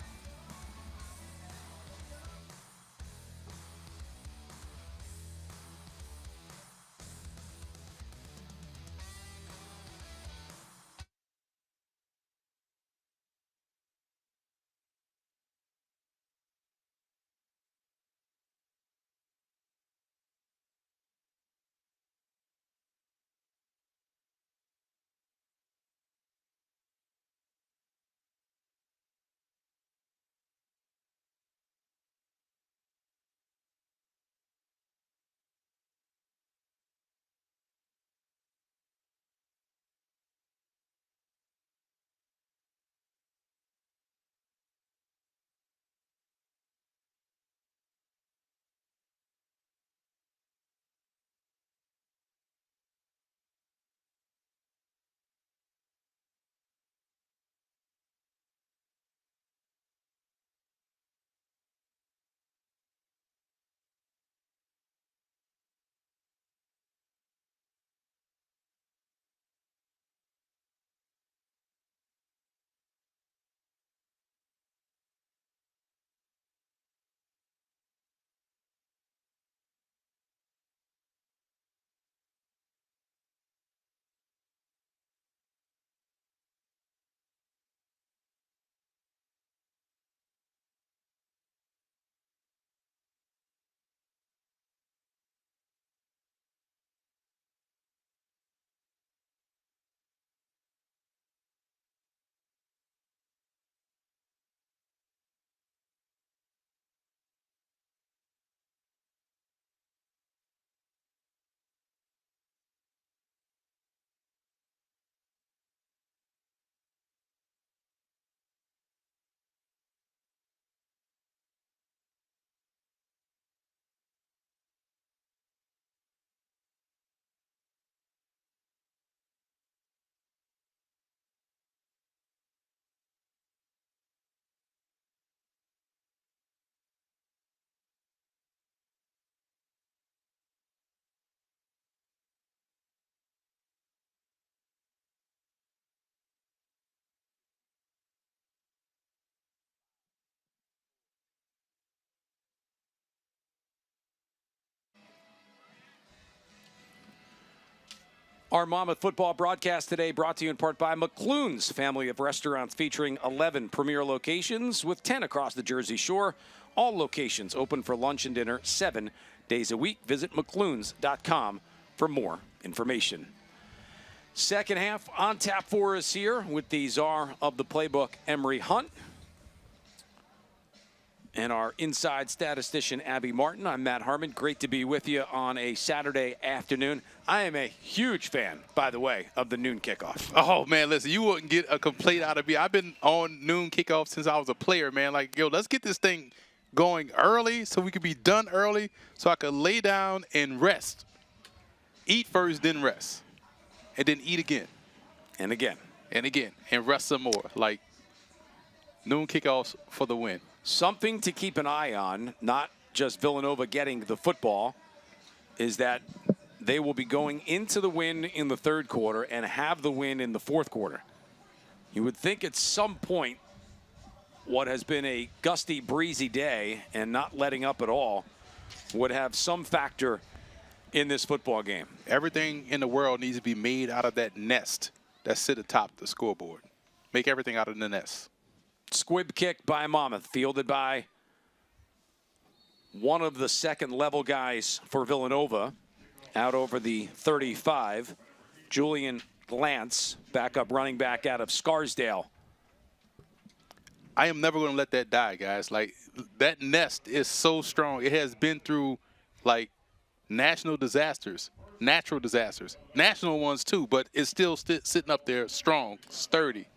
Speaker 1: Our Monmouth football broadcast today brought to you in part by McClune's family of restaurants featuring 11 premier locations with 10 across the Jersey Shore. All locations open for lunch and dinner 7 days a week. Visit mcclunes.com for more information. Second half on tap for us here with the czar of the playbook, Emery Hunt, and our inside statistician, Abby Martin. I'm Matt Harmon. Great to be with you on a Saturday afternoon. I am a huge fan, by the way, of the noon kickoff.
Speaker 2: Oh, man, listen, you wouldn't get a complaint out of me. I've been on noon kickoff since I was a player, man. Like, yo, let's get this thing going early so we can be done early so I could lay down and rest. Eat first, then rest. And then eat again.
Speaker 1: And again.
Speaker 2: And again. And rest some more. Like, noon kickoffs for the win.
Speaker 1: Something to keep an eye on, not just Villanova getting the football, is that they will be going into the win in the third quarter and have the win in the fourth quarter. You would think at some point what has been a gusty, breezy day and not letting up at all would have some factor in this football game.
Speaker 2: Everything in the world needs to be made out of that nest that sit atop the scoreboard. Make everything out of the nest.
Speaker 1: Squib kick by Monmouth, fielded by one of the second-level guys for Villanova, out over the 35. Julian Lance, backup running back out of Scarsdale.
Speaker 2: I am never going to let that die, guys. Like, that nest is so strong. It has been through, like, national disasters, natural disasters, national ones too, but it's still sitting up there strong, sturdy.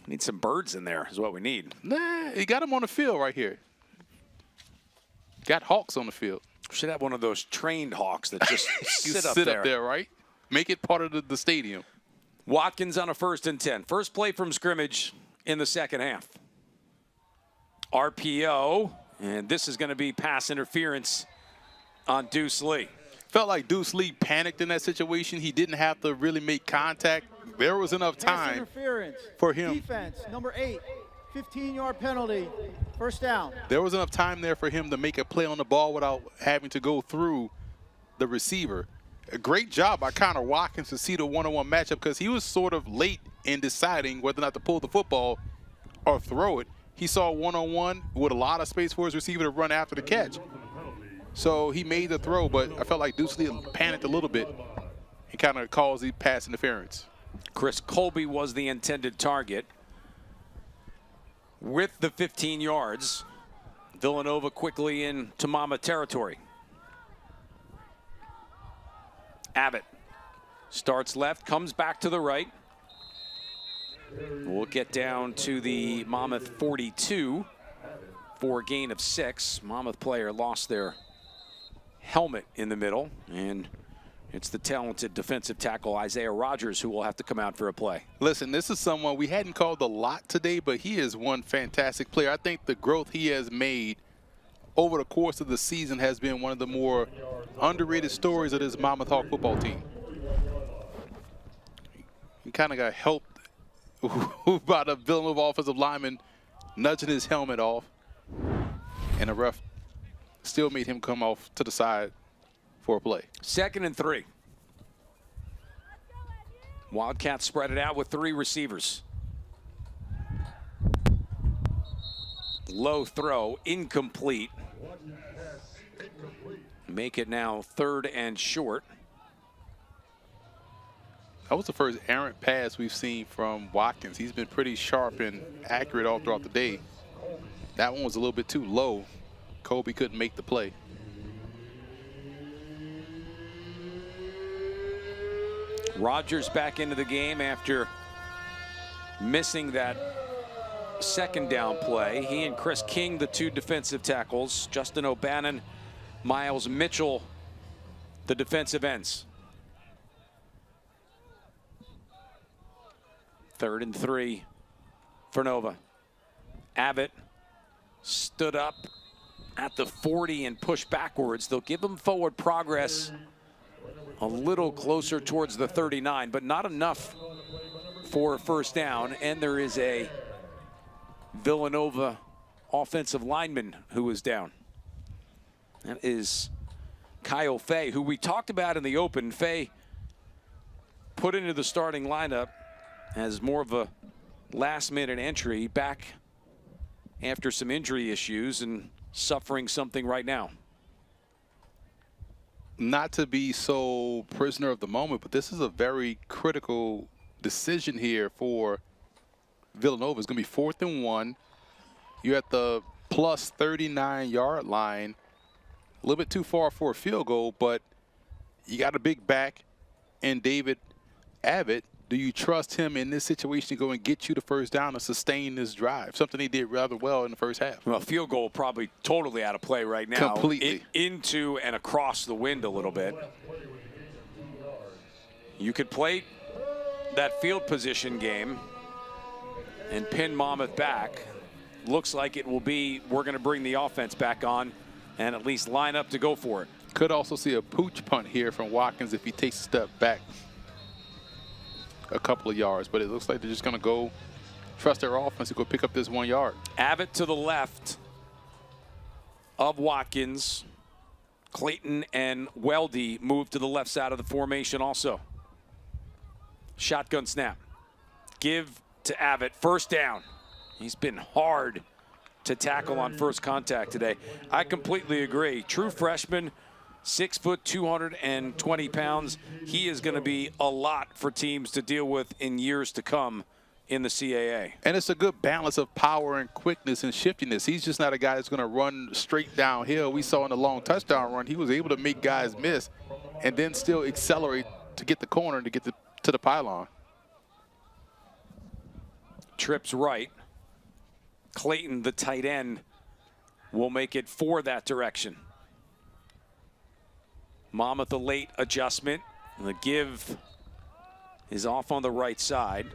Speaker 1: Need some birds in there is what we need.
Speaker 2: Nah, you got them on the field right here. Got hawks on the field.
Speaker 1: Should have one of those trained hawks that just sit up
Speaker 2: sit
Speaker 1: there.
Speaker 2: Up there, right? Make it part of the stadium.
Speaker 1: Watkins on a 1st and 10. First play from scrimmage in the second half. RPO, and this is going to be pass interference on Deuce Lee.
Speaker 2: Felt like Deuce Lee panicked in that situation. He didn't have to really make contact. There was enough time for him.
Speaker 3: Defense, number 8, 15-yard penalty, 1st down.
Speaker 2: There was enough time there for him to make a play on the ball without having to go through the receiver. A great job by Connor Watkins to see the one-on-one matchup because he was sort of late in deciding whether or not to pull the football or throw it. He saw one-on-one with a lot of space for his receiver to run after the catch. So he made the throw, but I felt like Deuce Lee panicked a little bit and kind of caused the pass interference.
Speaker 1: Chris Colby was the intended target. With the 15 yards, Villanova quickly into Monmouth territory. Abbott starts left, comes back to the right. We'll get down to the Monmouth 42 for a gain of 6. Monmouth player lost their helmet in the middle, and it's the talented defensive tackle Isaiah Rogers who will have to come out for a play.
Speaker 2: Listen, this is someone we hadn't called a lot today, but he is one fantastic player. I think the growth he has made over the course of the season has been one of the more underrated stories of this Monmouth Hawk football team. He kind of got helped by the Villanova offensive lineman nudging his helmet off, and the ref still made him come off to the side for a play.
Speaker 1: 2nd and 3. Wildcats spread it out with 3 receivers. Low throw, incomplete. Make it now 3rd and short.
Speaker 2: That was the first errant pass we've seen from Watkins. He's been pretty sharp and accurate all throughout the day. That one was a little bit too low. Colby couldn't make the play.
Speaker 1: Rogers back into the game after missing that 2nd down play. He and Chris King, the 2 defensive tackles. Justin O'Bannon, Miles Mitchell, the defensive ends. 3rd and 3 for Nova. Abbott stood up at the 40 and pushed backwards. They'll give him forward progress a little closer towards the 39, but not enough for a 1st down. And there is a Villanova offensive lineman who is down. That is Kyle Fay, who we talked about in the open. Fay put into the starting lineup as more of a last-minute entry, back after some injury issues and suffering something right now.
Speaker 2: Not to be so prisoner of the moment, but this is a very critical decision here for Villanova. It's going to be 4th and 1. You're at the plus 39-yard line. A little bit too far for a field goal, but you got a big back in David Abbott. Do you trust him in this situation to go and get you the 1st down and sustain this drive? Something he did rather well in the 1st half.
Speaker 1: Well, field goal probably totally out of play right now.
Speaker 2: Completely.
Speaker 1: Into and across the wind a little bit. You could play that field position game and pin Monmouth back. Looks like it will be, we're going to bring the offense back on and at least line up to go for it.
Speaker 2: Could also see a pooch punt here from Watkins if he takes a step back a couple of yards, but it looks like they're just going to go trust their offense to go pick up this 1 yard.
Speaker 1: Abbott to the left of Watkins. Clayton and Weldy move to the left side of the formation also. Shotgun snap. Give to Abbott. 1st down. He's been hard to tackle on first contact today. I completely agree. True freshman, 6 foot, 220 pounds. He is going to be a lot for teams to deal with in years to come in the CAA.
Speaker 2: And it's a good balance of power and quickness and shiftiness. He's just not a guy that's going to run straight downhill. We saw in the long touchdown run, he was able to make guys miss and then still accelerate to get the corner and to get to the pylon.
Speaker 1: Trips right. Clayton, the tight end, will make it for that direction. Monmouth, a late adjustment. The give is off on the right side.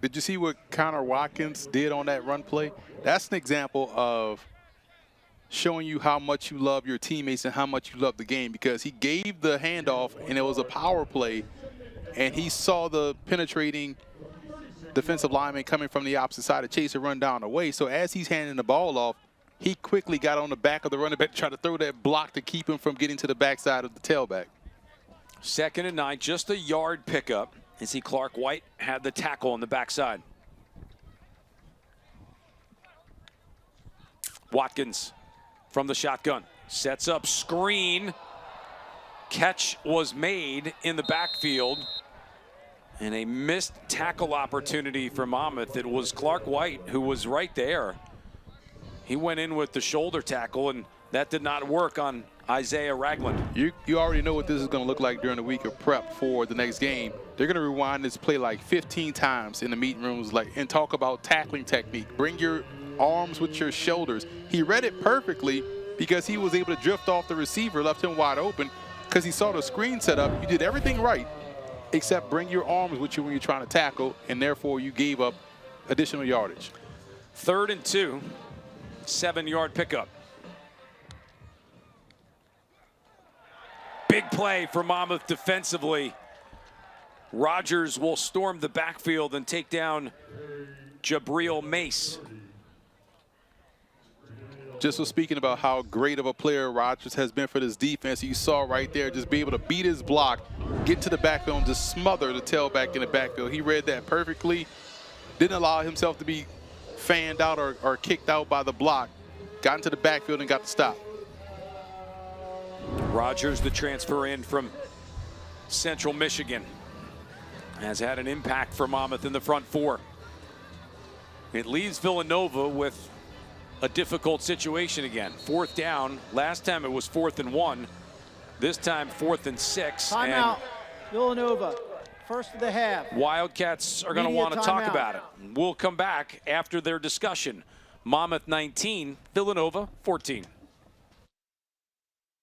Speaker 2: Did you see what Connor Watkins did on that run play? That's an example of showing you how much you love your teammates and how much you love the game, because he gave the handoff and it was a power play, and he saw the penetrating defensive lineman coming from the opposite side to chase a run down the way. So as he's handing the ball off, he quickly got on the back of the running back to try to throw that block to keep him from getting to the backside of the tailback.
Speaker 1: 2nd and 9, just a yard pickup. You see Clark White had the tackle on the backside. Watkins from the shotgun, sets up screen. Catch was made in the backfield, and a missed tackle opportunity for Monmouth. It was Clark White who was right there. He went in with the shoulder tackle, and that did not work on Isaiah Ragland.
Speaker 2: You already know what this is going to look like during the week of prep for the next game. They're going to rewind this play like 15 times in the meeting rooms, and talk about tackling technique. Bring your arms with your shoulders. He read it perfectly because he was able to drift off the receiver, left him wide open because he saw the screen set up. You did everything right except bring your arms with you when you're trying to tackle, and therefore you gave up additional yardage.
Speaker 1: 3rd and 2, 7-yard pickup. Big play for Monmouth defensively. Rogers will storm the backfield and take down Jabril Mace.
Speaker 2: Just was speaking about how great of a player Rogers has been for this defense. You saw right there, just be able to beat his block, get to the backfield, and just smother the tailback in the backfield. He read that perfectly. Didn't allow himself to be fanned out or kicked out by the block. Got into the backfield and got the stop.
Speaker 1: Rogers, the transfer in from Central Michigan, has had an impact for Monmouth in the front four. It leaves Villanova with a difficult situation again. 4th down. Last time it was 4th and 1. This time 4th and 6.
Speaker 3: Timeout, Villanova. First of the half.
Speaker 1: Wildcats are going to want to talk about it. We'll come back after their discussion. Monmouth 19, Villanova 14.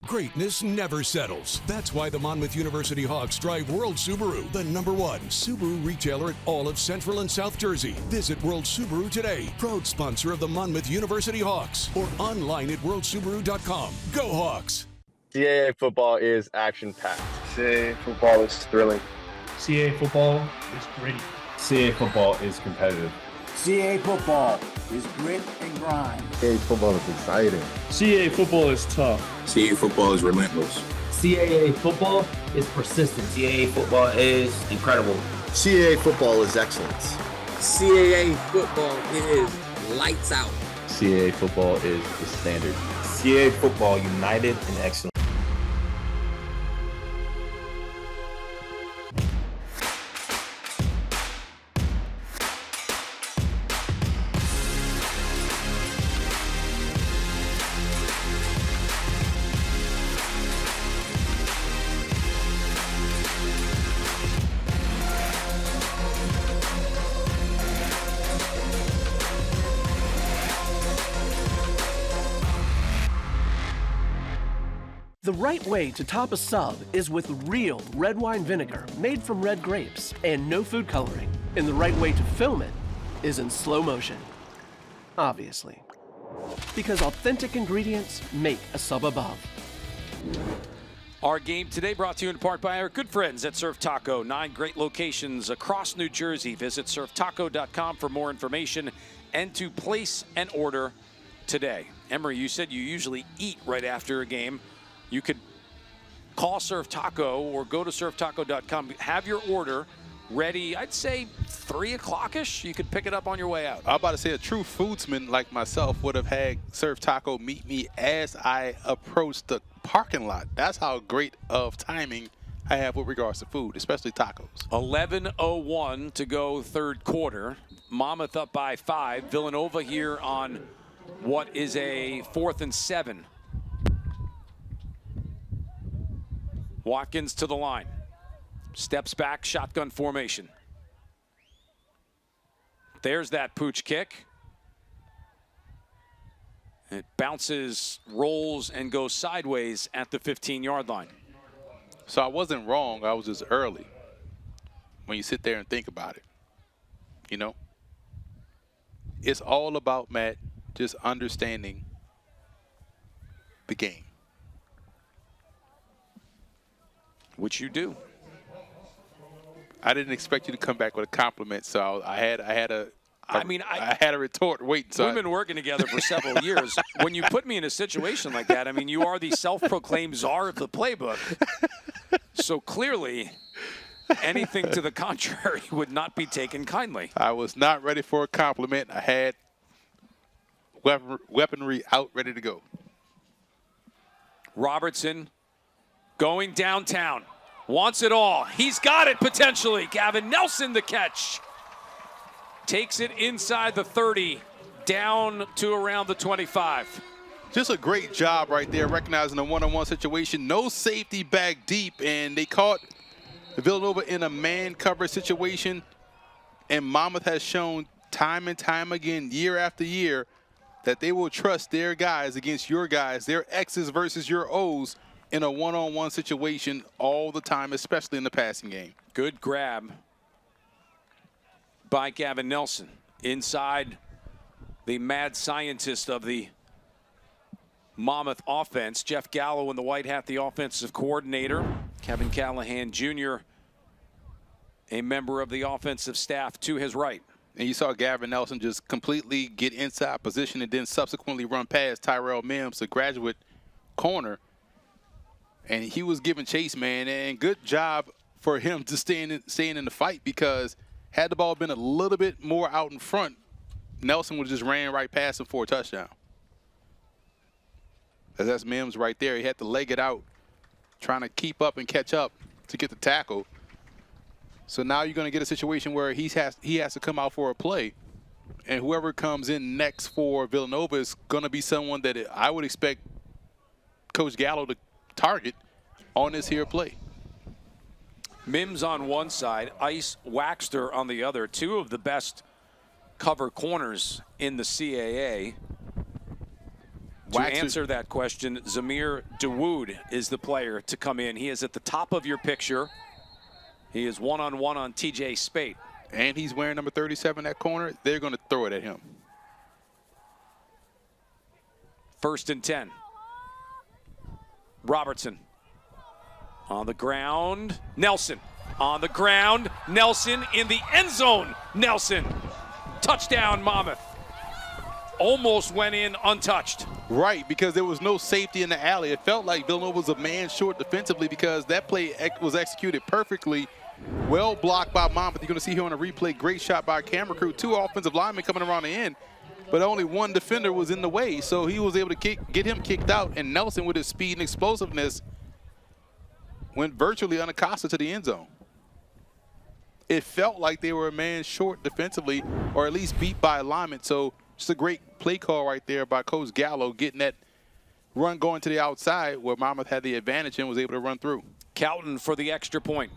Speaker 4: Greatness never settles. That's why the Monmouth University Hawks drive World Subaru, the #1 Subaru retailer at all of Central and South Jersey. Visit World Subaru today, proud sponsor of the Monmouth University Hawks, or online at worldsubaru.com. Go Hawks!
Speaker 15: CAA football is action-packed.
Speaker 16: CAA football is thrilling.
Speaker 17: CAA football is gritty.
Speaker 18: CAA football is competitive.
Speaker 19: CAA football is grit and grind.
Speaker 18: CAA football is exciting.
Speaker 17: CAA football is tough.
Speaker 20: CAA football is relentless.
Speaker 21: CAA football is persistent.
Speaker 22: CAA football is incredible.
Speaker 23: CAA football is excellence.
Speaker 24: CAA football is lights out.
Speaker 18: CAA football is the standard.
Speaker 22: CAA football united and excellent.
Speaker 11: The right way to top a sub is with real red wine vinegar made from red grapes and no food coloring. And the right way to film it is in slow motion. Obviously. Because authentic ingredients make a sub above.
Speaker 1: Our game today brought to you in part by our good friends at Surf Taco. 9 great locations across New Jersey. Visit surftaco.com for more information and to place an order today. Emery, you said you usually eat right after a game. You could call Surf Taco or go to surftaco.com. Have your order ready, I'd say 3 o'clock-ish. You could pick it up on your way out.
Speaker 2: I'm about to say a true foodsman like myself would have had Surf Taco meet me as I approached the parking lot. That's how great of timing I have with regards to food, especially tacos.
Speaker 1: 11:01 to go third quarter. Monmouth up by 5. Villanova here on what is a 4th and 7. Watkins to the line. Steps back, shotgun formation. There's that pooch kick. It bounces, rolls, and goes sideways at the 15-yard line.
Speaker 2: So I wasn't wrong. I was just early when you sit there and think about it. You know? It's all about, Matt, just understanding the game.
Speaker 1: Which you do.
Speaker 2: I didn't expect you to come back with a compliment, so I had a retort. Wait, so
Speaker 1: we've been working together for several years. When you put me in a situation like that, I mean, you are the self-proclaimed czar of the playbook. So clearly, anything to the contrary would not be taken kindly.
Speaker 2: I was not ready for a compliment. I had weaponry out, ready to go.
Speaker 1: Robertson going downtown. Wants it all. He's got it potentially. Gavin Nelson the catch. Takes it inside the 30, down to around the 25.
Speaker 2: Just a great job right there, recognizing a one-on-one situation. No safety back deep, and they caught Villanova in a man cover situation. And Monmouth has shown time and time again, year after year, that they will trust their guys against your guys, their X's versus your O's in a one-on-one situation all the time, especially in the passing game.
Speaker 1: Good grab by Gavin Nelson. Inside the mad scientist of the Monmouth offense, Jeff Gallo in the white hat, the offensive coordinator. Kevin Callahan Jr., a member of the offensive staff to his right.
Speaker 2: And you saw Gavin Nelson just completely get inside position and then subsequently run past Tyrell Mims, the graduate corner. And he was giving chase, man, and good job for him to staying in the fight, because had the ball been a little bit more out in front, Nelson would have just ran right past him for a touchdown. As that's Mims right there. He had to leg it out, trying to keep up and catch up to get the tackle. So now you're going to get a situation where he has to come out for a play. And whoever comes in next for Villanova is going to be someone that I would expect Coach Gallo to target on this here play.
Speaker 1: Mims on one side, Ice Waxter on the other. Two of the best cover corners in the CAA. To answer that question, Zamir Dawood is the player to come in. He is at the top of your picture. He is one-on-one on TJ Spate.
Speaker 2: And he's wearing number 37 at corner. They're going to throw it at him.
Speaker 1: 1st and 10. Robertson on the ground. Nelson on the ground. Nelson in the end zone. Nelson. Touchdown, Monmouth. Almost went in untouched.
Speaker 2: Right, because there was no safety in the alley. It felt like Villanova was a man short defensively, because that play was executed perfectly. Well blocked by Monmouth. You're going to see here on a replay, great shot by a camera crew. 2 offensive linemen coming around the end, but only 1 defender was in the way. So he was able to get him kicked out, and Nelson, with his speed and explosiveness, went virtually unaccosted to the end zone. It felt like they were a man short defensively, or at least beat by alignment. So just a great play call right there by Coach Gallo, getting that run going to the outside where Monmouth had the advantage and was able to run through.
Speaker 1: Cowton for the extra point.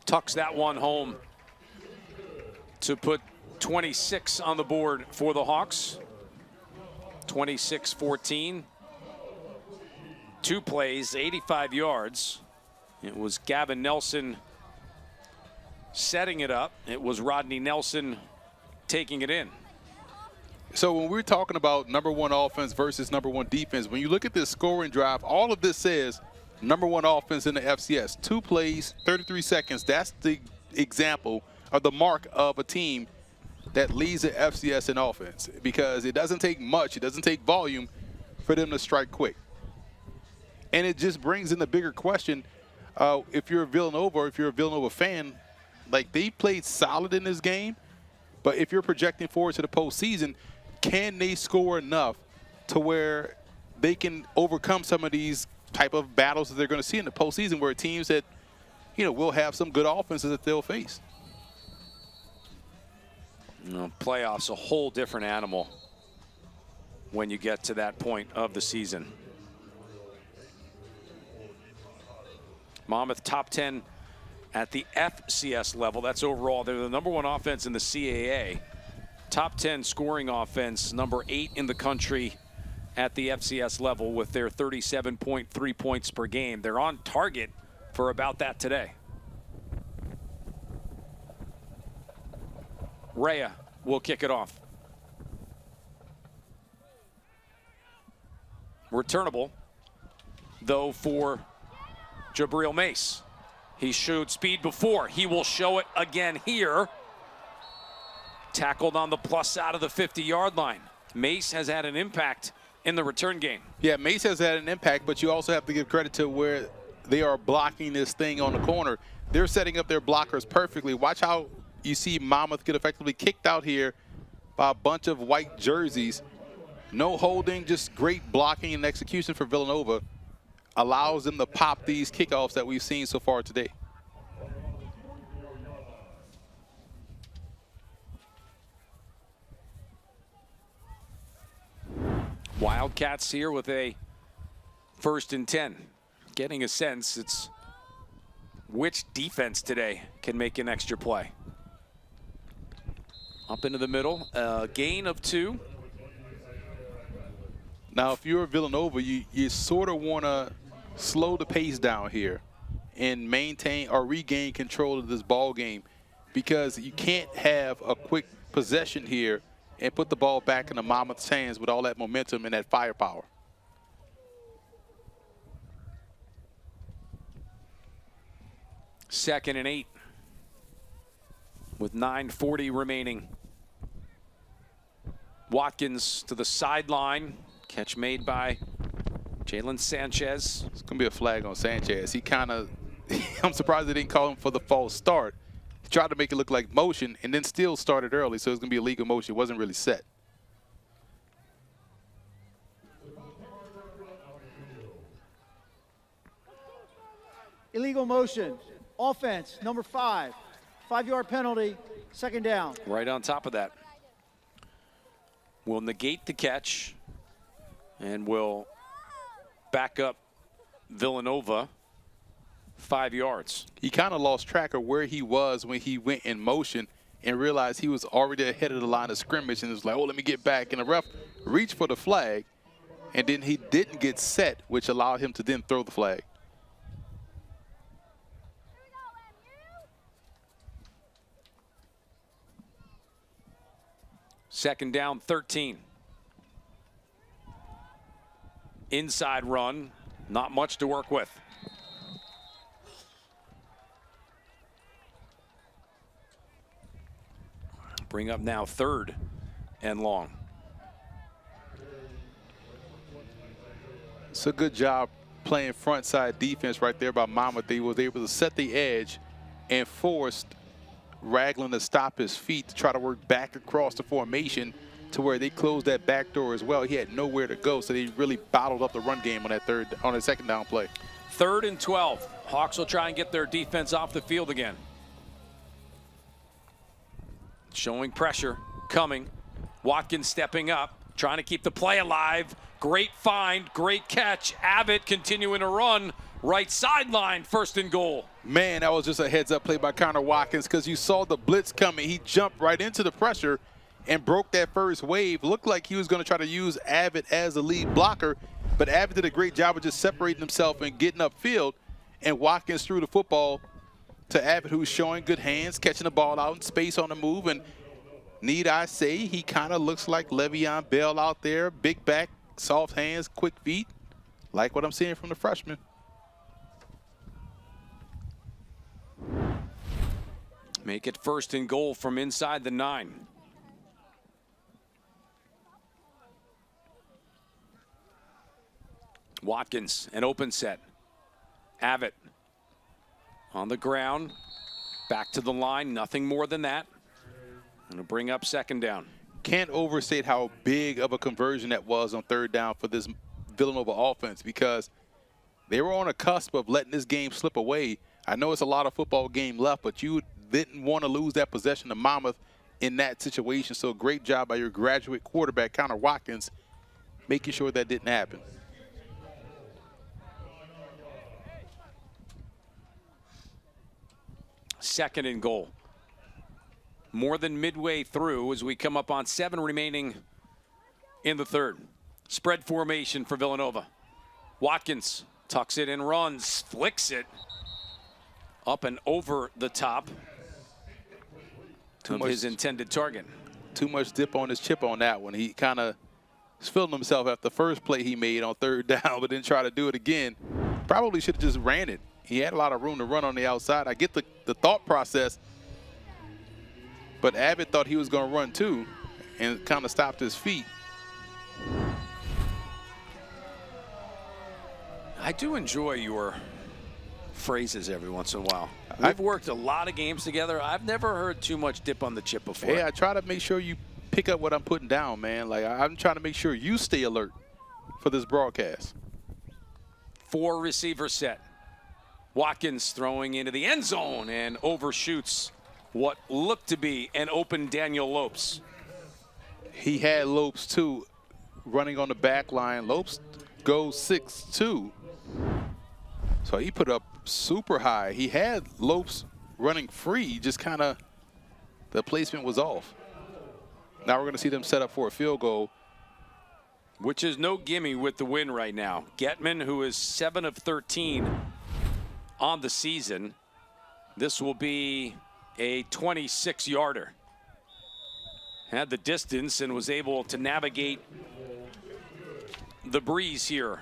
Speaker 1: Tucks that one home to put 26 on the board for the Hawks. 26-14. 2 plays, 85 yards. It was Gavin Nelson setting it up. It was Rodney Nelson taking it in.
Speaker 2: So when we're talking about number 1 offense versus number 1 defense, when you look at this scoring drive, all of this says number 1 offense in the FCS. 2 plays, 33 seconds. That's the example or the mark of a team that leads the FCS in offense, because it doesn't take much, it doesn't take volume for them to strike quick. And it just brings in the bigger question, if you're a Villanova or if you're a Villanova fan, like, they played solid in this game, but if you're projecting forward to the postseason, can they score enough to where they can overcome some of these type of battles that they're going to see in the postseason, where teams that, will have some good offenses that they'll face?
Speaker 1: Playoffs, a whole different animal when you get to that point of the season. Monmouth top 10 at the FCS level. That's overall. They're the number 1 offense in the CAA. top 10 scoring offense, number 8 in the country at the FCS level with their 37.3 points per game. They're on target for about that today. Rhea will kick it off. Returnable, though, for Jabril Mace. He showed speed before. He will show it again here. Tackled on the plus side of the 50-yard line. Mace has had an impact in the return game.
Speaker 2: Yeah, Mace has had an impact, but you also have to give credit to where they are blocking this thing on the corner. They're setting up their blockers perfectly. Watch how you see Monmouth get effectively kicked out here by a bunch of white jerseys. No holding, just great blocking and execution for Villanova. Allows them to pop these kickoffs that we've seen so far today.
Speaker 1: Wildcats here with a 1st and 10. Getting a sense it's which defense today can make an extra play. Up into the middle, gain of 2.
Speaker 2: Now, if you're Villanova, you sort of want to slow the pace down here and maintain or regain control of this ball game, because you can't have a quick possession here and put the ball back in the Monmouth's hands with all that momentum and that firepower.
Speaker 1: Second and 8 with 9:40 remaining. Watkins to the sideline. Catch made by Jalen Sanchez.
Speaker 2: It's going to be a flag on Sanchez. He kind of, I'm surprised they didn't call him for the false start. He tried to make it look like motion and then still started early, so it's going to be a legal motion. It wasn't really set.
Speaker 3: Illegal motion. Offense, number 5. 5-yard penalty, 2nd down.
Speaker 1: Right on top of that. Will negate the catch and will back up Villanova 5 yards.
Speaker 2: He kind of lost track of where he was when he went in motion and realized he was already ahead of the line of scrimmage and was like, oh, let me get back. And the ref reached for the flag, and then he didn't get set, which allowed him to then throw the flag.
Speaker 1: Second down, 13. Inside run, not much to work with. Bring up now 3rd and long.
Speaker 2: It's a good job playing front side defense right there by Monmouth. They was able to set the edge and forced Ragland to stop his feet to try to work back across the formation to where they closed that back door as well. He had nowhere to go, so they really bottled up the run game on that 2nd down play.
Speaker 1: 3rd and 12. Hawks will try and get their defense off the field again. Showing pressure coming. Watkins stepping up, trying to keep the play alive. Great find, great catch. Abbott continuing to run. Right sideline, 1st and goal.
Speaker 2: Man, that was just a heads-up play by Connor Watkins, because you saw the blitz coming. He jumped right into the pressure and broke that first wave. Looked like he was going to try to use Abbott as the lead blocker, but Abbott did a great job of just separating himself and getting upfield, and Watkins threw the football to Abbott, who's showing good hands, catching the ball out in space on the move. And need I say, he kind of looks like Le'Veon Bell out there. Big back, soft hands, quick feet. Like what I'm seeing from the freshman.
Speaker 1: Make it 1st and goal from inside the 9. Watkins, an open set. Abbott on the ground, back to the line, nothing more than that. Gonna bring up 2nd down.
Speaker 2: Can't overstate how big of a conversion that was on 3rd down for this Villanova offense, because they were on a cusp of letting this game slip away. I know it's a lot of football game left, but you didn't want to lose that possession to Monmouth in that situation. So great job by your graduate quarterback, Connor Watkins, making sure that didn't happen.
Speaker 1: Second and goal. more than midway through as we come up on 7 remaining in the third. Spread formation for Villanova. Watkins tucks it and runs, flicks it up and over the top of his intended target.
Speaker 2: Too much dip on his chip on that one. He kind of feeling himself after the first play he made on 3rd down, but then try to do it again. Probably should have just ran it. He had a lot of room to run on the outside. I get the thought process, but Abbott thought he was going to run too and kind of stopped his feet.
Speaker 1: I do enjoy your phrases every once in a while. We've worked a lot of games together. I've never heard too much dip on the chip before.
Speaker 2: Yeah, I try to make sure you pick up what I'm putting down, man. Like, I'm trying to make sure you stay alert for this broadcast.
Speaker 1: 4 receiver set. Watkins throwing into the end zone and overshoots what looked to be an open Daniel Lopes.
Speaker 2: He had Lopes too running on the back line. Lopes goes 6'2". So he put up super high. He had Lopes running free, just kind of the placement was off. Now we're going to see them set up for a field goal.
Speaker 1: Which is no gimme with the win right now. Getman, who is 7 of 13 on the season. This will be a 26-yarder. Had the distance and was able to navigate the breeze here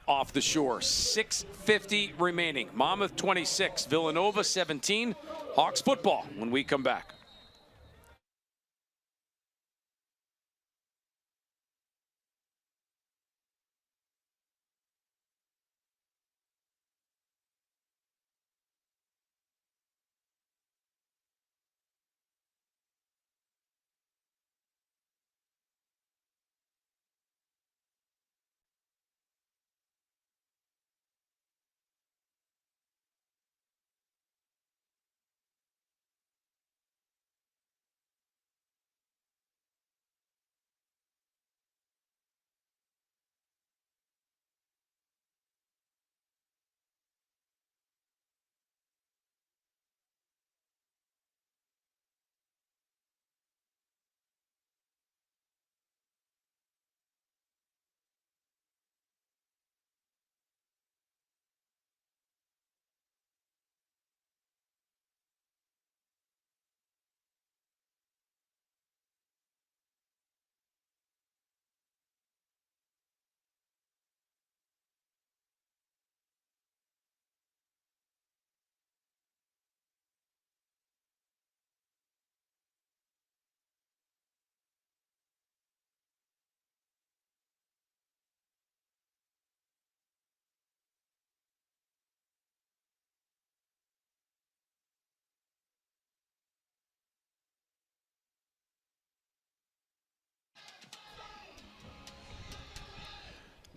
Speaker 1: off the shore. 6:50 remaining. Monmouth 26, Villanova 17. Hawks football when we come back.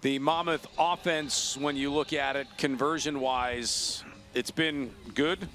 Speaker 1: The Monmouth offense, when you look at it conversion-wise, it's been good,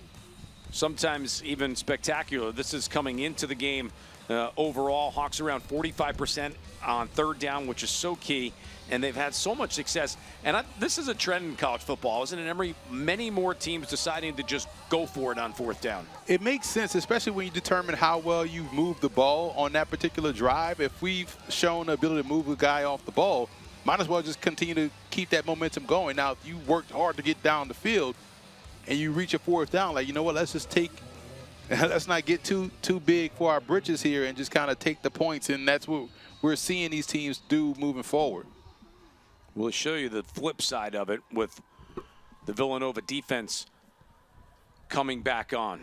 Speaker 1: sometimes even spectacular. This is coming into the game overall. Hawks around 45% on 3rd down, which is so key, and they've had so much success. And this is a trend in college football, isn't it, Emery? Many more teams deciding to just go for it on 4th down.
Speaker 2: It makes sense, especially when you determine how well you've moved the ball on that particular drive. If we've shown the ability to move a guy off the ball, might as well just continue to keep that momentum going. Now, if you worked hard to get down the field and you reach a 4th down, like, you know what, let's not get too big for our britches here and just kind of take the points. And that's what we're seeing these teams do moving forward.
Speaker 1: We'll show you the flip side of it with the Villanova defense coming back on.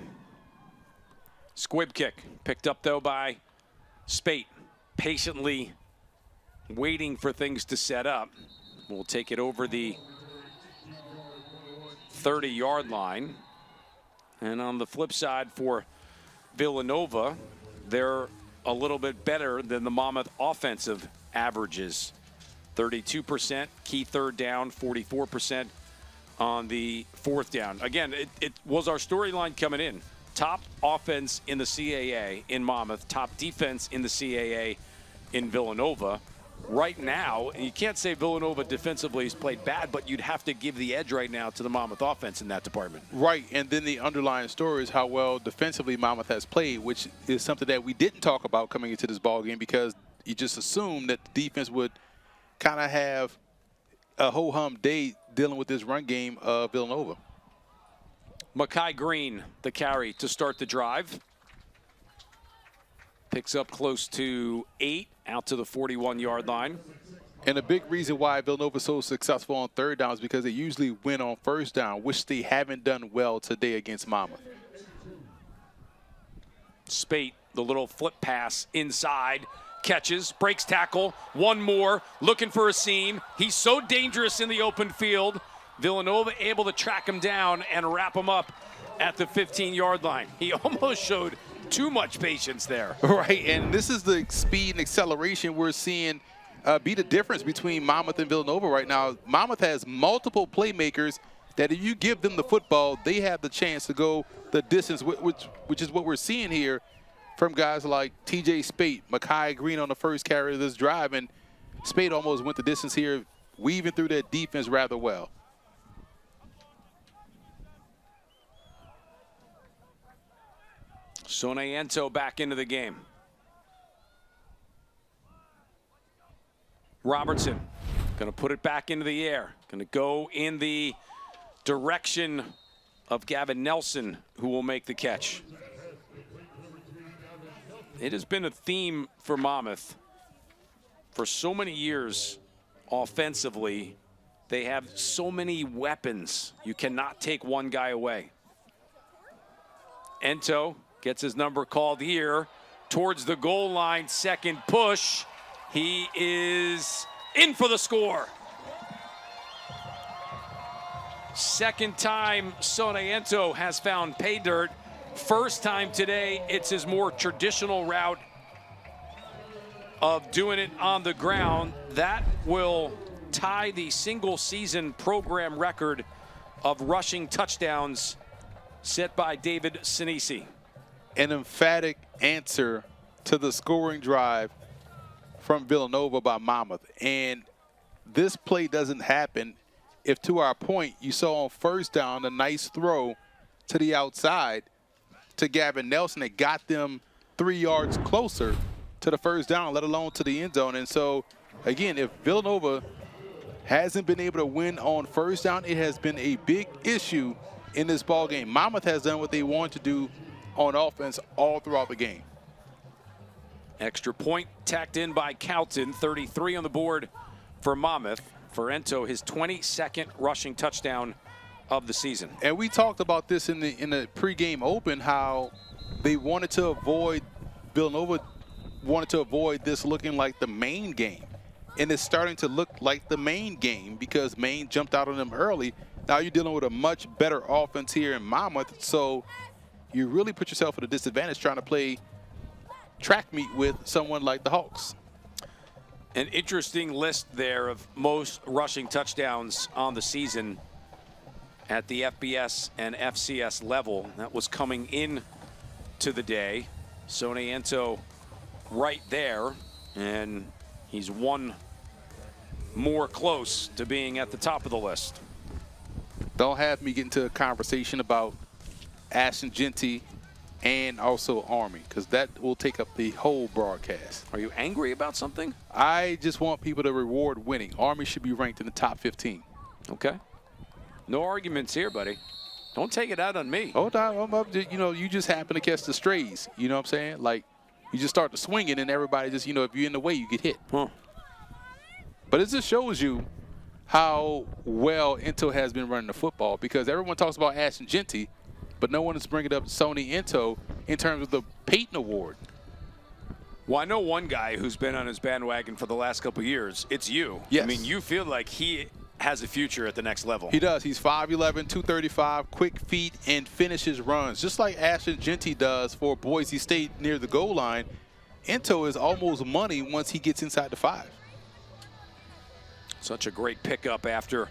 Speaker 1: Squib kick picked up, though, by Spate, patiently waiting for things to set up. We'll take it over the 30-yard line. And on the flip side for Villanova, they're a little bit better than the Monmouth offensive averages. 32% key 3rd down, 44% on the 4th down. Again, it was our storyline coming in. Top offense in the CAA in Monmouth, top defense in the CAA in Villanova. right now, you can't say Villanova defensively has played bad, but you'd have to give the edge right now to the Monmouth offense in that department.
Speaker 2: Right, and then the underlying story is how well defensively Monmouth has played, which is something that we didn't talk about coming into this ball game because you just assumed that the defense would kind of have a ho-hum day dealing with this run game of Villanova.
Speaker 1: Makai Green, the carry to start the drive. Picks up close to 8 out to the 41-yard line.
Speaker 2: And a big reason why Villanova is so successful on third down is because they usually win on first down, which they haven't done well today against Monmouth.
Speaker 1: Spate, the little flip pass inside, catches, breaks tackle, one more, looking for a seam. He's so dangerous in the open field. Villanova able to track him down and wrap him up at the 15-yard line. He almost showed too much patience there.
Speaker 2: Right, and this is the speed and acceleration we're seeing be the difference between Monmouth and Villanova right now. Monmouth has multiple playmakers that if you give them the football, they have the chance to go the distance, which is what we're seeing here from guys like TJ Spate, Makai Green on the first carry of this drive, and Spate almost went the distance here, weaving through that defense rather well.
Speaker 1: Soneento back into the game. Robertson going to put it back into the air. Going to go in the direction of Gavin Nelson, who will make the catch. It has been a theme for Monmouth for so many years offensively. They have so many weapons. You cannot take one guy away. Ento gets his number called here towards the goal line. Second push. He is in for the score. Second time Soneento has found pay dirt. First time today, it's his more traditional route of doing it on the ground. That will tie the single season program record of rushing touchdowns set by David Sinisi.
Speaker 2: An emphatic answer to the scoring drive from Villanova by Monmouth. And this play doesn't happen if, to our point, you saw on first down a nice throw to the outside to Gavin Nelson that got them 3 yards closer to the first down, let alone to the end zone. And so, again, if Villanova hasn't been able to win on first down, it has been a big issue in this ball game. Monmouth has done what they want to do on offense all throughout the game.
Speaker 1: Extra point tacked in by Calton. 33 on the board for Monmouth. For Ento, his 22nd rushing touchdown of the season.
Speaker 2: And we talked about this in the pregame open, how they wanted to avoid, Villanova wanted to avoid this looking like the Maine game. And it's starting to look like the Maine game because Maine jumped out on them early. Now you're dealing with a much better offense here in Monmouth, so you really put yourself at a disadvantage trying to play track meet with someone like the Hawks.
Speaker 1: An interesting list there of most rushing touchdowns on the season at the FBS and FCS level. That was coming in to the day. Soneento right there, and he's one more close to being at the top of the list.
Speaker 2: Don't have me get into a conversation about Ashton Genty and also Army, because that will take up the whole broadcast.
Speaker 1: Are you angry about something?
Speaker 2: I just want people to reward winning. Army should be ranked in the top 15.
Speaker 1: Okay. No arguments here, buddy. Don't take it out on me.
Speaker 2: Hold on, I'm up. You know, you just happen to catch the strays. You know what I'm saying? Like, you just start to swing it, and everybody just, you know, if you're in the way, you get hit.
Speaker 1: Huh.
Speaker 2: But it just shows you how well Ento has been running the football, because everyone talks about Ashton Genty, but no one is bringing up Soneento in terms of the Peyton Award.
Speaker 1: Well, I know one guy who's been on his bandwagon for the last couple of years. It's you.
Speaker 2: Yes.
Speaker 1: I mean, you feel like he has a future at the next level.
Speaker 2: He does. He's 5'11", 235, quick feet, and finishes runs, just like Ashton Genty does for Boise State near the goal line. Ento is almost money once he gets inside the 5.
Speaker 1: Such a great pickup after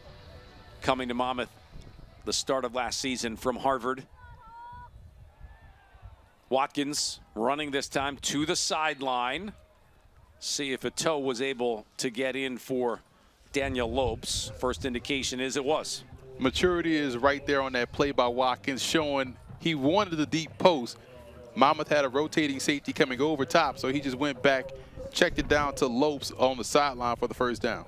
Speaker 1: coming to Monmouth the start of last season from Harvard. Watkins running this time to the sideline. See if a toe was able to get in for Daniel Lopes. First indication is it was.
Speaker 2: Maturity is right there on that play by Watkins, showing he wanted the deep post. Monmouth had a rotating safety coming over top, so he just went back, checked it down to Lopes on the sideline for the first down.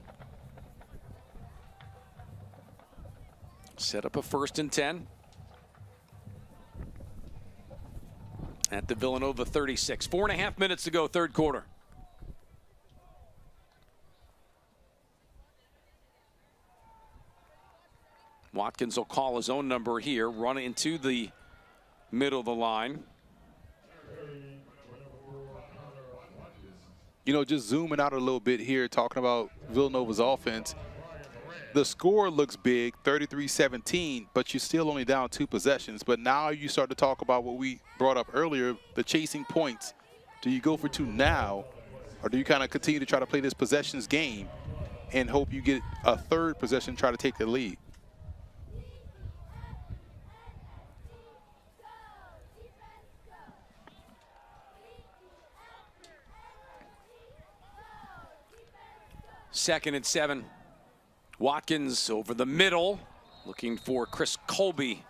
Speaker 1: Set up a 1st and 10. At the Villanova 36. 4.5 minutes to go, third quarter. Watkins will call his own number here, run into the middle of the line.
Speaker 2: You know, just zooming out a little bit here, talking about Villanova's offense. The score looks big, 33-17, but you're still only down 2 possessions. But now you start to talk about what we brought up earlier, the chasing points. Do you go for 2 now, or do you kind of continue to try to play this possessions game and hope you get a 3rd possession, try to take the lead?
Speaker 1: Second and 7. Watkins over the middle, looking for Chris Colby,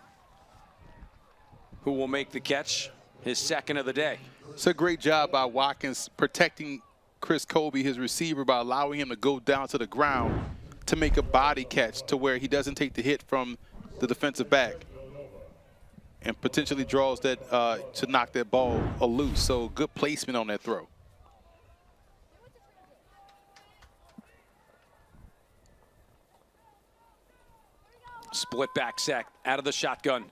Speaker 1: who will make the catch, his 2nd of the day.
Speaker 2: It's a great job by Watkins protecting Chris Colby, his receiver, by allowing him to go down to the ground to make a body catch to where he doesn't take the hit from the defensive back and potentially draws that to knock that ball loose. So good placement on that throw.
Speaker 1: Split back sack out of the shotgun.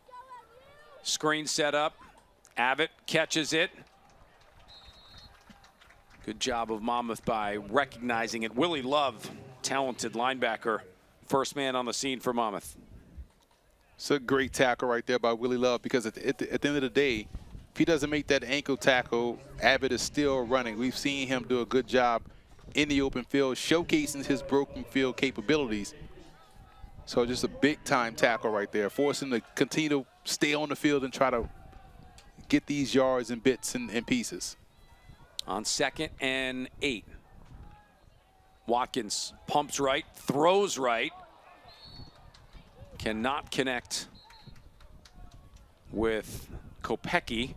Speaker 1: Screen set up. Abbott catches it. Good job of Monmouth by recognizing it. Willie Love, talented linebacker. First man on the scene for Monmouth.
Speaker 2: It's a great tackle right there by Willie Love, because at the end of the day, if he doesn't make that ankle tackle, Abbott is still running. We've seen him do a good job in the open field, showcasing his broken field capabilities. So just a big-time tackle right there, forcing him to continue to stay on the field and try to get these yards and bits and pieces.
Speaker 1: On 2nd and 8. Watkins pumps right, throws right. Cannot connect with Kopecky.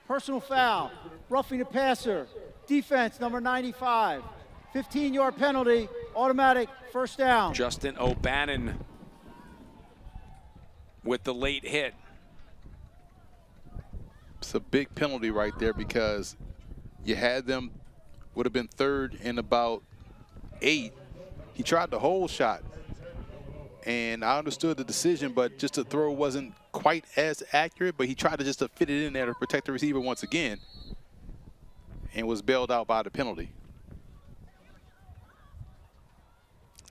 Speaker 3: Personal foul, roughing the passer. Defense, number 95. 15-yard penalty, automatic, first down.
Speaker 1: Justin O'Bannon with the late hit.
Speaker 2: It's a big penalty right there, because you had them, would have been 3rd and about 8. He tried the whole shot, and I understood the decision, but just the throw wasn't quite as accurate, but he tried to just to fit it in there to protect the receiver once again, and was bailed out by the penalty.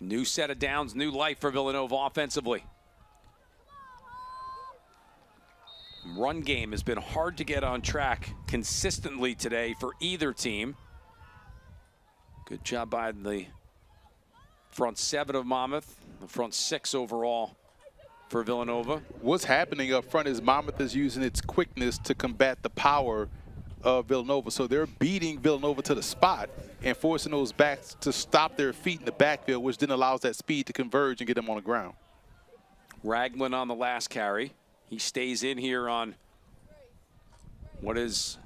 Speaker 1: New set of downs, new life for Villanova offensively. Run game has been hard to get on track consistently today for either team. Good job by the front 7 of Monmouth, the front 6 overall for Villanova.
Speaker 2: What's happening up front is Monmouth is using its quickness to combat the power of Villanova. So they're beating Villanova to the spot and forcing those backs to stop their feet in the backfield, which then allows that speed to converge and get them on the ground.
Speaker 1: Ragland on the last carry. He stays in here on what is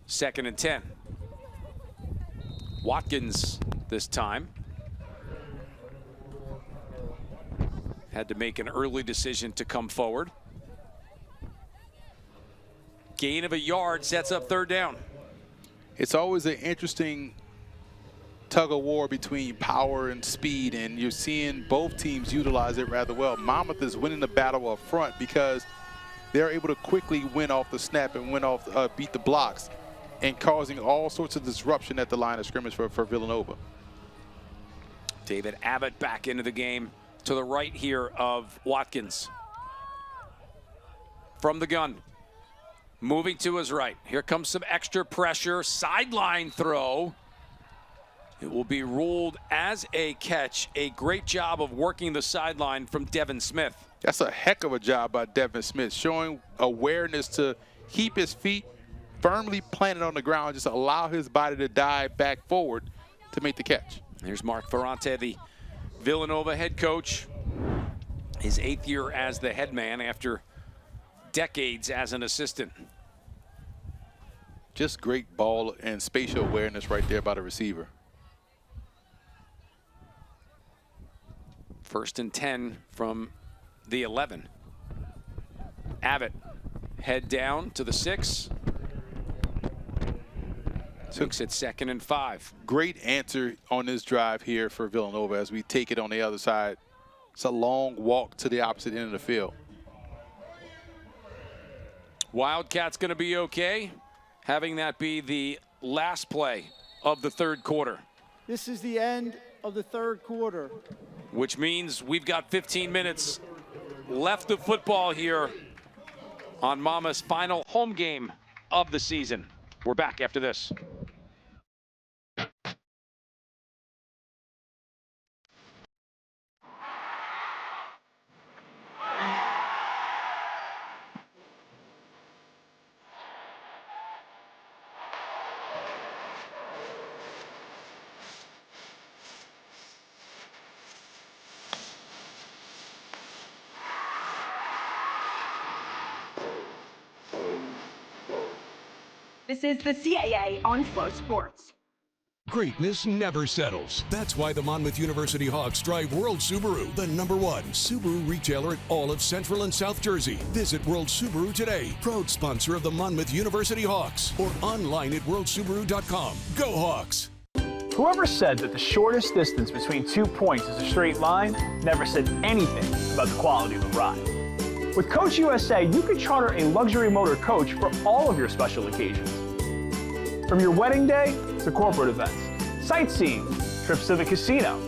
Speaker 1: 2nd and 10. Watkins this time had to make an early decision to come forward. Gain of a yard sets up 3rd down.
Speaker 2: It's always an interesting tug of war between power and speed, and you're seeing both teams utilize it rather well. Monmouth is winning the battle up front because they're able to quickly win off the snap and beat the blocks, and causing all sorts of disruption at the line of scrimmage for Villanova.
Speaker 1: David Abbott back into the game to the right here of Watkins. From the gun. Moving to his right. Here comes some extra pressure. Sideline throw. It will be ruled as a catch. A great job of working the sideline from Devin Smith.
Speaker 2: That's a heck of a job by Devin Smith, showing awareness to keep his feet firmly planted on the ground, just allow his body to dive back forward to make the catch.
Speaker 1: There's Mark Ferrante, the Villanova head coach. His 8th year as the head man after decades as an assistant.
Speaker 2: Just great ball and spatial awareness right there by the receiver.
Speaker 1: 1st and 10 from the 11. Abbott, head down to the 6. Makes it 2nd and 5.
Speaker 2: Great answer on this drive here for Villanova as we take it on the other side. It's a long walk to the opposite end of the field.
Speaker 1: Wildcats going to be okay, having that be the last play of the 3rd quarter.
Speaker 3: This is the end of the 3rd quarter.
Speaker 1: Which means we've got 15 minutes left of football here on Monmouth's final home game of the season. We're back after this.
Speaker 6: This is the CAA on Flow Sports.
Speaker 4: Greatness never settles. That's why the Monmouth University Hawks drive World Subaru, the #1 Subaru retailer at all of Central and South Jersey. Visit World Subaru today, proud sponsor of the Monmouth University Hawks, or online at worldsubaru.com. Go Hawks!
Speaker 12: Whoever said that the shortest distance between 2 points is a straight line never said anything about the quality of the ride. With Coach USA, you can charter a luxury motor coach for all of your special occasions. From your wedding day to corporate events, sightseeing, trips to the casino,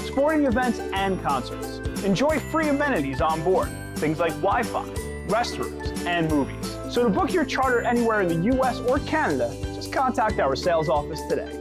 Speaker 12: sporting events, and concerts. Enjoy free amenities on board, things like Wi-Fi, restrooms, and movies. So to book your charter anywhere in the US or Canada, just contact our sales office today.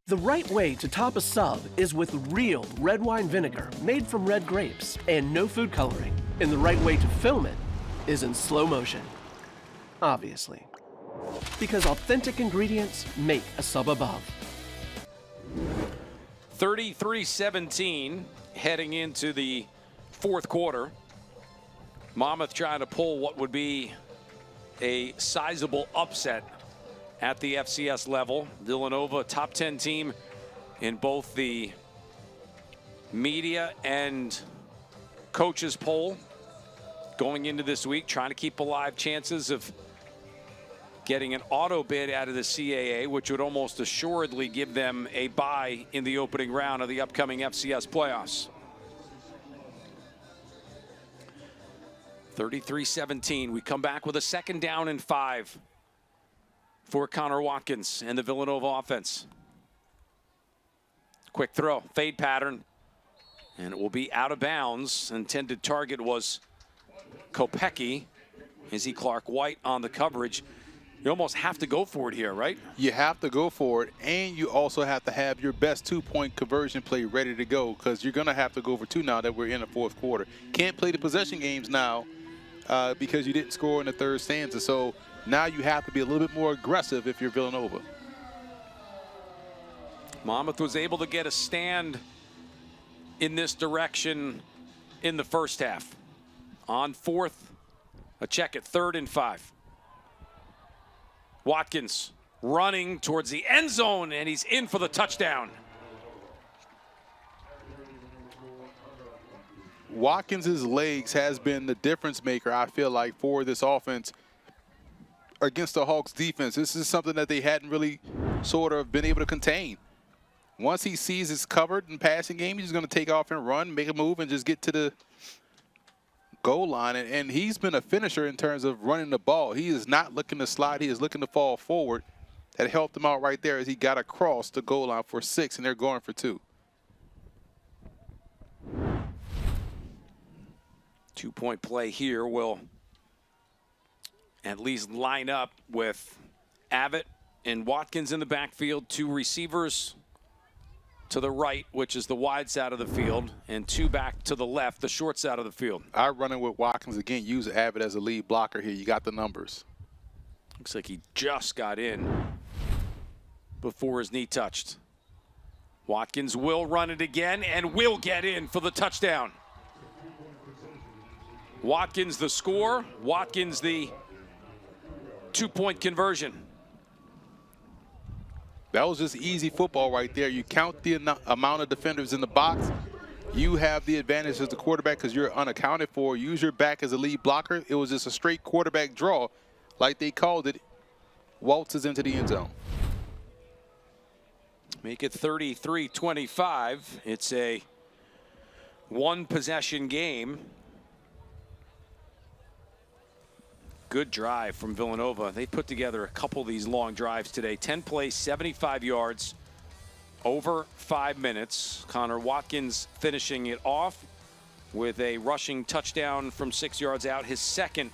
Speaker 11: The right way to top a sub is with real red wine vinegar made from red grapes and no food coloring. And the right way to film it is in slow motion. Obviously. Because authentic ingredients make a sub above.
Speaker 1: 33-17 heading into the 4th quarter. Monmouth trying to pull what would be a sizable upset at the FCS level. Villanova, top 10 team in both the media and coaches poll going into this week, trying to keep alive chances of getting an auto bid out of the CAA, which would almost assuredly give them a bye in the opening round of the upcoming FCS playoffs. 33-17. We come back with a 2nd down and 5 for Connor Watkins and the Villanova offense. Quick throw, fade pattern, and it will be out of bounds. Intended target was Kopecky. Izzy Clark-White on the coverage. You almost have to go for it here, right?
Speaker 2: You have to go for it, and you also have to have your best 2-point conversion play ready to go, because you're going to have to go for 2 now that we're in the 4th quarter. Can't play the possession games now because you didn't score in the 3rd stanza. So now you have to be a little bit more aggressive if you're Villanova.
Speaker 1: Monmouth was able to get a stand in this direction in the 1st half. On 4th, a check at 3rd and 5. Watkins running towards the end zone, and he's in for the touchdown.
Speaker 2: Watkins' legs has been the difference maker, I feel like, for this offense against the Hawks defense. This is something that they hadn't really sort of been able to contain. Once he sees it's covered in passing game, he's going to take off and run, make a move, and just get to goal line, and he's been a finisher in terms of running the ball. He is not looking to slide. He is looking to fall forward. That helped him out right there as he got across the goal line for 6, and they're going for 2.
Speaker 1: 2-point play here will at least line up with Abbott and Watkins in the backfield, 2 receivers to the right, which is the wide side of the field, and 2 back to the left, the short side of the field.
Speaker 2: I run it with Watkins again. Use Abbott as a lead blocker here. You got the numbers.
Speaker 1: Looks like he just got in before his knee touched. Watkins will run it again and will get in for the touchdown. Watkins the score. Watkins the 2-point conversion.
Speaker 2: That was just easy football right there. You count the amount of defenders in the box. You have the advantage as the quarterback because you're unaccounted for. Use your back as a lead blocker. It was just a straight quarterback draw, like they called it. Waltzes into the end zone.
Speaker 1: Make it 33-25. It's a 1-possession game. Good drive from Villanova. They put together a couple of these long drives today. 10 plays, 75 yards, over 5 minutes. Connor Watkins finishing it off with a rushing touchdown from 6 yards out, his 2nd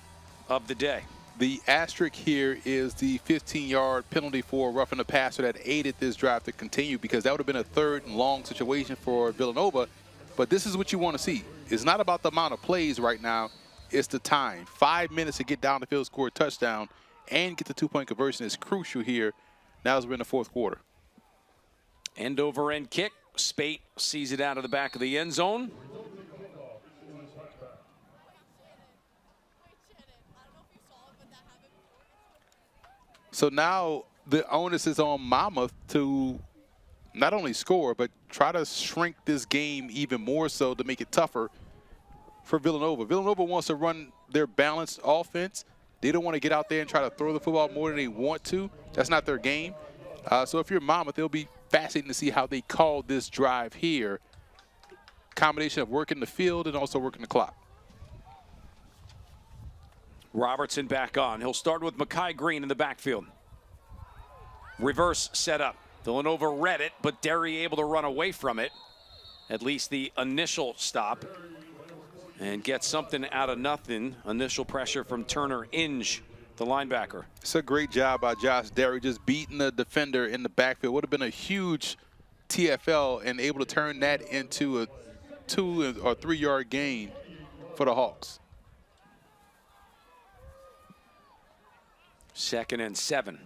Speaker 1: of the day.
Speaker 2: The asterisk here is the 15-yard penalty for roughing the passer that aided this drive to continue, because that would have been a 3rd and long situation for Villanova. But this is what you want to see. It's not about the amount of plays right now. It's the time. 5 minutes to get down the field, score a touchdown, and get the 2-point conversion is crucial here. Now as we're in the 4th quarter.
Speaker 1: End over end kick. Spate sees it out of the back of the end zone.
Speaker 2: So now the onus is on Monmouth to not only score, but try to shrink this game even more so to make it tougher for Villanova. Villanova wants to run their balanced offense. They don't want to get out there and try to throw the football more than they want to. That's not their game. So if you're Monmouth, it'll be fascinating to see how they call this drive here. Combination of working the field and also working the clock.
Speaker 1: Robertson back on. He'll start with Makai Green in the backfield. Reverse setup. Villanova read it, but Derry able to run away from it. At least the initial stop. And get something out of nothing. Initial pressure from Turner Inge, the linebacker.
Speaker 2: It's a great job by Josh Derry, just beating the defender in the backfield. Would have been a huge TFL and able to turn that into a 2 or 3 yard gain for the Hawks.
Speaker 1: 2nd and 7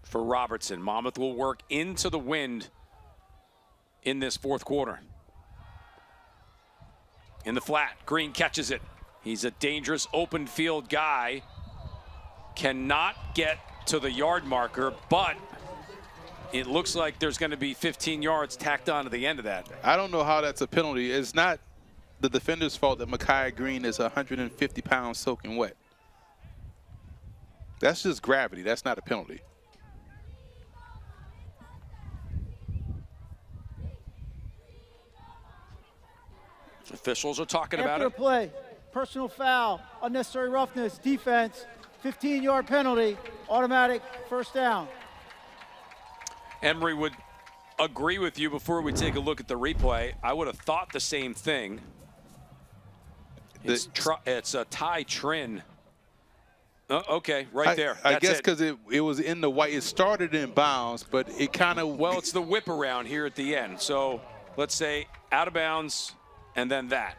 Speaker 1: for Robertson. Monmouth will work into the wind in this 4th quarter. In the flat, Green catches it. He's a dangerous open field guy. Cannot get to the yard marker, but it looks like there's going to be 15 yards tacked on to the end of that.
Speaker 2: I don't know how that's a penalty. It's not the defender's fault that Makai Green is 150 pounds soaking wet. That's just gravity. That's not a penalty.
Speaker 1: Officials are talking about
Speaker 3: After
Speaker 1: it.
Speaker 3: play, personal foul, unnecessary roughness, defense, 15-yard penalty, automatic 1st down.
Speaker 1: Emery would agree with you before we take a look at the replay. I would have thought the same thing. It's a Ty Trin. Okay, right there.
Speaker 2: I guess because it was in the white. It started in bounds, but it kind of...
Speaker 1: Well, it's the whip around here at the end. So let's say out of bounds and then that.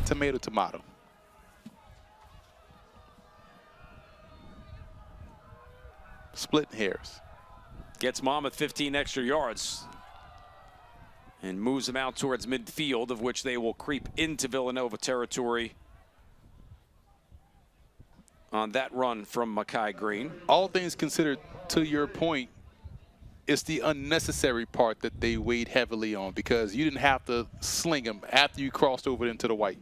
Speaker 2: Tomato, tomato. Splitting hairs.
Speaker 1: Gets Monmouth 15 extra yards and moves them out towards midfield, of which they will creep into Villanova territory on that run from Makai Green.
Speaker 2: All things considered, to your point, it's the unnecessary part that they weighed heavily on, because you didn't have to sling them after you crossed over into the white.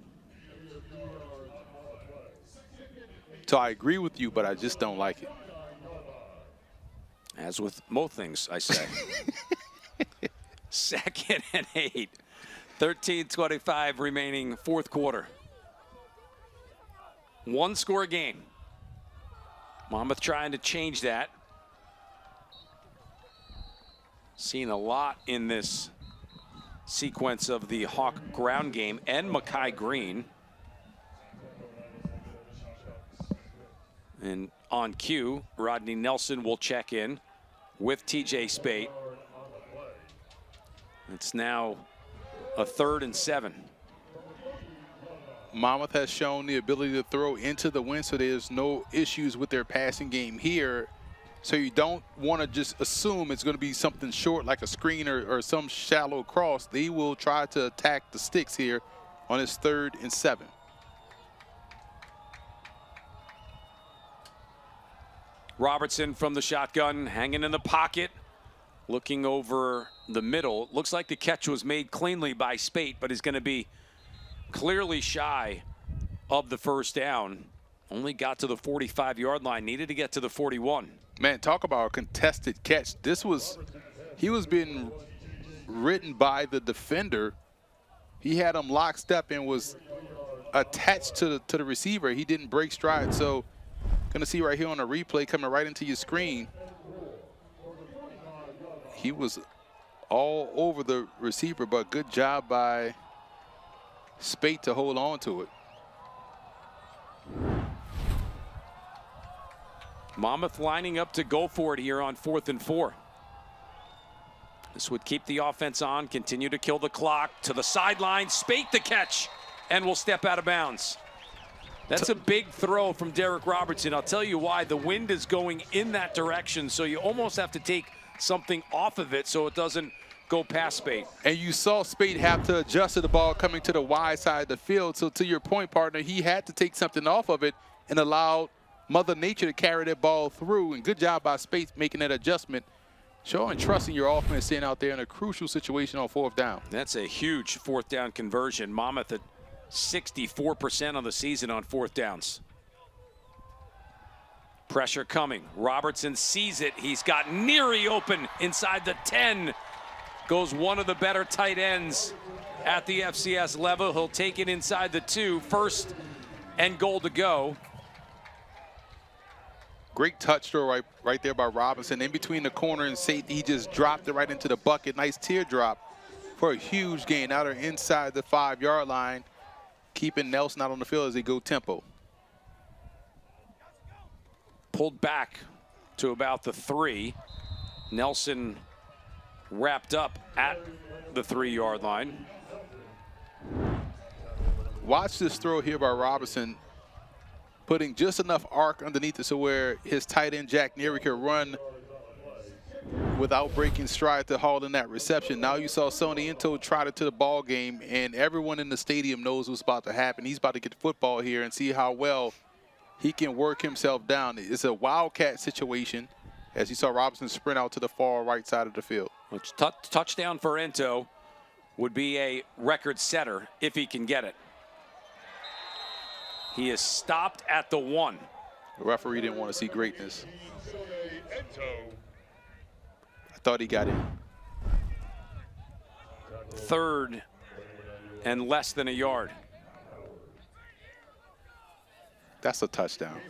Speaker 2: So I agree with you, but I just don't like it.
Speaker 1: As with most things, I say. 2nd and 8. 13:25 remaining, fourth quarter. One-score game. Monmouth trying to change that. Seen a lot in this sequence of the Hawk ground game and Makai Green. And on cue, Rodney Nelson will check in with TJ Spate. It's now a 3rd and 7.
Speaker 2: Monmouth has shown the ability to throw into the wind, so there's no issues with their passing game here. So you don't want to just assume it's going to be something short like a screen or some shallow cross. They will try to attack the sticks here on this 3rd and 7.
Speaker 1: Robertson from the shotgun, hanging in the pocket, looking over the middle. Looks like the catch was made cleanly by Spate, but is going to be clearly shy of the first down. Only got to the 45-yard line, needed to get to the 41.
Speaker 2: Man, talk about a contested catch. He was being ridden by the defender. He had him lockstep and was attached to the receiver. He didn't break stride. So gonna see right here on the replay coming right into your screen. He was all over the receiver, but good job by Spate to hold on to it.
Speaker 1: Monmouth lining up to go for it here on 4th and 4. This would keep the offense on, continue to kill the clock. To the sideline, Spate the catch, and will step out of bounds. That's a big throw from Derek Robertson. I'll tell you why. The wind is going in that direction, so you almost have to take something off of it so it doesn't go past Spate.
Speaker 2: And you saw Spate have to adjust to the ball coming to the wide side of the field. So to your point, partner, he had to take something off of it and allowed Mother Nature to carry that ball through. And good job by Spate making that adjustment, showing trust in your offense, staying out there in a crucial situation on 4th down.
Speaker 1: That's a huge 4th down conversion. Monmouth at 64% on the season on 4th downs. Pressure coming. Robertson sees it. He's got Neary open inside the 10. Goes one of the better tight ends at the FCS level. He'll take it inside the 2. 1st and goal to go.
Speaker 2: Great touch throw right there by Robinson. In between the corner and safety, he just dropped it right into the bucket. Nice teardrop for a huge gain. Now they're inside the 5-yard line, keeping Nelson out on the field as they go tempo.
Speaker 1: Pulled back to about the 3. Nelson wrapped up at the 3-yard line.
Speaker 2: Watch this throw here by Robinson, putting just enough arc underneath it so where his tight end Jack Neary could run without breaking stride to haul in that reception. Now you saw Sonny Ento trot it to the ball game, and everyone in the stadium knows what's about to happen. He's about to get the football here and see how well he can work himself down. It's a wildcat situation as you saw Robinson sprint out to the far right side of the field.
Speaker 1: Which touchdown for Ento would be a record setter if he can get it. He is stopped at the 1.
Speaker 2: The referee didn't want to see greatness. I thought he got in.
Speaker 1: 3rd and less than a yard.
Speaker 2: That's a touchdown.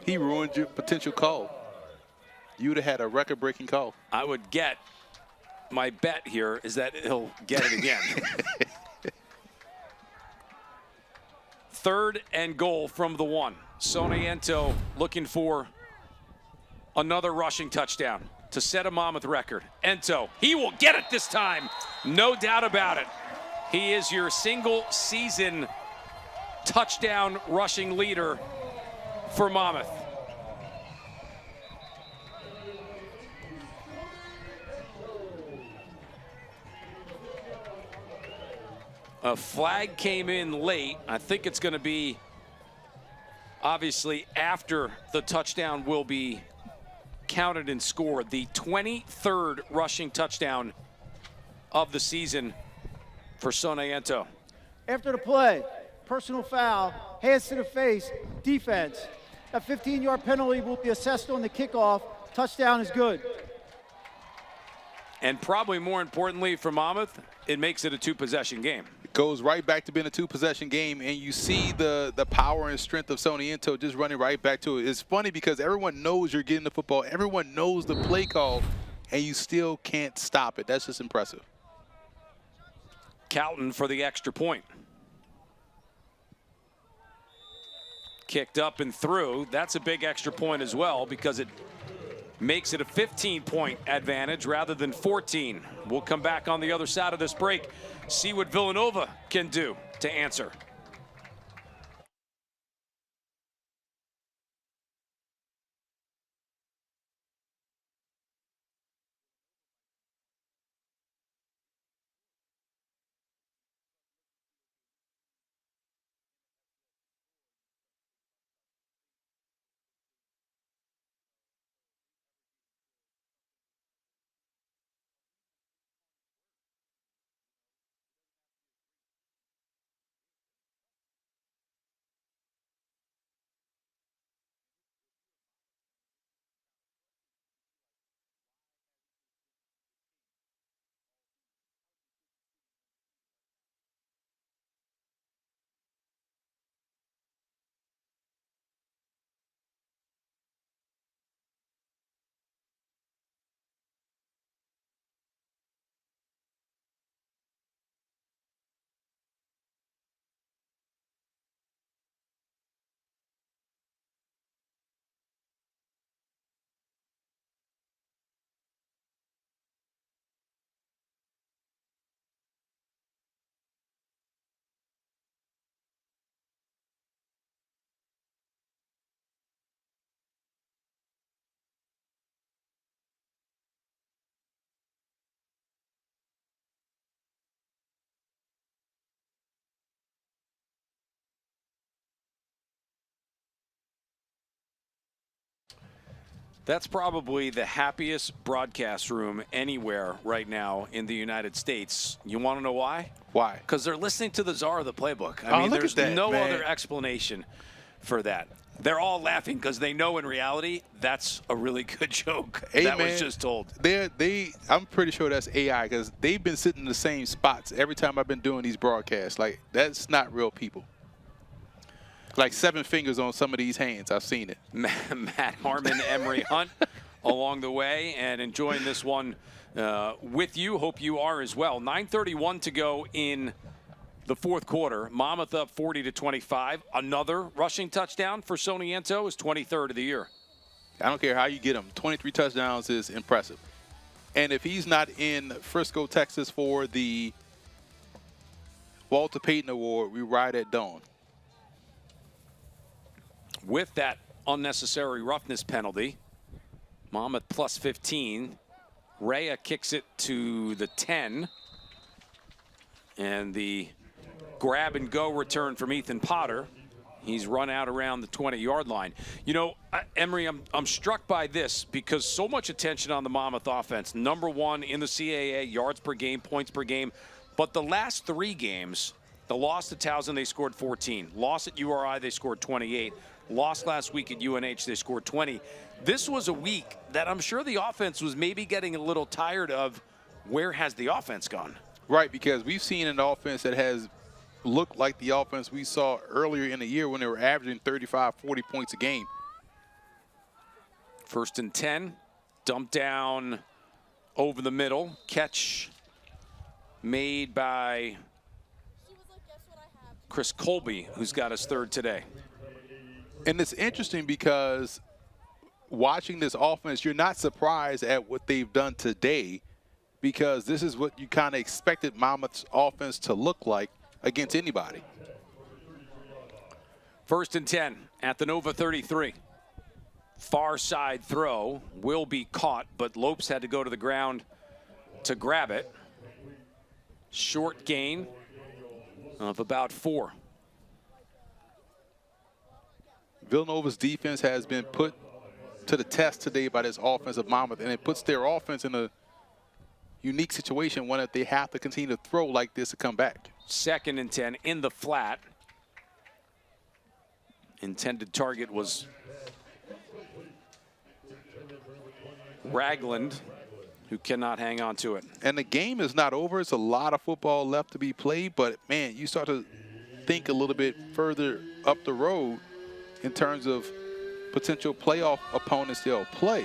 Speaker 2: He ruined your potential call. You would have had a record-breaking call.
Speaker 1: I would get, my bet here is that he'll get it again. 3rd and goal from the 1. Sonny Ento looking for another rushing touchdown to set a Monmouth record. Ento, he will get it this time. No doubt about it. He is your single season touchdown rushing leader for Monmouth. A flag came in late. I think it's going to be obviously after the touchdown will be counted and scored. The 23rd rushing touchdown of the season for Sonny Ento.
Speaker 3: After the play, personal foul, hands to the face, defense. A 15-yard penalty will be assessed on the kickoff. Touchdown is good.
Speaker 1: And probably more importantly for Monmouth, it makes it a two-possession game.
Speaker 2: It goes right back to being a two-possession game, and you see the power and strength of Sony Ento just running right back to it. It's funny because everyone knows you're getting the football. Everyone knows the play call, and you still can't stop it. That's just impressive.
Speaker 1: Calton for the extra point. Kicked up and through. That's a big extra point as well because it makes it a 15-point advantage rather than 14. We'll come back on the other side of this break, see what Villanova can do to answer. That's probably the happiest broadcast room anywhere right now in the United States. You want to know why?
Speaker 2: Why?
Speaker 1: Because they're listening to the czar of the playbook. I mean,
Speaker 2: look
Speaker 1: there's
Speaker 2: at that,
Speaker 1: no
Speaker 2: man.
Speaker 1: other explanation for that. They're all laughing because they know in reality that's a really good joke that was just told.
Speaker 2: I'm pretty sure that's AI because they've been sitting in the same spots every time I've been doing these broadcasts. Like, that's not real people. Like 7 fingers on some of these hands. I've seen it.
Speaker 1: Matt Harmon, Emery Hunt along the way and enjoying this one with you. Hope you are as well. 9:31 to go in the fourth quarter. Monmouth up 40-25. Another rushing touchdown for Sony Ento, his 23rd of the year.
Speaker 2: I don't care how you get him. 23 touchdowns is impressive. And if he's not in Frisco, Texas for the Walter Payton Award, we ride at dawn.
Speaker 1: With that unnecessary roughness penalty, Monmouth plus 15. Rhea kicks it to the 10. And the grab and go return from Ethan Potter. He's run out around the 20-yard line. You know, Emery, I'm struck by this because so much attention on the Monmouth offense. #1 in the CAA, yards per game, points per game. But the last 3 games, the loss to Towson, they scored 14. Loss at URI, they scored 28. Lost last week at UNH, they scored 20. This was a week that I'm sure the offense was maybe getting a little tired of. Where has the offense gone?
Speaker 2: Right, because we've seen an offense that has looked like the offense we saw earlier in the year when they were averaging 35, 40 points a game.
Speaker 1: 1st and 10, dump down over the middle. Catch made by Chris Colby, who's got his 3rd today.
Speaker 2: And it's interesting because watching this offense, you're not surprised at what they've done today because this is what you kind of expected Monmouth's offense to look like against anybody.
Speaker 1: 1st and 10 at the Nova 33. Far side throw will be caught, but Lopes had to go to the ground to grab it. Short gain of about 4.
Speaker 2: Villanova's defense has been put to the test today by this offense of Monmouth, and it puts their offense in a unique situation when they have to continue to throw like this to come back.
Speaker 1: 2nd and 10 in the flat. Intended target was Ragland. who cannot hang on to it.
Speaker 2: And the game is not over. It's a lot of football left to be played, but man, you start to think a little bit further up the road in terms of potential playoff opponents they'll play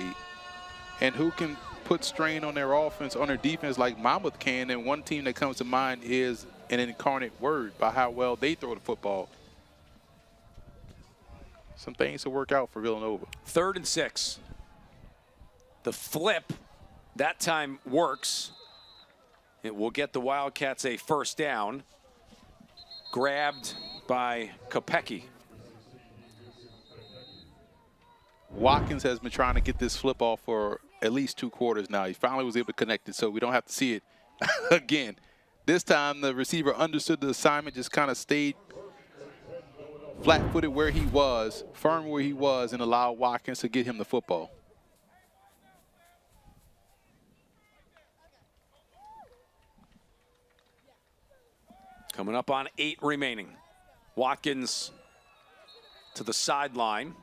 Speaker 2: and who can put strain on their offense, on their defense like Monmouth can. And one team that comes to mind is an incarnate word by how well they throw the football. Some things to work out for Villanova.
Speaker 1: 3rd and 6. The flip that time works. It will get the Wildcats a first down. Grabbed by Kopecky.
Speaker 2: Watkins has been trying to get this flip off for at least 2 quarters now. He finally was able to connect it, so we don't have to see it again. This time the receiver understood the assignment, just kind of stayed flat-footed where he was, firm where he was, and allowed Watkins to get him the football.
Speaker 1: Coming up on 8 remaining. Watkins to the sideline.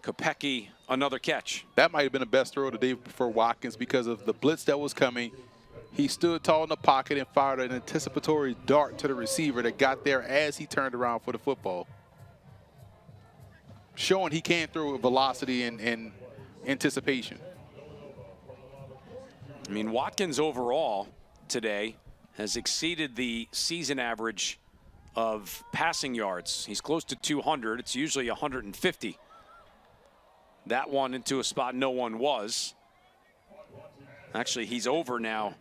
Speaker 1: Kopecky, another catch.
Speaker 2: That might have been the best throw of the day for Watkins because of the blitz that was coming. He stood tall in the pocket and fired an anticipatory dart to the receiver that got there as he turned around for the football, showing he can throw with velocity and anticipation.
Speaker 1: I mean, Watkins overall today has exceeded the season average of passing yards. He's close to 200. It's usually 150. That one into a spot no one was. Actually, he's over now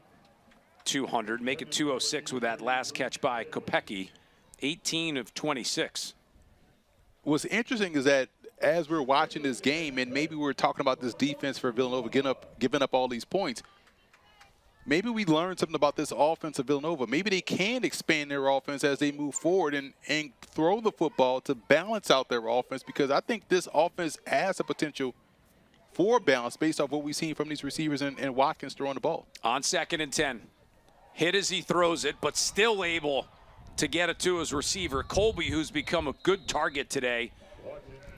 Speaker 1: 200. Make it 206 with that last catch by Kopecky. 18 of 26.
Speaker 2: What's interesting is that as we're watching this game, and maybe we're talking about this defense for Villanova giving up all these points, maybe we learned something about this offense of Villanova. Maybe they can expand their offense as they move forward and throw the football to balance out their offense, because I think this offense has a potential for balance based off what we've seen from these receivers and Watkins throwing the ball.
Speaker 1: On 2nd and 10. Hit as he throws it, but still able to get it to his receiver. Colby, who's become a good target today,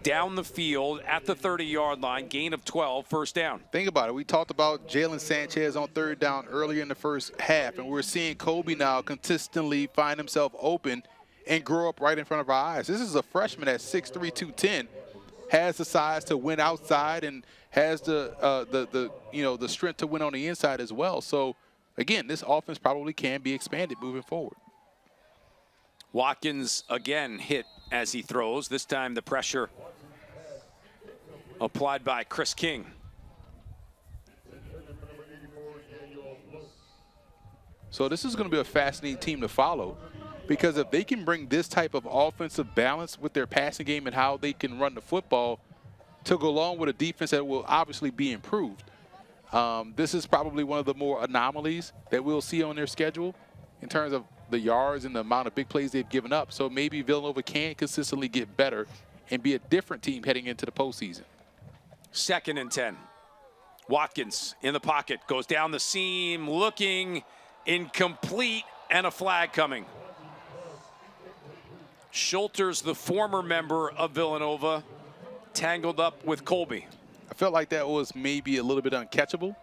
Speaker 1: down the field at the 30-yard line, gain of 12, first down.
Speaker 2: Think about it. We talked about Jalen Sanchez on 3rd down earlier in the first half, and we're seeing Colby now consistently find himself open and grow up right in front of our eyes. This is a freshman at 6'3", 210, has the size to win outside and has the strength to win on the inside as well. So, again, this offense probably can be expanded moving forward.
Speaker 1: Watkins again hit as he throws. This time the pressure applied by Chris King.
Speaker 2: So this is going to be a fascinating team to follow, because if they can bring this type of offensive balance with their passing game and how they can run the football to go along with a defense that will obviously be improved, this is probably one of the more anomalies that we'll see on their schedule in terms of the yards and the amount of big plays they've given up. So maybe Villanova can consistently get better and be a different team heading into the postseason.
Speaker 1: 2nd and 10. Watkins in the pocket, goes down the seam, looking, incomplete, and a flag coming. Schulters, the former member of Villanova, tangled up with Colby.
Speaker 2: I felt like that was maybe a little bit uncatchable.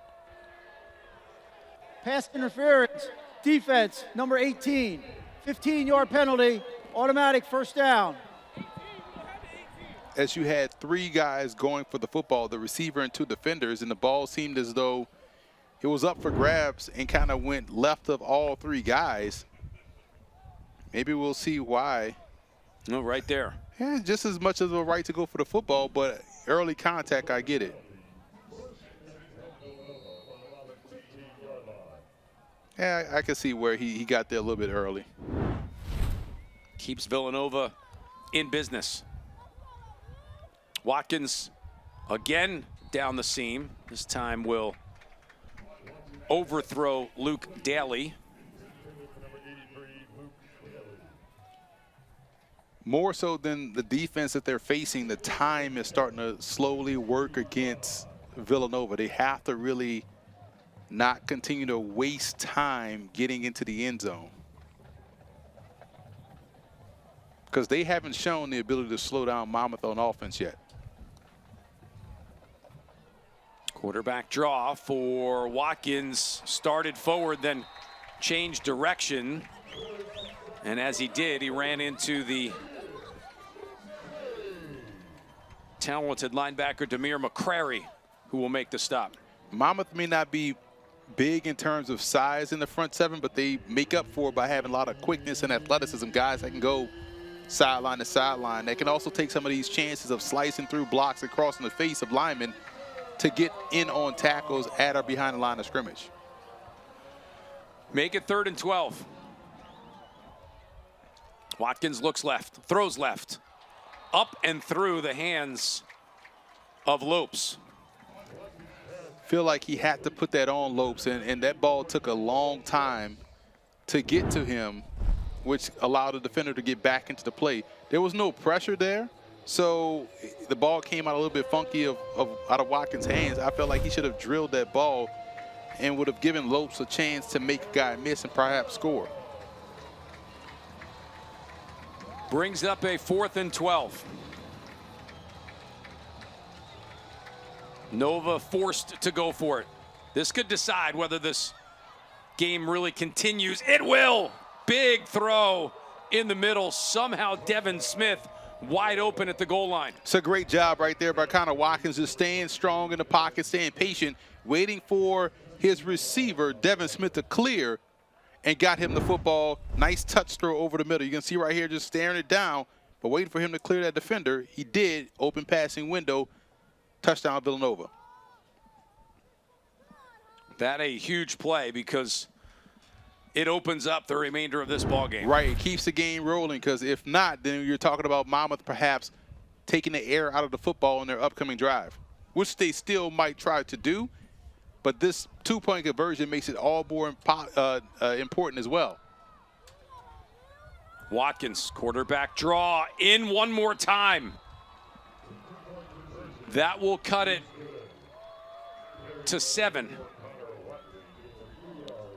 Speaker 3: Pass interference, defense, number 18. 15-yard penalty, automatic first down.
Speaker 2: As you had 3 guys going for the football, the receiver and 2 defenders, and the ball seemed as though it was up for grabs and kind of went left of all 3 guys. Maybe we'll see why.
Speaker 1: No, right there.
Speaker 2: Yeah, just as much as a right to go for the football, but early contact, I get it. Yeah, I can see where he got there a little bit early.
Speaker 1: Keeps Villanova in business. Watkins again down the seam. This time will overthrow Luke Daly.
Speaker 2: More so than the defense that they're facing, the time is starting to slowly work against Villanova. They have to really not continue to waste time getting into the end zone, because they haven't shown the ability to slow down Monmouth on offense yet.
Speaker 1: Quarterback draw for Watkins. Started forward, then changed direction. And as he did, he ran into the talented linebacker Demir McCrary, who will make the stop.
Speaker 2: Monmouth may not be big in terms of size in the front seven, but they make up for it by having a lot of quickness and athleticism. Guys that can go sideline to sideline. They can also take some of these chances of slicing through blocks and crossing the face of linemen to get in on tackles at or behind the line of scrimmage.
Speaker 1: Make it 3rd and 12. Watkins looks left, throws left. Up and through the hands of Lopes.
Speaker 2: Feel like he had to put that on Lopes, and that ball took a long time to get to him, which allowed the defender to get back into the play. There was no pressure there, so the ball came out a little bit funky out of Watkins' hands. I felt like he should have drilled that ball and would have given Lopes a chance to make a guy miss and perhaps score.
Speaker 1: Brings up a 4th and 12. Nova forced to go for it. This could decide whether this game really continues. It will. Big throw in the middle. Somehow Devin Smith wide open at the goal line.
Speaker 2: It's a great job right there by Connor Watkins, just staying strong in the pocket, staying patient, waiting for his receiver, Devin Smith, to clear, and got him the football. Nice touch throw over the middle. You can see right here just staring it down, but waiting for him to clear that defender. He did. Open passing window. Touchdown Villanova.
Speaker 1: That a huge play because it opens up the remainder of this ball game.
Speaker 2: Right, it keeps the game rolling, because if not, then you're talking about Monmouth perhaps taking the air out of the football in their upcoming drive, which they still might try to do. But this two-point conversion makes it all more important as well.
Speaker 1: Watkins, quarterback draw in one more time. That will cut it to 7.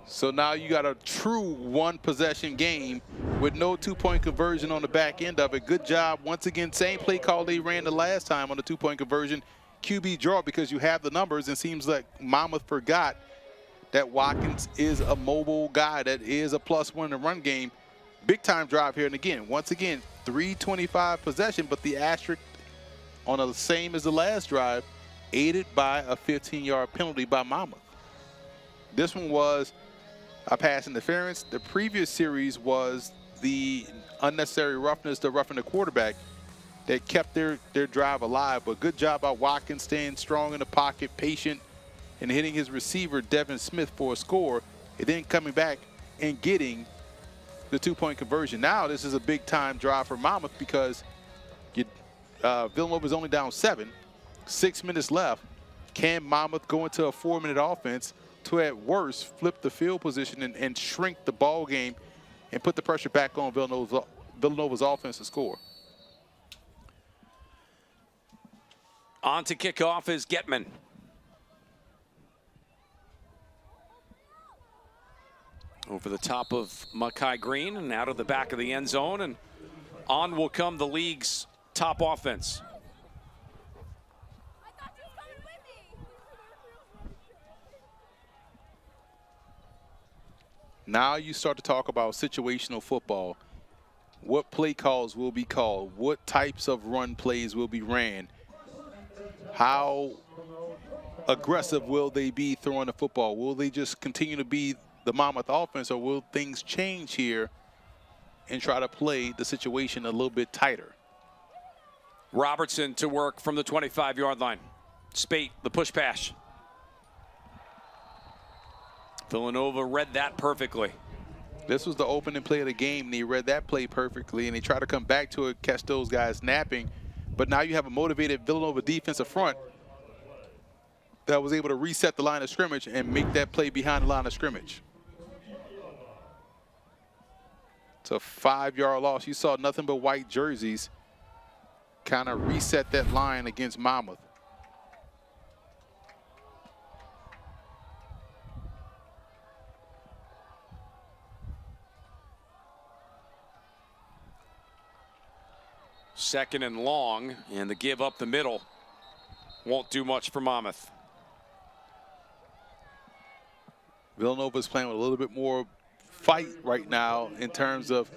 Speaker 2: So now you got a true one-possession game with no two-point conversion on the back end of it. Good job. Once again, same play call they ran the last time on the two-point conversion. QB draw, because you have the numbers, and seems like Monmouth forgot that Watkins is a mobile guy that is a +1 in the run game. Big-time drive here. And again, once again, 3:25 possession, but the asterisk on the same as the last drive, aided by a 15-yard penalty by Monmouth. This one was a pass interference. The previous series was the unnecessary roughness to roughing the quarterback that kept their drive alive. But good job by Watkins staying strong in the pocket, patient, and hitting his receiver, Devin Smith, for a score, and then coming back and getting the two-point conversion. Now this is a big-time drive for Monmouth, because Villanova's only down 7, 6 minutes left. Can Monmouth go into a 4-minute offense to, at worst, flip the field position and shrink the ball game and put the pressure back on Villanova's offense to score?
Speaker 1: On to kickoff is Getman. Over the top of Mackay Green and out of the back of the end zone, and on will come the league's top offense.
Speaker 2: Now you start to talk about situational football. What play calls will be called? What types of run plays will be ran? How aggressive will they be throwing the football? Will they just continue to be the Monmouth offense, or will things change here and try to play the situation a little bit tighter?
Speaker 1: Robertson to work from the 25-yard line. Spate, the push pass. Villanova read that perfectly.
Speaker 2: This was the opening play of the game, and they read that play perfectly, and they try to come back to it, catch those guys napping. But now you have a motivated Villanova defensive front that was able to reset the line of scrimmage and make that play behind the line of scrimmage. It's a 5-yard loss. You saw nothing but white jerseys kind of reset that line against Monmouth.
Speaker 1: Second and long, and the give up the middle won't do much for Monmouth.
Speaker 2: Villanova is playing with a little bit more fight right now in terms of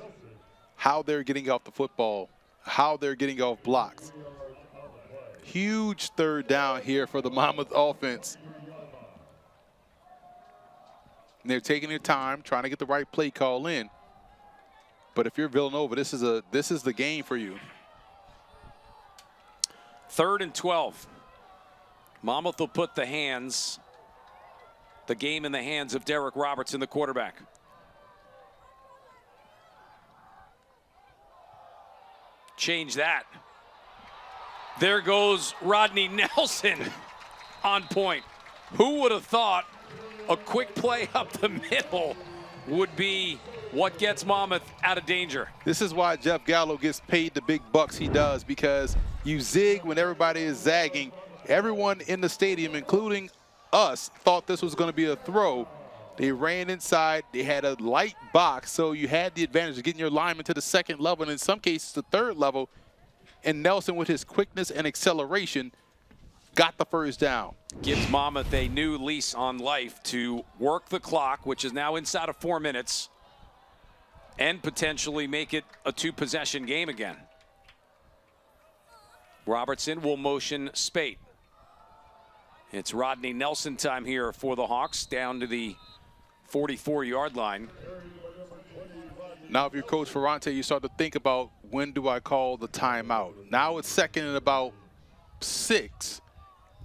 Speaker 2: how they're getting off the football, how they're getting off blocks. Huge third down here for the Monmouth offense. And they're taking their time, trying to get the right play call in. But if you're Villanova, this is the game for you.
Speaker 1: 3rd and 12. Monmouth will put the game in the hands of Derek Robertson, the quarterback. Change that. There goes Rodney Nelson on point. Who would have thought a quick play up the middle would be what gets Monmouth out of danger?
Speaker 2: This is why Jeff Gallo gets paid the big bucks he does, because you zig when everybody is zagging. Everyone in the stadium, including us, thought this was going to be a throw. They ran inside. They had a light box, so you had the advantage of getting your lineman to the 2nd level, and in some cases the 3rd level. And Nelson, with his quickness and acceleration, got the first down.
Speaker 1: Gives Monmouth a new lease on life to work the clock, which is now inside of 4 minutes, and potentially make it a 2-possession game again. Robertson will motion Spate. It's Rodney Nelson time here for the Hawks, down to the 44-yard line.
Speaker 2: Now, if you're Coach Ferrante, you start to think about, when do I call the timeout? Now it's 2nd and about 6.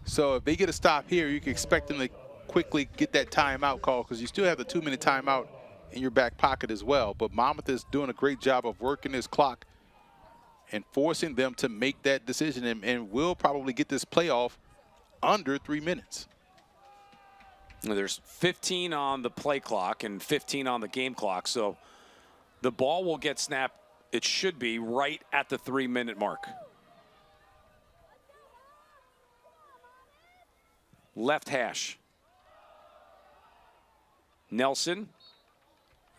Speaker 2: So if they get a stop here, you can expect them to quickly get that timeout call, because you still have the 2-minute timeout in your back pocket as well. But Monmouth is doing a great job of working this clock and forcing them to make that decision, and will probably get this playoff under 3 minutes.
Speaker 1: There's 15 on the play clock and 15 on the game clock, so the ball will get snapped, it should be, right at the 3-minute mark. Left hash. Nelson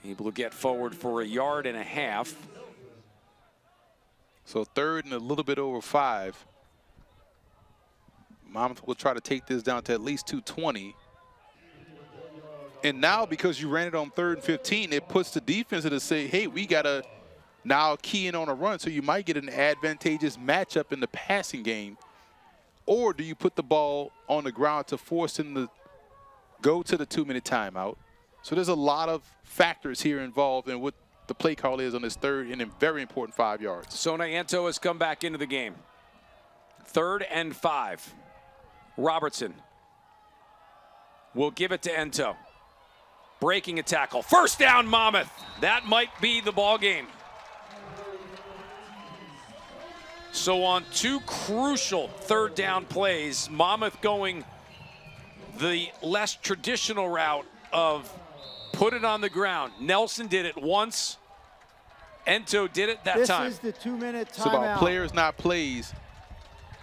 Speaker 1: able to get forward for 1.5 yards.
Speaker 2: So 3rd and a little bit over 5. Monmouth will try to take this down to at least 220. And now, because you ran it on 3rd and 15, it puts the defense to say, hey, we got to now key in on a run. So you might get an advantageous matchup in the passing game. Or do you put the ball on the ground to force him to go to the 2-minute timeout? So there's a lot of factors here involved in what the play call is on this 3rd and a very important 5 yards.
Speaker 1: Sona Anto has come back into the game. 3rd and 5. Robertson will give it to Ento. Breaking a tackle. First down, Monmouth. That might be the ball game. So on 2 crucial 3rd down plays, Monmouth going the less traditional route of put it on the ground. Nelson did it once. Ento did it that time.
Speaker 3: This is the 2-minute timeout.
Speaker 2: It's about players, not plays.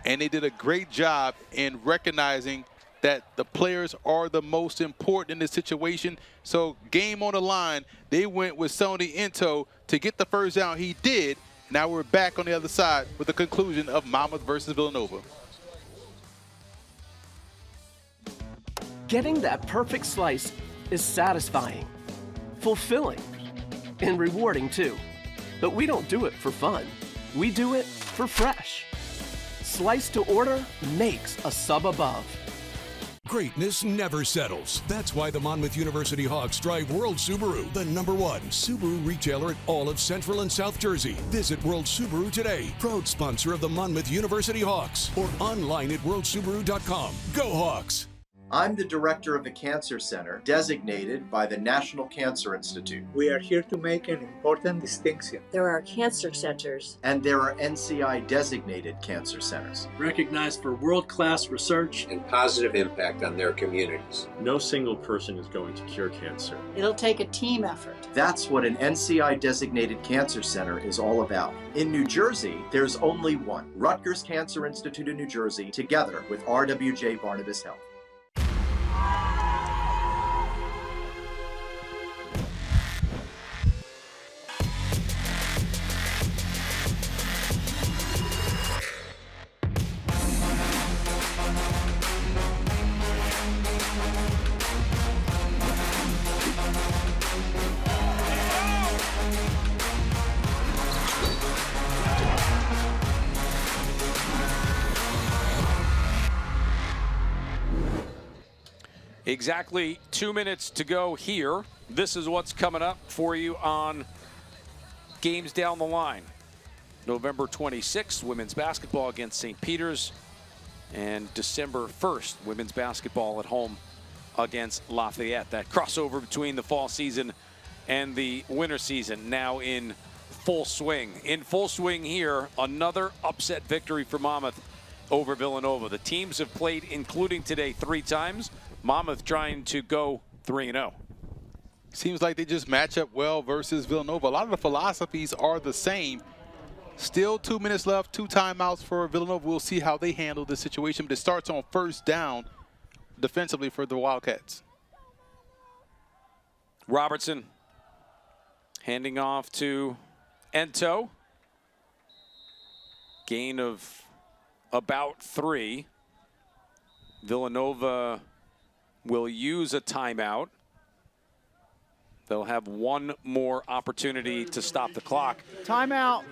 Speaker 2: And they did a great job in recognizing that the players are the most important in this situation. So game on the line, they went with Sony Ento to get the first down. He did. Now we're back on the other side with the conclusion of Monmouth versus Villanova.
Speaker 11: Getting that perfect slice is satisfying, fulfilling, and rewarding too. But we don't do it for fun. We do it for fresh. Slice to order makes a sub above.
Speaker 4: Greatness never settles. That's why the Monmouth University Hawks drive World Subaru, the #1 Subaru retailer at all of Central and South Jersey. Visit World Subaru today, proud sponsor of the Monmouth University Hawks, or online at worldsubaru.com. Go Hawks!
Speaker 5: I'm the director of the Cancer Center, designated by the National Cancer Institute.
Speaker 8: We are here to make an important distinction.
Speaker 7: There are cancer centers.
Speaker 5: And there are NCI-designated cancer centers.
Speaker 21: Recognized for world-class research
Speaker 9: and positive impact on their communities.
Speaker 10: No single person is going to cure cancer.
Speaker 7: It'll take a team effort.
Speaker 5: That's what an NCI-designated cancer center is all about. In New Jersey, there's only one. Rutgers Cancer Institute in New Jersey, together with RWJ Barnabas Health.
Speaker 1: Exactly 2 minutes to go here. This is what's coming up for you on games down the line. November 26th, women's basketball against St. Peter's. And December 1st, women's basketball at home against Lafayette. That crossover between the fall season and the winter season now in full swing. In full swing here, another upset victory for Monmouth over Villanova. The teams have played, including today, 3 times. Monmouth trying to go 3-0.
Speaker 2: Seems like they just match up well versus Villanova. A lot of the philosophies are the same. Still 2 minutes left, 2 timeouts for Villanova. We'll see how they handle this situation, but it starts on first down defensively for the Wildcats.
Speaker 1: Robertson handing off to Ento. Gain of about 3. Villanova will use a timeout. They'll have one more opportunity to stop the clock.
Speaker 3: Timeout.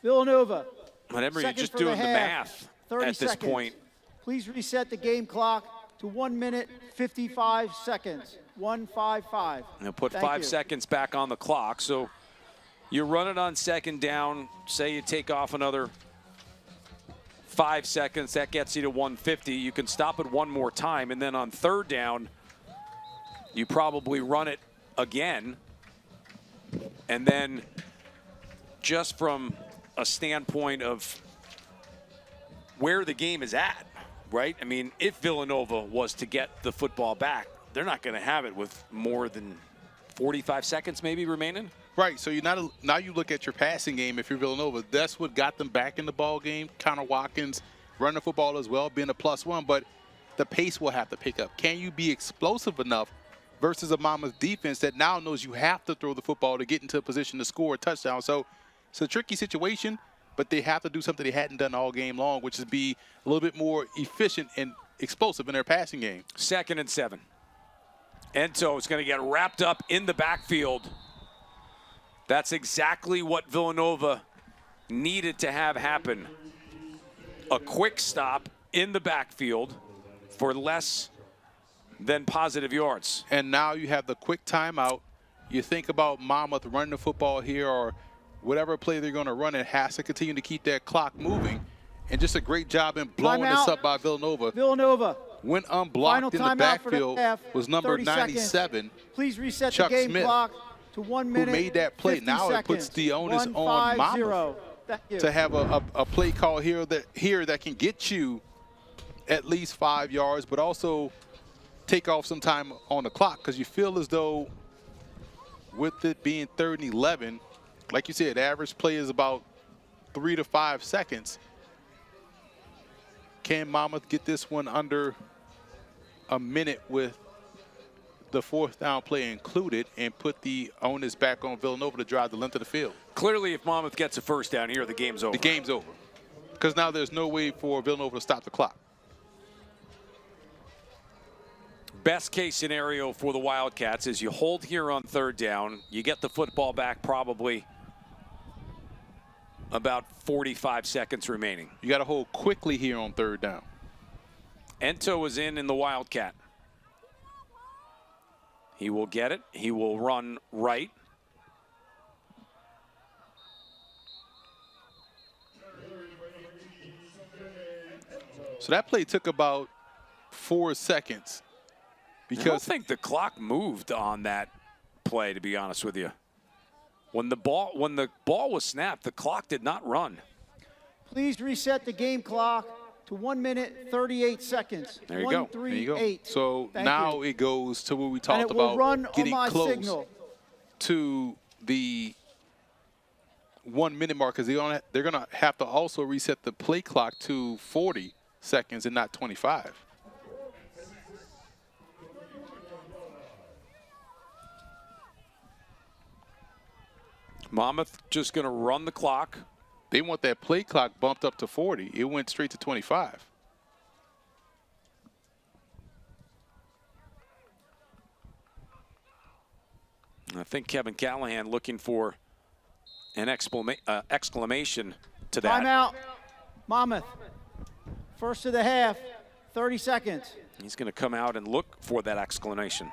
Speaker 3: Villanova.
Speaker 1: Whenever you're just doing the math at this point.
Speaker 3: Please reset the game clock to 1 minute, 55 seconds. 1:55.
Speaker 1: They'll put 5 seconds back on the clock. So you run it on second down. Say you take off another 5 seconds. That gets you to 150. You can stop it one more time. And then on third down, you probably run it again. And then just from a standpoint of where the game is at, right? I mean, if Villanova was to get the football back, they're not going to have it with more than 45 seconds maybe remaining.
Speaker 2: Right, so now you look at your passing game if you're Villanova. That's what got them back in the ball game. Connor Watkins running the football as well, being a +1, but the pace will have to pick up. Can you be explosive enough versus a Monmouth defense that now knows you have to throw the football to get into a position to score a touchdown? So it's a tricky situation, but they have to do something they hadn't done all game long, which is be a little bit more efficient and explosive in their passing game.
Speaker 1: 2nd and 7. Ento is going to get wrapped up in the backfield. That's exactly what Villanova needed to have happen. A quick stop in the backfield for less than positive yards.
Speaker 2: And now you have the quick timeout. You think about Monmouth running the football here or whatever play they're going to run, it has to continue to keep that clock moving. And just a great job in blowing this up by Villanova.
Speaker 3: Villanova.
Speaker 2: When unblocked in the backfield was number 97.
Speaker 3: Please reset
Speaker 2: Chuck
Speaker 3: the game
Speaker 2: Smith,
Speaker 3: clock to 1 minute.
Speaker 2: who made that play. Now it puts the onus on Monmouth to have a play call here that can get you at least 5 yards, but also take off some time on the clock, because you feel as though with it being 3rd and 11, like you said, average play is about 3 to 5 seconds. Can Monmouth get this one under a minute with the 4th down play included and put the onus back on Villanova to drive the length of the field?
Speaker 1: Clearly, if Monmouth gets a first down here, the game's over.
Speaker 2: The game's over, because now there's no way for Villanova to stop the clock.
Speaker 1: Best case scenario for the Wildcats is you hold here on 3rd down. You get the football back probably about 45 seconds remaining.
Speaker 2: You got to hold quickly here on 3rd down.
Speaker 1: Ento is in the Wildcat. He will get it. He will run right.
Speaker 2: So that play took about 4 seconds. Because
Speaker 1: I don't think the clock moved on that play, to be honest with you. When the ball was snapped, the clock did not run.
Speaker 3: Please reset the game clock to 1 minute, 38 seconds.
Speaker 1: There you go.
Speaker 2: There you go. So now it goes to what we talked about, getting close to the 1 minute mark, because they're going to have to also reset the play clock to 40 seconds and not 25.
Speaker 1: Monmouth just going to run the clock.
Speaker 2: They want that play clock bumped up to 40. It went straight to 25.
Speaker 1: I think Kevin Callahan looking for an exclamation to that.
Speaker 3: Timeout. Monmouth. First of the half. 30 seconds.
Speaker 1: He's going to come out and look for that exclamation.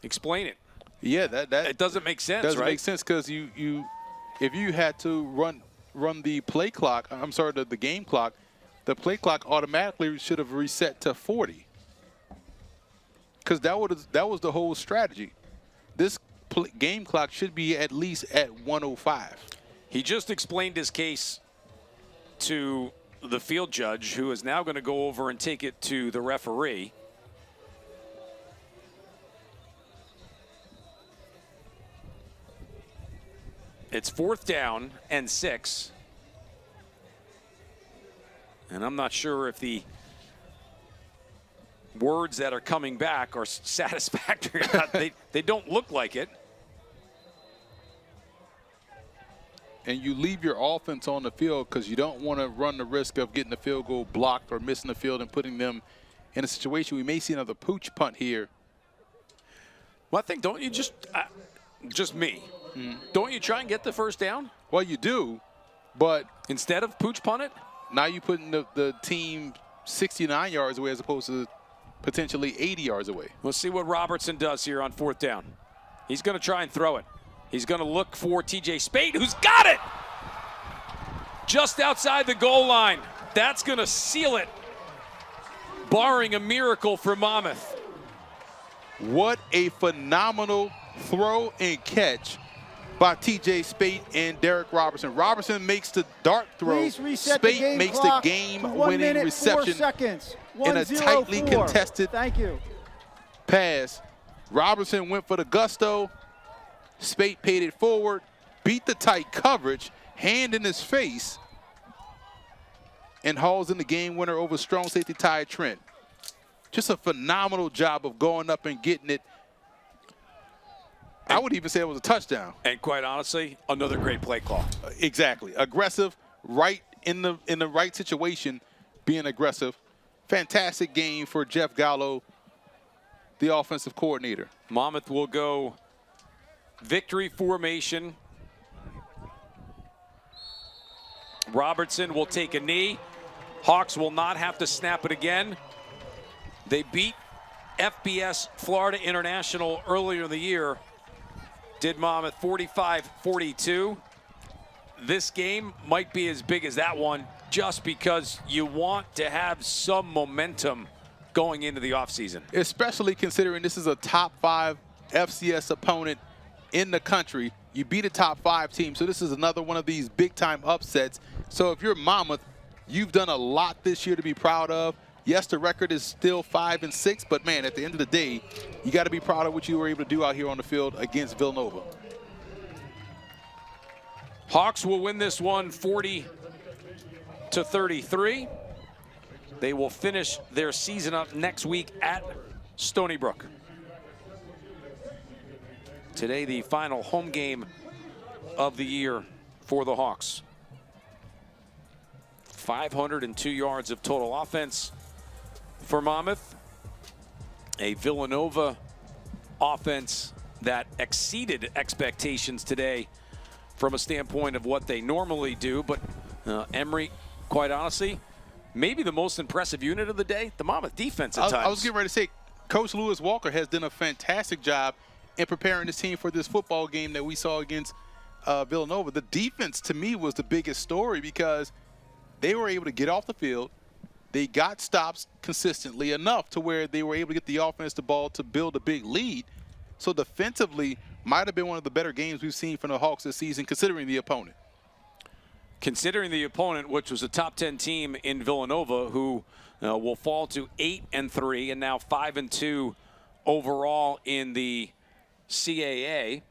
Speaker 1: Explain it.
Speaker 2: Yeah, that
Speaker 1: it doesn't make sense,
Speaker 2: doesn't
Speaker 1: right?
Speaker 2: make sense because if you had to run the play clock, I'm sorry, the game clock, the play clock automatically should have reset to 40. Because that was the whole strategy. This game clock should be at least at 105.
Speaker 1: He just explained his case to the field judge, who is now going to go over and take it to the referee. It's 4th down and 6. And I'm not sure if the words that are coming back are satisfactory or not. They don't look like it.
Speaker 2: And you leave your offense on the field because you don't want to run the risk of getting the field goal blocked or missing the field and putting them in a situation. We may see another pooch punt here.
Speaker 1: Well, I think, don't you just me, don't you try and get the first down?
Speaker 2: Well, you do, but
Speaker 1: instead of pooch punt it?
Speaker 2: Now you're putting the team 69 yards away as opposed to potentially 80 yards away.
Speaker 1: We'll see what Robertson does here on 4th down. He's going to try and throw it. He's going to look for TJ Spate, who's got it! Just outside the goal line. That's going to seal it, barring a miracle for Monmouth.
Speaker 2: What a phenomenal throw and catch by TJ Spate and Derek Robertson. Robertson makes the dart throw. Spate makes the game-winning reception in a tightly contested pass. Robertson went for the gusto. Spate paid it forward, beat the tight coverage, hand in his face, and hauls in the game winner over strong safety Ty Trent. Just a phenomenal job of going up and getting it. I would even say it was a touchdown.
Speaker 1: And quite honestly, another great play call.
Speaker 2: Exactly. Aggressive, right in the right situation, being aggressive. Fantastic game for Jeff Gallo, the offensive coordinator.
Speaker 1: Monmouth will go victory formation. Robertson will take a knee. Hawks will not have to snap it again. They beat FBS Florida International earlier in the year. Did Monmouth 45-42. This game might be as big as that one just because you want to have some momentum going into the offseason.
Speaker 2: Especially considering this is a top 5 FCS opponent in the country. You beat a top 5 team, so this is another one of these big-time upsets. So if you're Monmouth, you've done a lot this year to be proud of. Yes, the record is still 5-6, but man, at the end of the day, you got to be proud of what you were able to do out here on the field against Villanova.
Speaker 1: Hawks will win this one 40-33. They will finish their season up next week at Stony Brook. Today, the final home game of the year for the Hawks. 502 yards of total offense for Monmouth. A Villanova offense that exceeded expectations today from a standpoint of what they normally do. But Emory, quite honestly, maybe the most impressive unit of the day, the Monmouth defense at times.
Speaker 2: I was getting ready to say, Coach Lewis Walker has done a fantastic job in preparing this team for this football game that we saw against Villanova. The defense, to me, was the biggest story because they were able to get off the field. They got stops consistently enough to where they were able to get the offense the ball to build a big lead. So defensively, might have been one of the better games we've seen from the Hawks this season, considering the opponent.
Speaker 1: Considering the opponent, which was a top 10 team in Villanova, who will fall to 8-3 and now 5-2 overall in the CAA,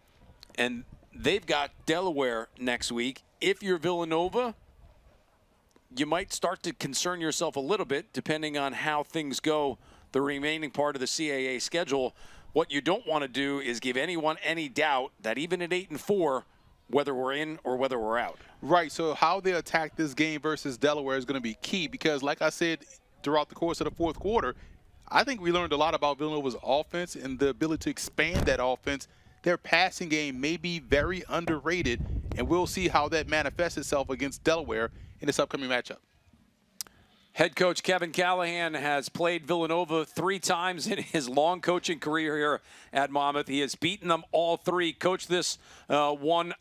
Speaker 1: and they've got Delaware next week. If you're Villanova, you might start to concern yourself a little bit depending on how things go the remaining part of the CAA schedule. What you don't want to do is give anyone any doubt that even at 8-4, whether we're in or whether we're out.
Speaker 2: Right, so how they attack this game versus Delaware is going to be key because, like I said, throughout the course of the fourth quarter, I think we learned a lot about Villanova's offense and the ability to expand that offense. Their passing game may be very underrated, and we'll see how that manifests itself against Delaware in this upcoming matchup.
Speaker 1: Head coach Kevin Callahan has played Villanova 3 times in his long coaching career here at Monmouth. He has beaten them all 3. Coach, this one,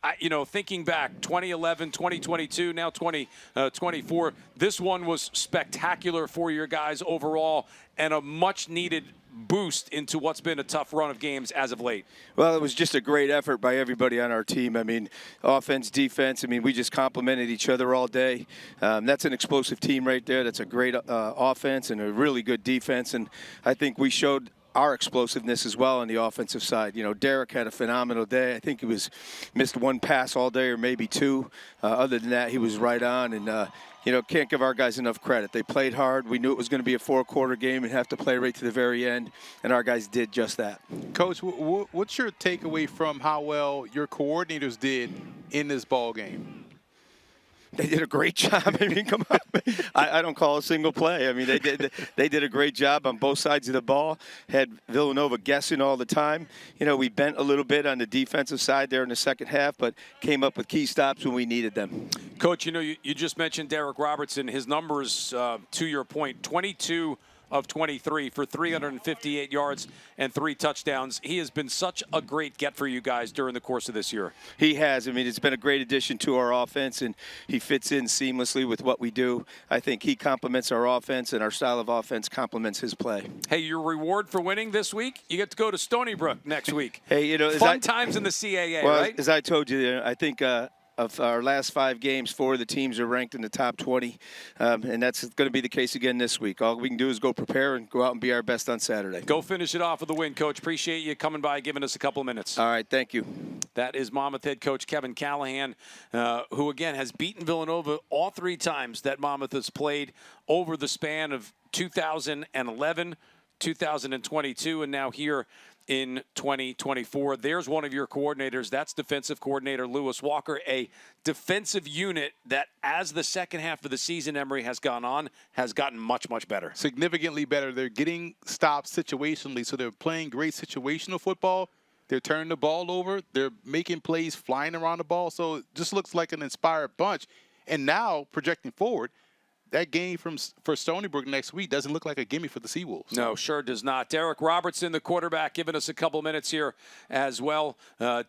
Speaker 1: thinking back, 2011, 2022, now 2024, this one was spectacular for your guys overall and a much-needed boost into what's been a tough run of games as of late.
Speaker 13: Well, it was just a great effort by everybody on our team. I mean, offense, defense, we just complimented each other all day. That's an explosive team right there. That's a great offense and a really good defense. And I think we showed our explosiveness as well on the offensive side. Derek had a phenomenal day. I think he missed 1 pass all day or maybe 2. Other than that, he was right on. And, can't give our guys enough credit. They played hard. We knew it was going to be a 4-quarter game and have to play right to the very end, and our guys did just that.
Speaker 2: Coach, what's your takeaway from how well your coordinators did in this ball game?
Speaker 13: They did a great job. Come on. I don't call a single play. They did a great job on both sides of the ball. Had Villanova guessing all the time. We bent a little bit on the defensive side there in the second half, but came up with key stops when we needed them.
Speaker 1: Coach, you just mentioned Derek Robertson. His numbers, to your point, 22 of 23 for 358 yards and 3 touchdowns. He has been such a great get for you guys during the course of this year.
Speaker 13: He has. It's been a great addition to our offense, and he fits in seamlessly with what we do. I think he complements our offense, and our style of offense complements his play.
Speaker 1: Hey, your reward for winning this week? You get to go to Stony Brook next week.
Speaker 13: Hey,
Speaker 1: fun times in the CAA, right?
Speaker 13: As I told you, I think of our last 5 games, 4 of the teams are ranked in the top 20, and that's going to be the case again this week. All we can do is go prepare and go out and be our best on Saturday.
Speaker 1: Go finish it off with a win, Coach. Appreciate you coming by, giving us a couple of minutes.
Speaker 13: All right, thank you.
Speaker 1: That is Monmouth head coach Kevin Callahan, who, again, has beaten Villanova all 3 times that Monmouth has played over the span of 2011, 2022, and now here in 2024. There's one of your coordinators. That's defensive coordinator Lewis Walker, a defensive unit that, as the second half of the season, Emory, has gone on, has gotten much, much better.
Speaker 2: Significantly better. They're getting stops situationally, so they're playing great situational football. They're turning the ball over. They're making plays flying around the ball. So it just looks like an inspired bunch. And now, projecting forward, that game for Stony Brook next week doesn't look like a gimme for the Seawolves.
Speaker 1: No, sure does not. Derek Robertson, the quarterback, giving us a couple minutes here as well.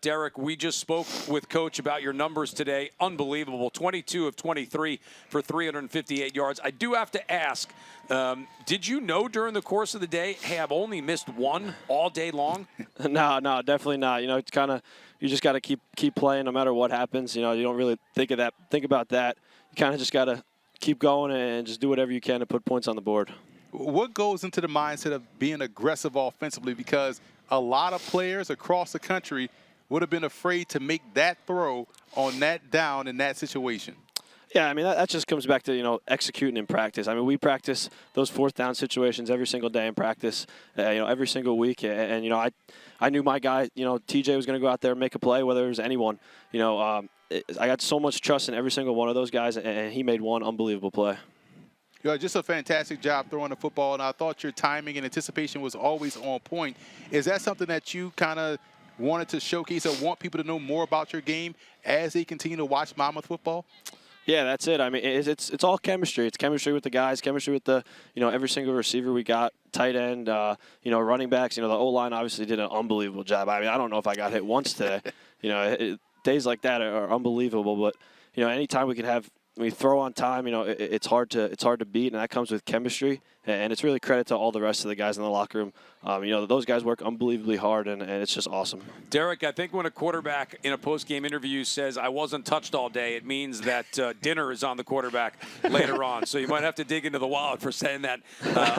Speaker 1: Derek, we just spoke with Coach about your numbers today. Unbelievable. 22 of 23 for 358 yards. I do have to ask, did you know during the course of the day, hey, I've only missed 1 all day long?
Speaker 14: No, definitely not. It's kind of, you just got to keep playing no matter what happens. You don't really think about that. You kind of just got to keep going and just do whatever you can to put points on the board.
Speaker 2: What goes into the mindset of being aggressive offensively? Because a lot of players across the country would have been afraid to make that throw on that down in that situation.
Speaker 14: Yeah, that just comes back to, executing in practice. We practice those 4th down situations every single day in practice, every single week. And I knew my guy, TJ was going to go out there and make a play, whether it was anyone. I got so much trust in every single one of those guys, and he made one unbelievable play.
Speaker 2: Just a fantastic job throwing the football, and I thought your timing and anticipation was always on point. Is that something that you kind of wanted to showcase or want people to know more about your game as they continue to watch Monmouth football?
Speaker 14: Yeah, that's it. It's all chemistry. It's chemistry with the guys, chemistry with the, every single receiver we got, tight end, running backs. The O-line obviously did an unbelievable job. I don't know if I got hit once today. Days like that are unbelievable, but anytime we throw on time, it's hard to beat, and that comes with chemistry, and it's really credit to all the rest of the guys in the locker room. Those guys work unbelievably hard, and it's just awesome.
Speaker 1: Derek, I think when a quarterback in a post-game interview says, I wasn't touched all day, it means that dinner is on the quarterback later on. So you might have to dig into the wallet for saying that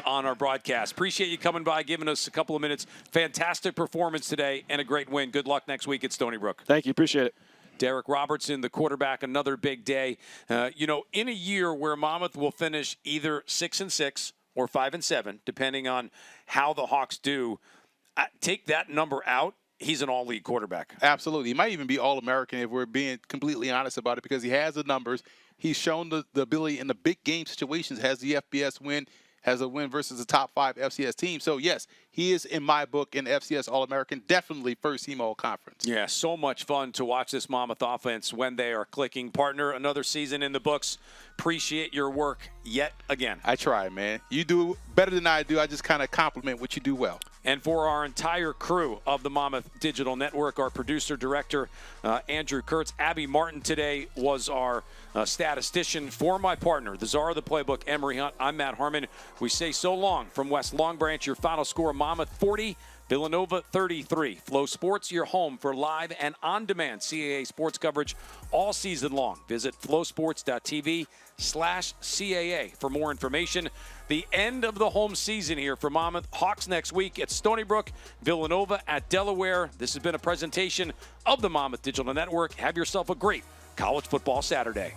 Speaker 1: on our broadcast. Appreciate you coming by, giving us a couple of minutes. Fantastic performance today and a great win. Good luck next week at Stony Brook.
Speaker 14: Thank you. Appreciate it.
Speaker 1: Derek Robertson, the quarterback, another big day. In a year where Monmouth will finish either 6-6 or 5-7, depending on how the Hawks do, take that number out. He's an all-league quarterback.
Speaker 2: Absolutely. He might even be All-American if we're being completely honest about it, because he has the numbers. He's shown the ability in the big game situations, has the FBS win, has a win versus a top 5 FCS team. So, yes, he is, in my book, an FCS All-American, definitely first team All-Conference.
Speaker 1: Yeah, so much fun to watch this Monmouth offense when they are clicking. Partner, another season in the books. Appreciate your work yet again.
Speaker 2: I try, man. You do better than I do. I just kind of compliment what you do well.
Speaker 1: And for our entire crew of the Monmouth Digital Network, our producer, director, Andrew Kurtz, Abby Martin today was our statistician. For my partner, the czar of the playbook, Emery Hunt, I'm Matt Harmon. We say so long from West Long Branch. Your final score, Monmouth 40, Villanova 33. Flow Sports, your home for live and on-demand CAA sports coverage all season long. Visit flowsports.tv/CAA for more information. The end of the home season here for Monmouth. Hawks next week at Stony Brook, Villanova at Delaware. This has been a presentation of the Monmouth Digital Network. Have yourself a great college football Saturday.